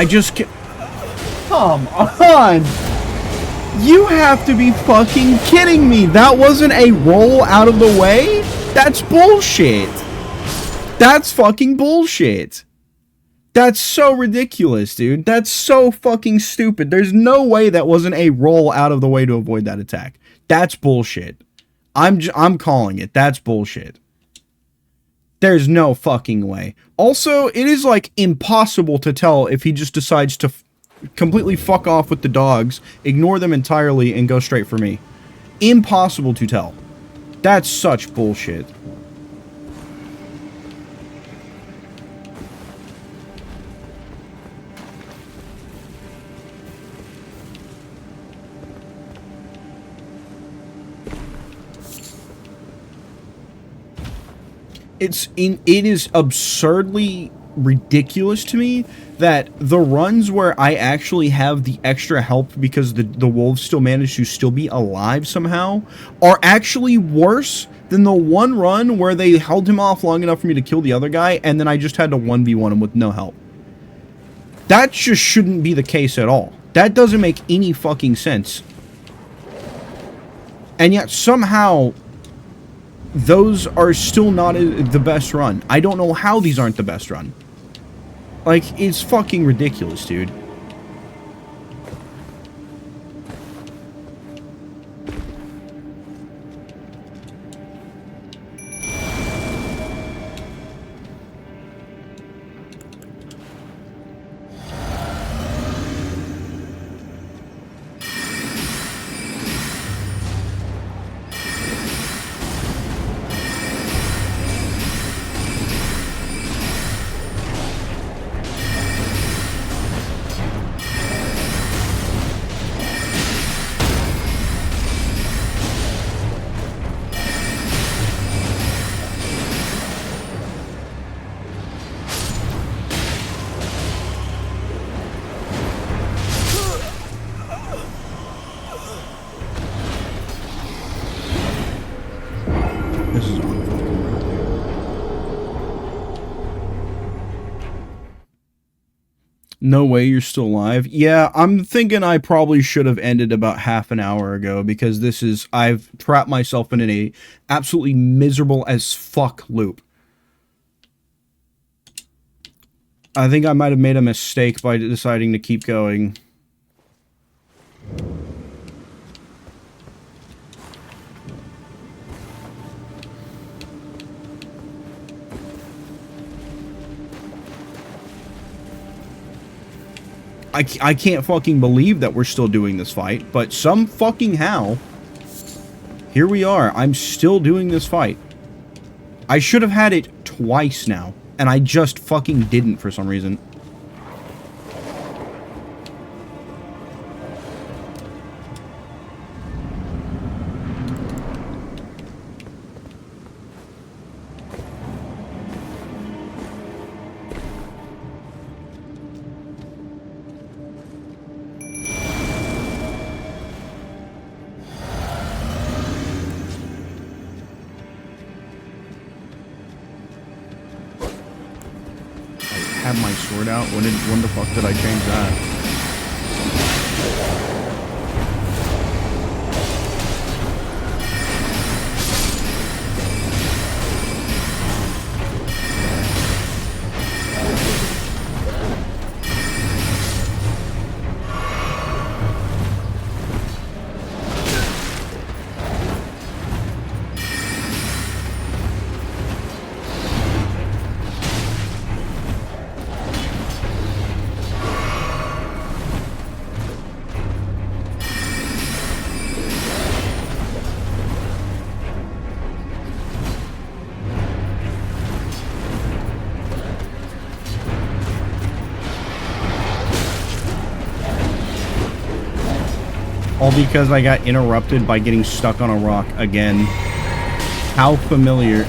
I just can't. Come on! You have to be fucking kidding me! That wasn't a roll out of the way? That's bullshit! That's fucking bullshit! That's so ridiculous, dude. That's so fucking stupid. There's no way that wasn't a roll out of the way to avoid that attack. That's bullshit. I'm calling it. That's bullshit. There's no fucking way. Also, it is like impossible to tell if he just decides to completely fuck off with the dogs, ignore them entirely, and go straight for me. Impossible to tell. That's such bullshit. It is absurdly ridiculous to me that the runs where I actually have the extra help because the wolves still manage to still be alive somehow are actually worse than the one run where they held him off long enough for me to kill the other guy and then I just had to 1v1 him with no help. That just shouldn't be the case at all. That doesn't make any fucking sense. And yet somehow those are still not the best run. I don't know how these aren't the best run. Like, it's fucking ridiculous, dude. No way you're still alive. Yeah, I'm thinking I probably should have ended about half an hour ago because this is, I've trapped myself in a absolutely miserable as fuck loop. I think I might have made a mistake by deciding to keep going. I can't fucking believe that we're still doing this fight, but some fucking how, here we are. I'm still doing this fight. I should have had it twice now, and I just fucking didn't for some reason. Have my sword out. When the fuck did I change that? All because I got interrupted by getting stuck on a rock again. How familiar.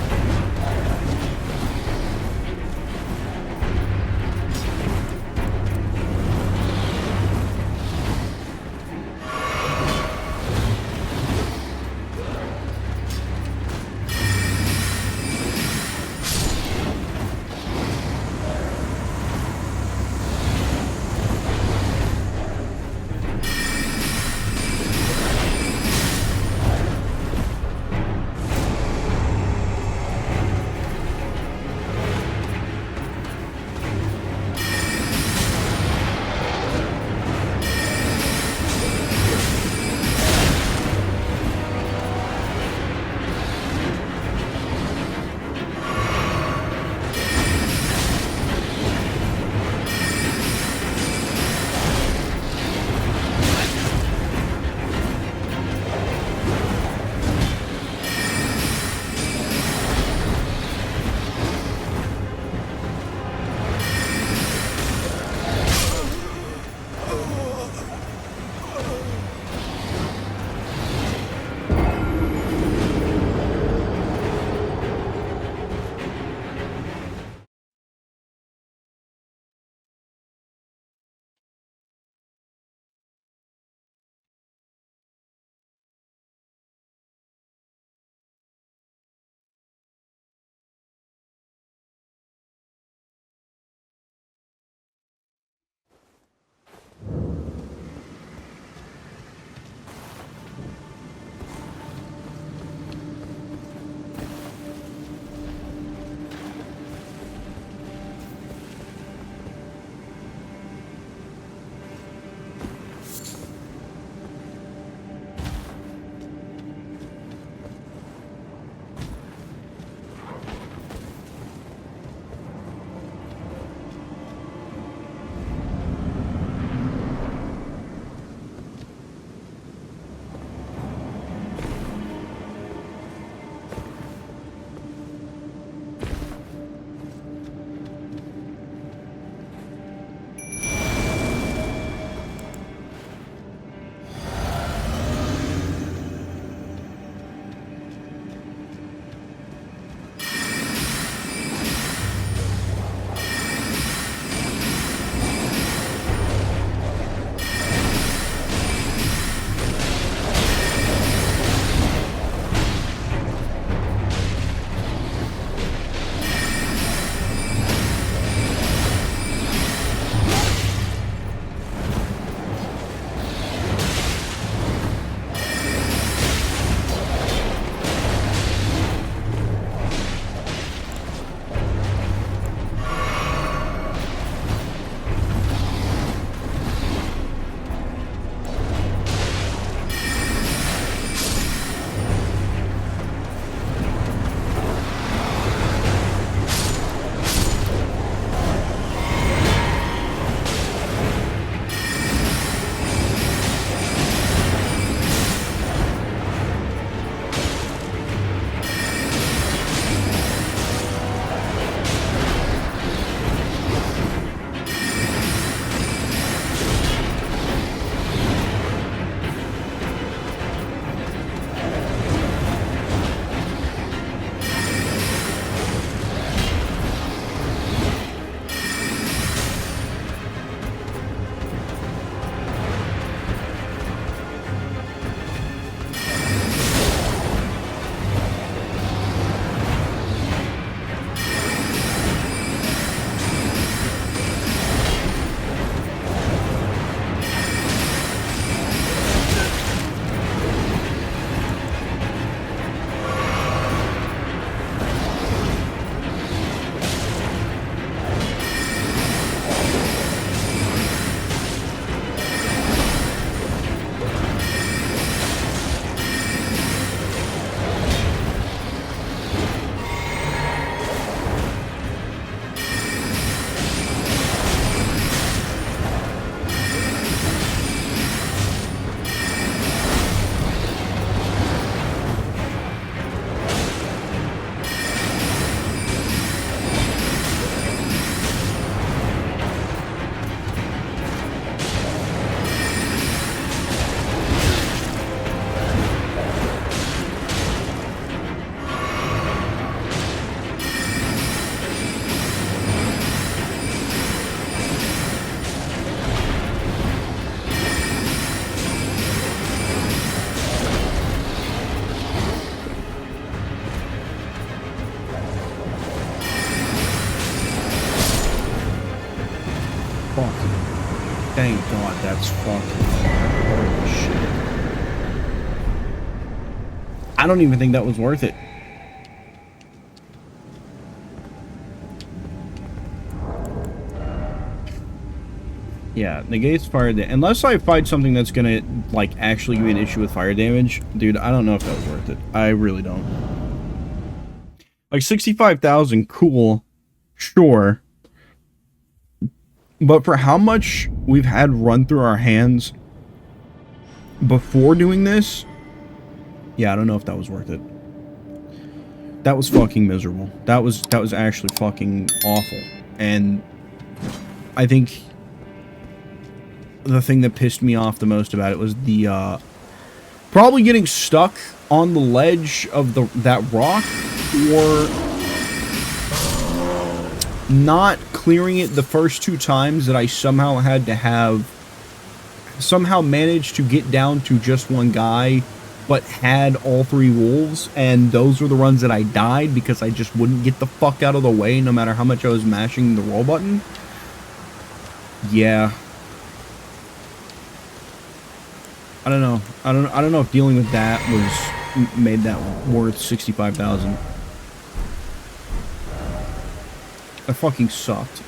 Thank God that's fucking hard. Holy shit. I don't even think that was worth it. Yeah, negates fire damage. Unless I fight something that's gonna, like, actually give me an issue with fire damage, dude, I don't know if that was worth it. I really don't. Like, 65,000, cool. Sure. But for how much we've had run through our hands before doing this, yeah, I don't know if that was worth it. That was fucking miserable. That was actually fucking awful. And I think the thing that pissed me off the most about it was the probably getting stuck on the ledge of that rock, or not clearing it the first 2 times that I somehow managed to get down to just 1 guy, but had all 3 wolves, and those were the runs that I died because I just wouldn't get the fuck out of the way no matter how much I was mashing the roll button. Yeah. I don't know. I don't know if dealing with that made that worth 65,000. That fucking sucked.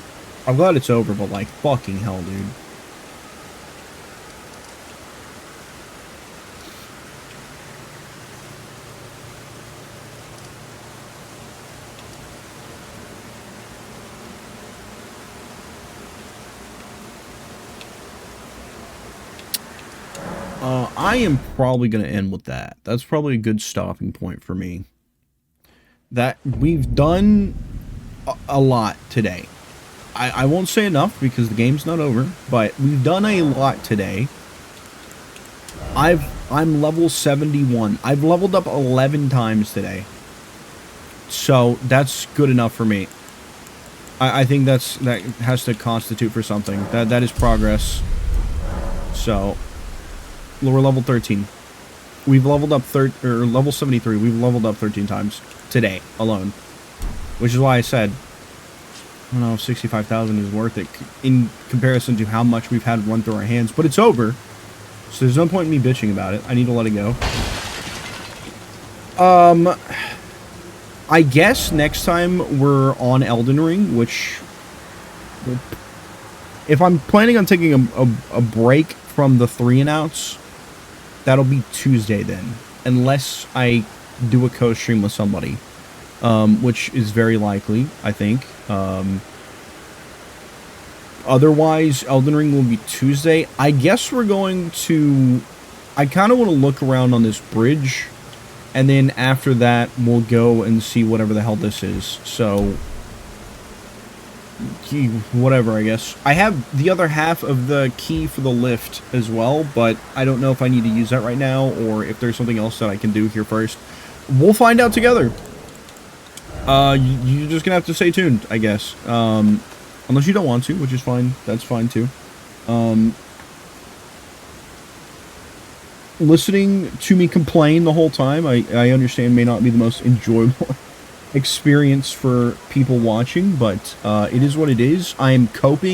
I'm glad it's over, but like fucking hell, dude. I am probably going to end with that. That's probably a good stopping point for me. That we've done a lot today. I won't say enough because the game's not over, but we've done a lot today. I'm level 71. I've leveled up 11 times today. So that's good enough for me. I think that has to constitute for something. That is progress. So we're level 13. We've leveled up level 73. We've leveled up 13 times today alone, which is why I said I don't know if 65,000 is worth it in comparison to how much we've had run through our hands. But it's over, so there's no point in me bitching about it. I need to let it go. I guess next time we're on Elden Ring, which, if I'm planning on taking a break from the 3-and-outs, that'll be Tuesday then, unless I do a co-stream with somebody, which is very likely, I think. Otherwise, Elden Ring will be Tuesday. I guess we're going to... I kind of want to look around on this bridge, and then after that, we'll go and see whatever the hell this is. So, whatever, I guess. I have the other half of the key for the lift as well, but I don't know if I need to use that right now, or if there's something else that I can do here first. We'll find out together. You're just gonna have to stay tuned, I guess. Unless you don't want to, which is fine. That's fine, too. Listening to me complain the whole time, I understand may not be the most enjoyable experience for people watching, but it is what it is. I am coping